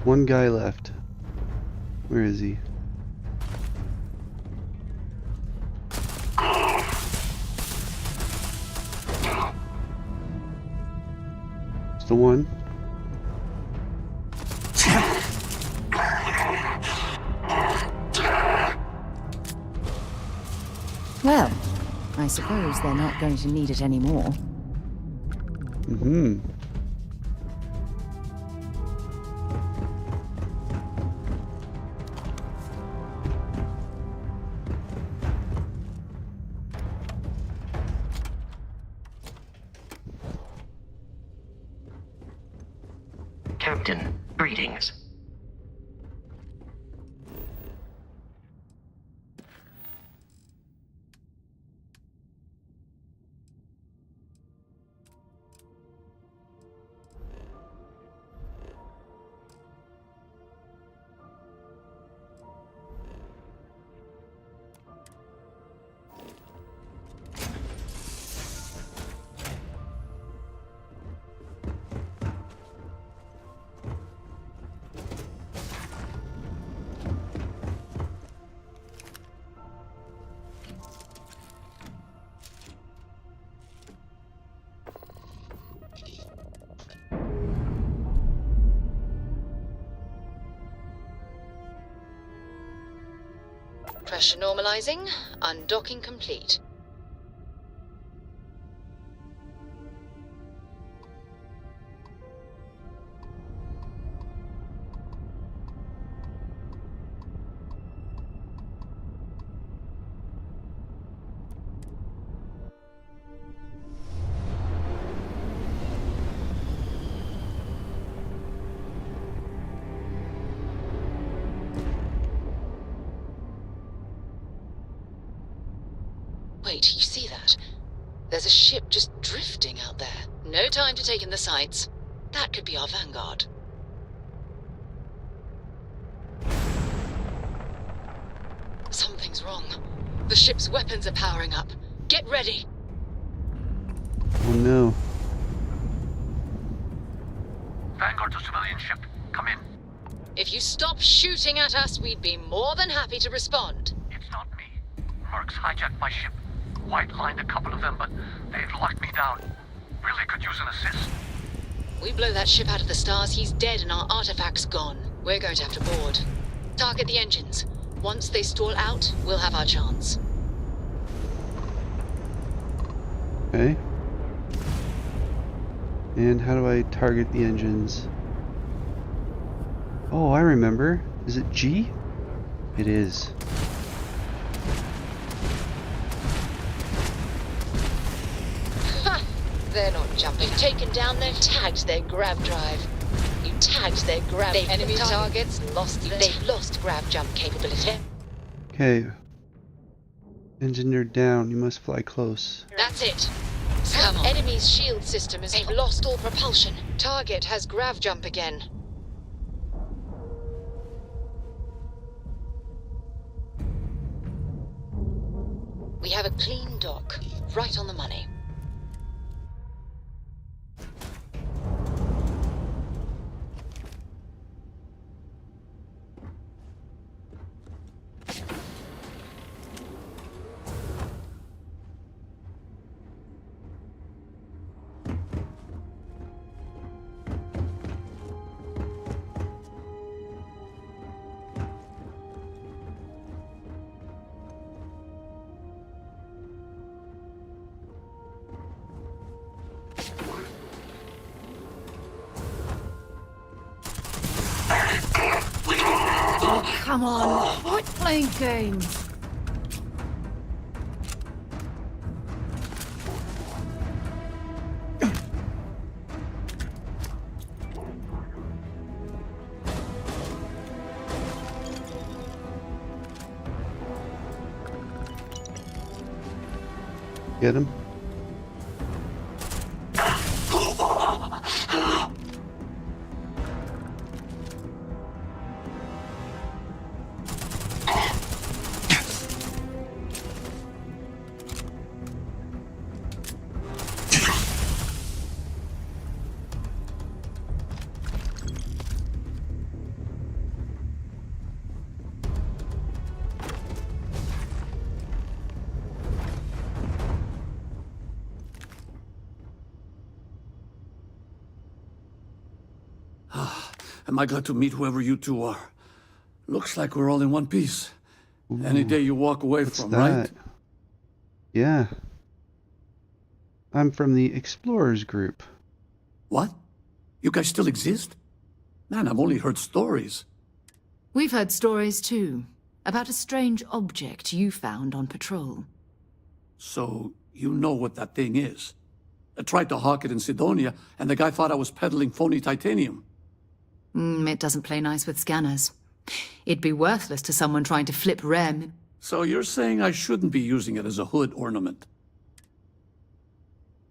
One guy left. Where is he? It's the one. Well, I suppose they're not going to need it anymore. Mm-hmm. Captain, greetings. Pressure normalizing. Undocking complete. Wait, you see that? There's a ship just drifting out there. No time to take in the sights. That could be our vanguard. Something's wrong. The ship's weapons are powering up. Get ready. Oh no. Vanguard to civilian ship. Come in. If you stop shooting at us, we'd be more than happy to respond. It's not me. Mercs hijacked my ship. White-lined a couple of them, but they've locked me down. Really could use an assist. We blow that ship out of the stars, he's dead and our artifact's gone. We're going to have to board. Target the engines. Once they stall out, we'll have our chance. Okay. And how do I target the engines? Oh, I remember. Is it G? It is. They're not jumping. They've taken down their tagged their grav drive. You tagged their grav. Enemy targets lost. They've lost grav jump capability. Okay. Engineer down. You must fly close. That's it. Come on. Enemy's shield system is. They've lost all propulsion. Target has grav jump again. We have a clean dock, right on the money. Come on, quit playing games. Get him. Am I glad to meet whoever you two are. Looks like we're all in one piece. Ooh, any day you walk away from, that? Right? Yeah. I'm from the Explorers group. What? You guys still exist? Man, I've only heard stories. We've heard stories too, about a strange object you found on patrol. So, you know what that thing is? I tried to hawk it in Sidonia, and the guy thought I was peddling phony titanium. It doesn't play nice with scanners. It'd be worthless to someone trying to flip rem. So you're saying I shouldn't be using it as a hood ornament?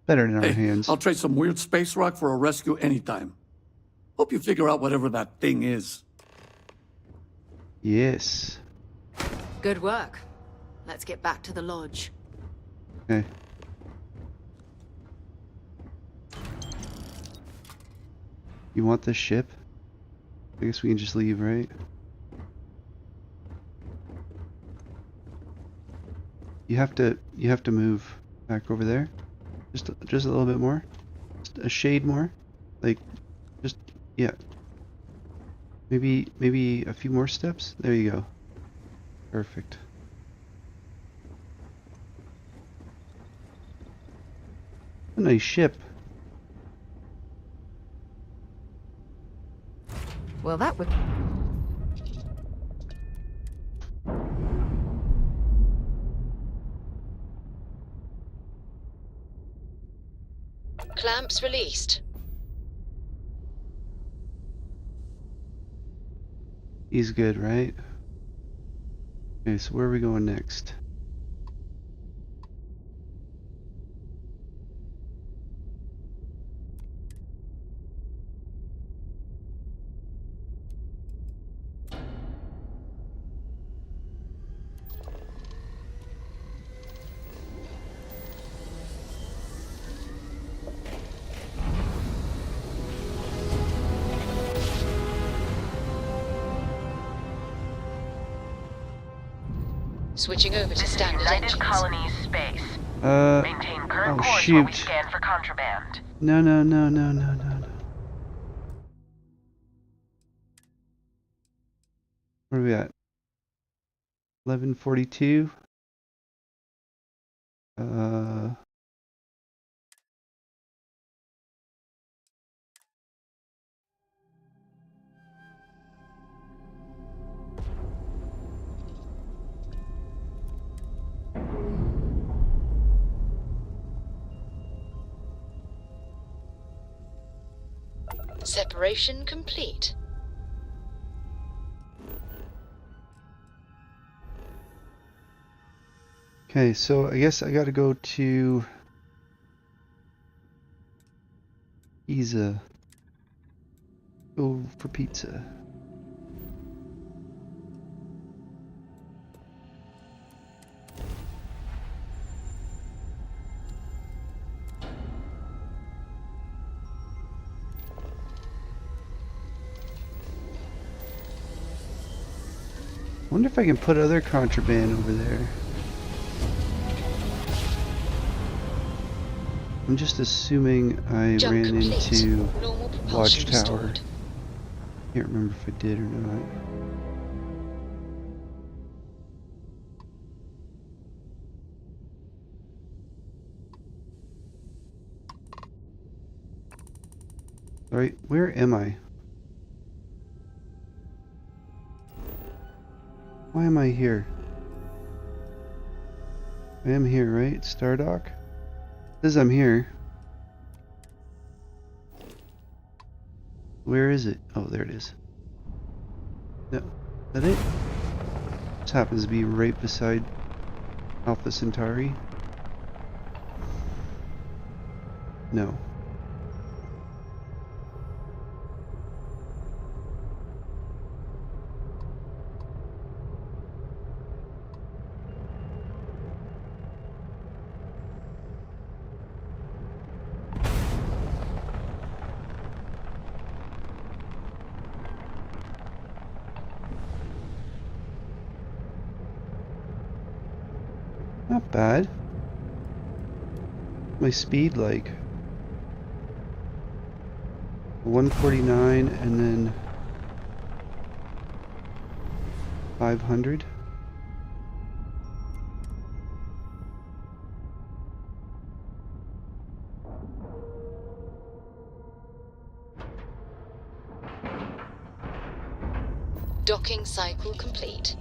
Better in our hands. I'll trade some weird space rock for a rescue anytime. Hope you figure out whatever that thing is. Yes. Good work. Let's get back to the lodge. Okay. You want this ship? I guess we can just leave, right? You have to move back over there. Just a little bit more. Just a shade more. Like just yeah. Maybe a few more steps. There you go. Perfect. A nice ship. Well, that would... Clamps released. He's good, right? Okay, so where are we going next? Switching over to standard United engines. Colonies space. Maintain current course shoot. while we scan for contraband. No. Where are we at? 11:42. Separation complete. Okay, so I guess I gotta go to Pizza. Go for pizza. I wonder if I can put other contraband over there. I'm just assuming I ran into Watchtower. Can't remember if I did or not. Alright, where am I? Why am I here? I am here, right? Stardock? It says I'm here. Where is it? Oh, there it is. No, is that it? This happens to be right beside Alpha Centauri. No. Not bad. My speed like 149 and then 500. Docking cycle complete.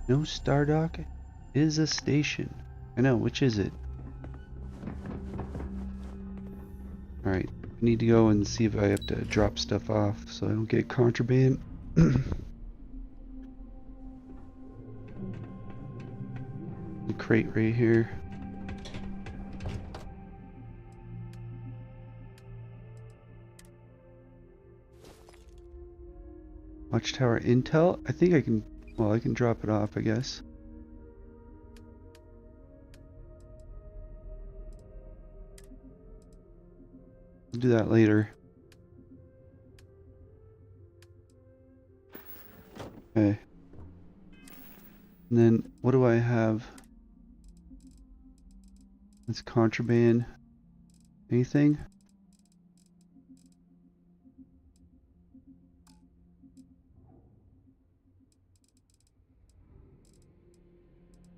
No Stardock is a station. I know, which is it? Alright, I need to go and see if I have to drop stuff off so I don't get contraband. The crate right here. Watchtower intel? I think I can, well, I can drop it off, I guess. I'll do that later. Okay. And then, what do I have? That's contraband. Anything?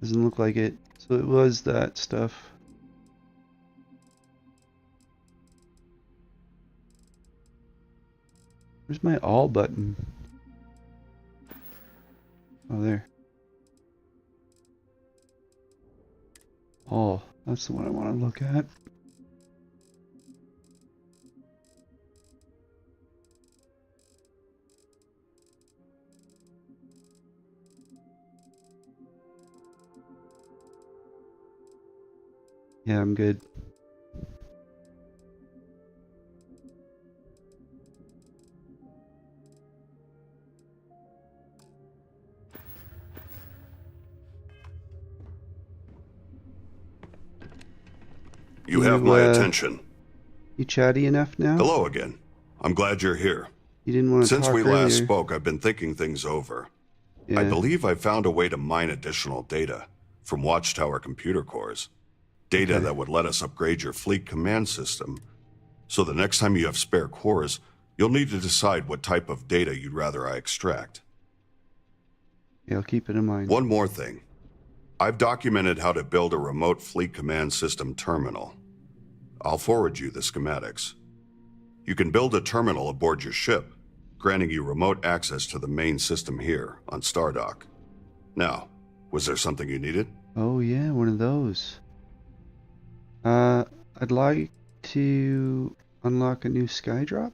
Doesn't look like it. So it was that stuff. Where's my all button? Oh, there. All. That's the one I want to look at. Yeah, I'm good. You have my attention. You chatty enough now? Hello again. I'm glad you're here. You didn't want to Since talk we earlier. last spoke, I've been thinking things over. Yeah. I believe I found a way to mine additional data from Watchtower computer cores. Data that would let us upgrade your fleet command system. So the next time you have spare cores, you'll need to decide what type of data you'd rather I extract. Yeah, I'll keep it in mind. One more thing. I've documented how to build a remote fleet command system terminal. I'll forward you the schematics. You can build a terminal aboard your ship, granting you remote access to the main system here on Stardock. Now, was there something you needed? Oh yeah, one of those. I'd like to unlock a new sky drop?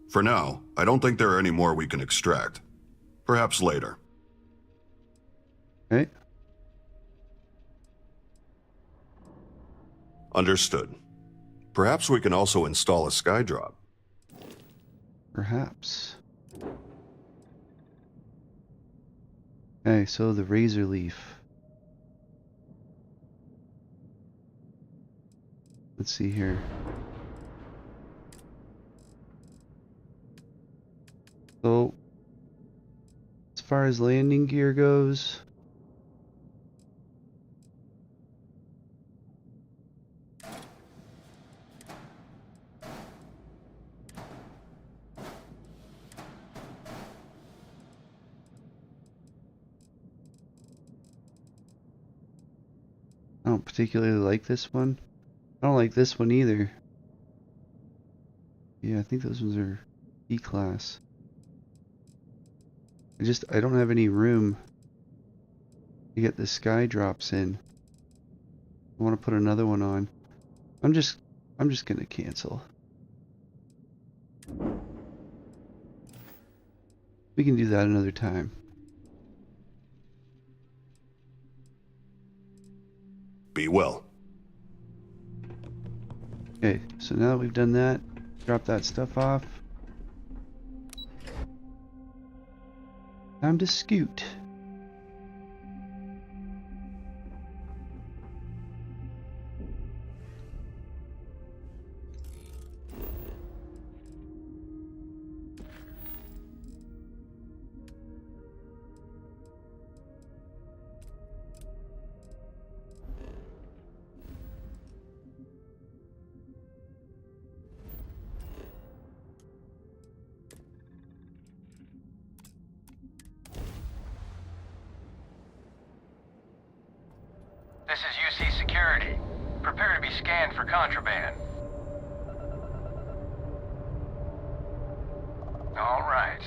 For now, I don't think there are any more we can extract. Perhaps later. Okay. Understood. Perhaps we can also install a sky drop. Perhaps. Okay, so the razor leaf. Let's see here. So, as far as landing gear goes, I don't particularly like this one. I don't like this one either. Yeah, I think those ones are E-class. I don't have any room to get the sky drops in. I want to put another one on. I'm just gonna cancel. We can do that another time. Be well. Okay, so now that we've done that, drop that stuff off. Time to scoot. This is UC Security. Prepare to be scanned for contraband. All right,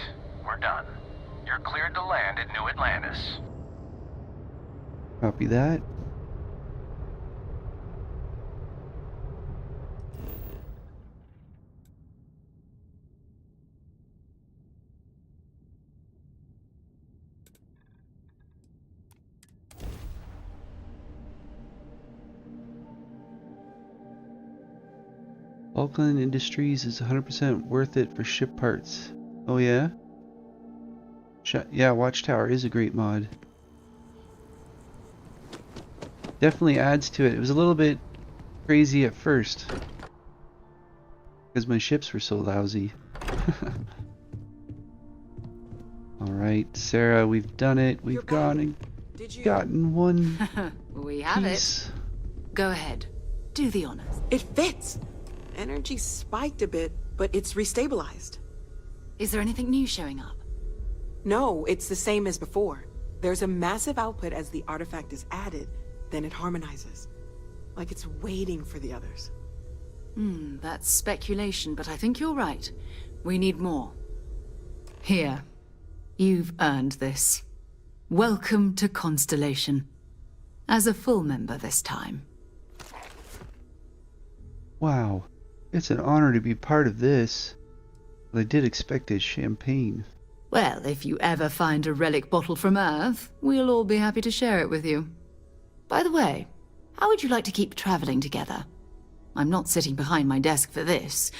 we're done. You're cleared to land at New Atlantis. Copy that. Vulcan Industries is 100% worth it for ship parts. Oh yeah? Yeah, Watchtower is a great mod. Definitely adds to it. It was a little bit crazy at first because my ships were so lousy. Alright, Sarah, we've done it. We've gotten one We have piece. it. Go ahead. Do the honors. It fits. Energy spiked a bit, but it's restabilized. Is there anything new showing up? No, it's the same as before. There's a massive output as the artifact is added, then it harmonizes. Like it's waiting for the others. That's speculation, but I think you're right. We need more. Here. You've earned this. Welcome to Constellation. As a full member this time. Wow. It's an honor to be part of this. What I did expect is champagne. Well, if you ever find a relic bottle from Earth, we'll all be happy to share it with you. By the way, how would you like to keep traveling together? I'm not sitting behind my desk for this.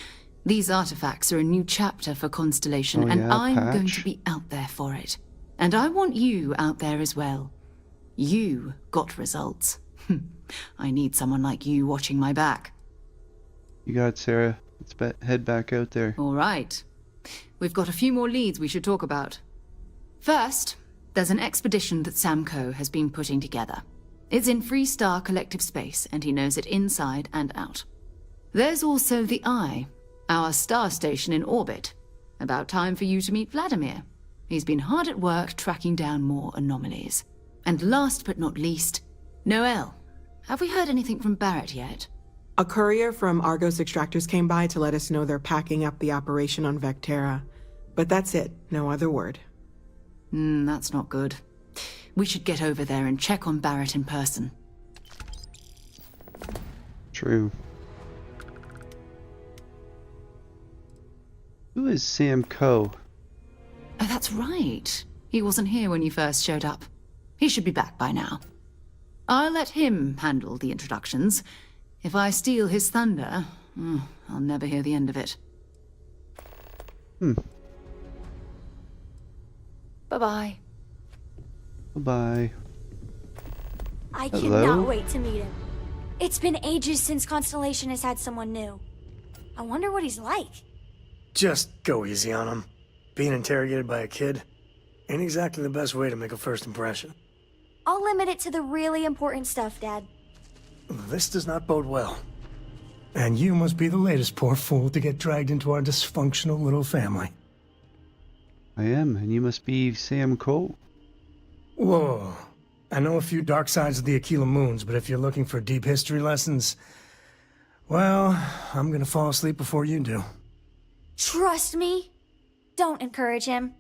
These artifacts are a new chapter for Constellation, and I'm going to be out there for it. And I want you out there as well. You got results. I need someone like you watching my back. You got it, Sarah. Let's head back out there. All right. We've got a few more leads we should talk about. First, there's an expedition that Samco has been putting together. It's in Freestar Collective Space, and he knows it inside and out. There's also the Eye, our star station in orbit. About time for you to meet Vladimir. He's been hard at work tracking down more anomalies. And last but not least, Noel. Have we heard anything from Barrett yet? A courier from Argos Extractors came by to let us know they're packing up the operation on Vectera. But that's it, no other word. That's not good. We should get over there and check on Barrett in person. True. Who is Sam Coe? Oh, that's right. He wasn't here when you first showed up. He should be back by now. I'll let him handle the introductions. If I steal his thunder, I'll never hear the end of it. Bye-bye. Bye-bye. I Hello? cannot wait to meet him. It's been ages since Constellation has had someone new. I wonder what he's like. Just go easy on him. Being interrogated by a kid ain't exactly the best way to make a first impression. I'll limit it to the really important stuff, Dad. This does not bode well. And you must be the latest poor fool to get dragged into our dysfunctional little family. I am, and you must be Sam Coe. Whoa. I know a few dark sides of the Aquila Moons, but if you're looking for deep history lessons, well, I'm gonna fall asleep before you do. Trust me. Don't encourage him.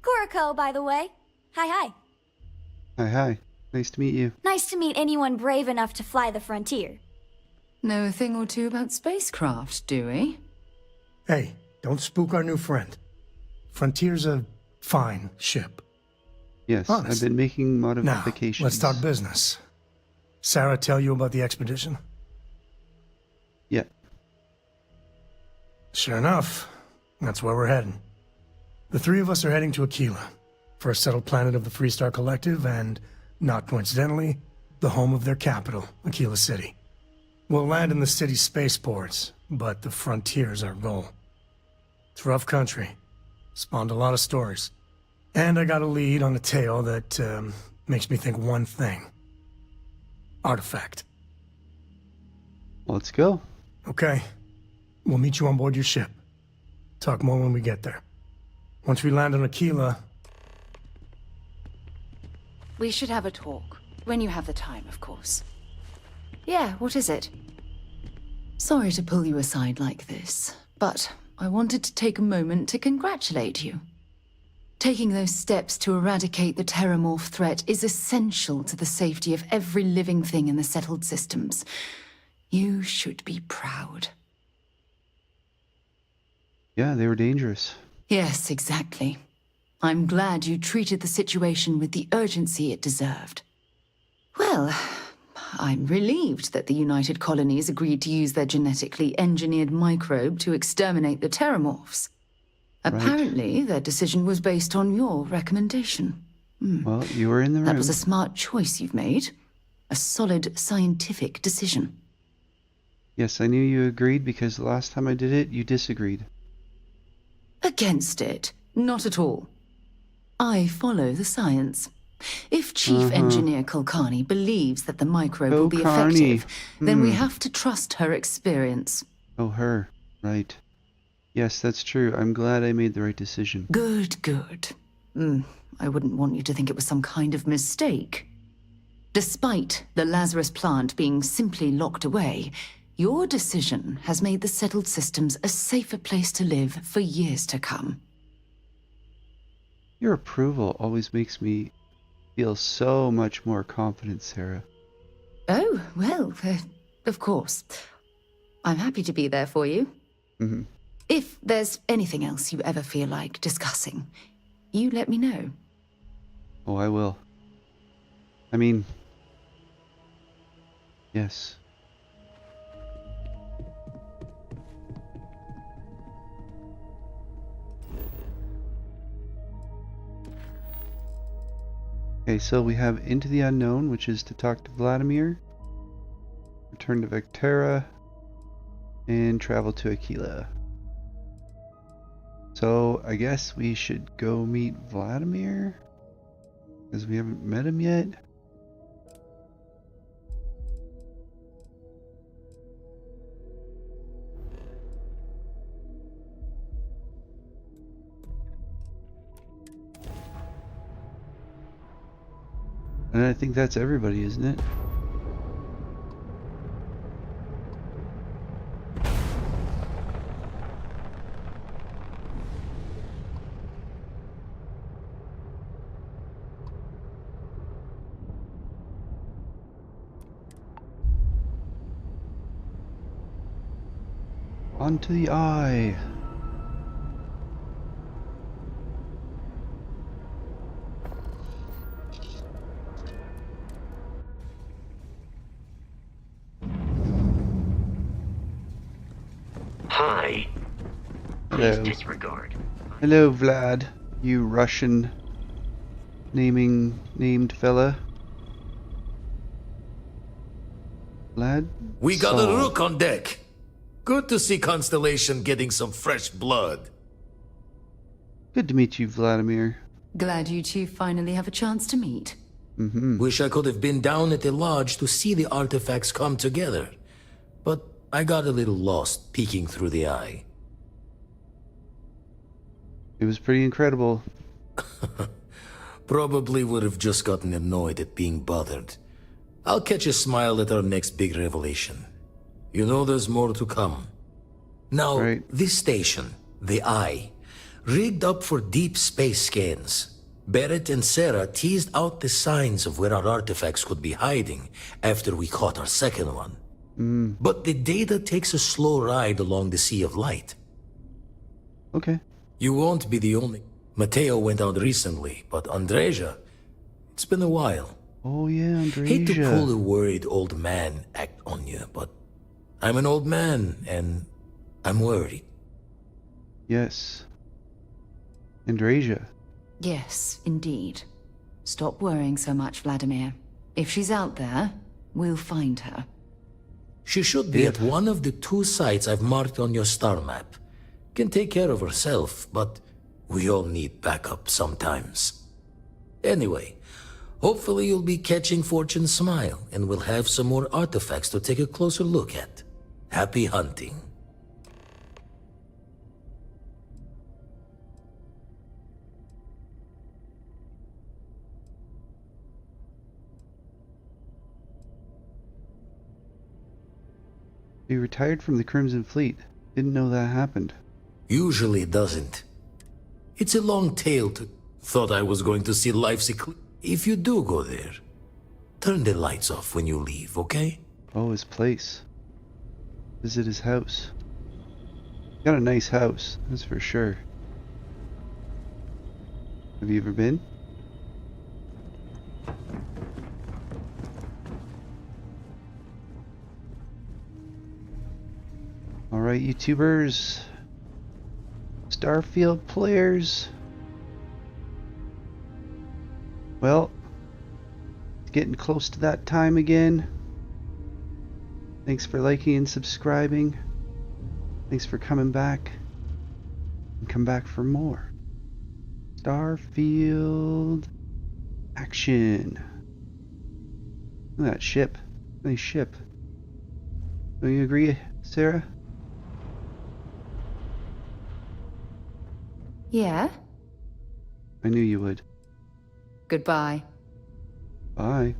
Kuriko, by the way. Hi. Hi. Nice to meet you. Nice to meet anyone brave enough to fly the frontier. Know a thing or two about spacecraft, do we? Hey, don't spook our new friend. Frontier's a fine ship. Yes, Honest. I've been making Now, modifications. let's talk business. Sarah tell you about the expedition? Yeah. Sure enough, that's where we're heading. The three of us are heading to Aquila, first settled planet of the Freestar Collective and, not coincidentally, the home of their capital, Aquila City. We'll land in the city's spaceports, but the frontier's our goal. It's rough country. Spawned a lot of stories. And I got a lead on a tale that makes me think one thing. Artifact. Let's go. Okay. We'll meet you on board your ship. Talk more when we get there. Once we land on Aquila... We should have a talk. When you have the time, of course. Yeah, what is it? Sorry to pull you aside like this, but I wanted to take a moment to congratulate you. Taking those steps to eradicate the Terramorph threat is essential to the safety of every living thing in the settled systems. You should be proud. Yeah, they were dangerous. Yes, exactly. I'm glad you treated the situation with the urgency it deserved. Well, I'm relieved that the United Colonies agreed to use their genetically engineered microbe to exterminate the Terramorphs. Apparently, their decision was based on your recommendation. Well, you were in the room. That was a smart choice you've made. A solid scientific decision. Yes, I knew you agreed because the last time I did it, you disagreed. Against it? Not at all. I follow the science. If Chief Engineer Kulkarni believes that the microbe will be effective, then we have to trust her experience. Oh, her. Right. Yes, that's true. I'm glad I made the right decision. Good. I wouldn't want you to think it was some kind of mistake. Despite the Lazarus plant being simply locked away, your decision has made the settled systems a safer place to live for years to come. Your approval always makes me feel so much more confident, Sarah. Oh, well, of course. I'm happy to be there for you. If there's anything else you ever feel like discussing, you let me know. Oh, I will. I mean, yes. Okay, so we have Into the Unknown, which is to talk to Vladimir, return to Vectera, and travel to Aquila. So I guess we should go meet Vladimir, because we haven't met him yet. And I think that's everybody, isn't it? Onto the eye. Hi. Please Hello. disregard. Hello, Vlad. You Russian named fella. Vlad? We got a Saul. rook on deck. Good to see Constellation getting some fresh blood. Good to meet you, Vladimir. Glad you two finally have a chance to meet. Wish I could have been down at the lodge to see the artifacts come together. But I got a little lost peeking through the eye. It was pretty incredible. Probably would have just gotten annoyed at being bothered. I'll catch a smile at our next big revelation. You know there's more to come. Now, this station, the Eye, rigged up for deep space scans. Barrett and Sarah teased out the signs of where our artifacts could be hiding after we caught our second one. But the data takes a slow ride along the Sea of Light. Okay. You won't be the only. Mateo went out recently, but Andreja, it's been a while. Oh yeah, Andreja. Hate to pull a worried old man act on you, but I'm an old man, and I'm worried. Yes. Andreja. Yes, indeed. Stop worrying so much, Vladimir. If she's out there, we'll find her. She should be at one of the 2 sites I've marked on your star map. Can take care of herself, but we all need backup sometimes. Anyway, hopefully you'll be catching Fortune's smile, and we'll have some more artifacts to take a closer look at. Happy hunting. You retired from the Crimson Fleet. Didn't know that happened. Usually it doesn't. It's a long tale to... Thought I was going to see life's If you do go there, turn the lights off when you leave, okay? Oh, his place. Visit his house. Got a nice house, that's for sure. Have you ever been? Alright, YouTubers. Starfield players. Well, it's getting close to that time again. Thanks for liking and subscribing. Thanks for coming back. And come back for more. Starfield action. Look at that ship. Nice ship. Don't you agree, Sarah? Yeah? I knew you would. Goodbye. Bye.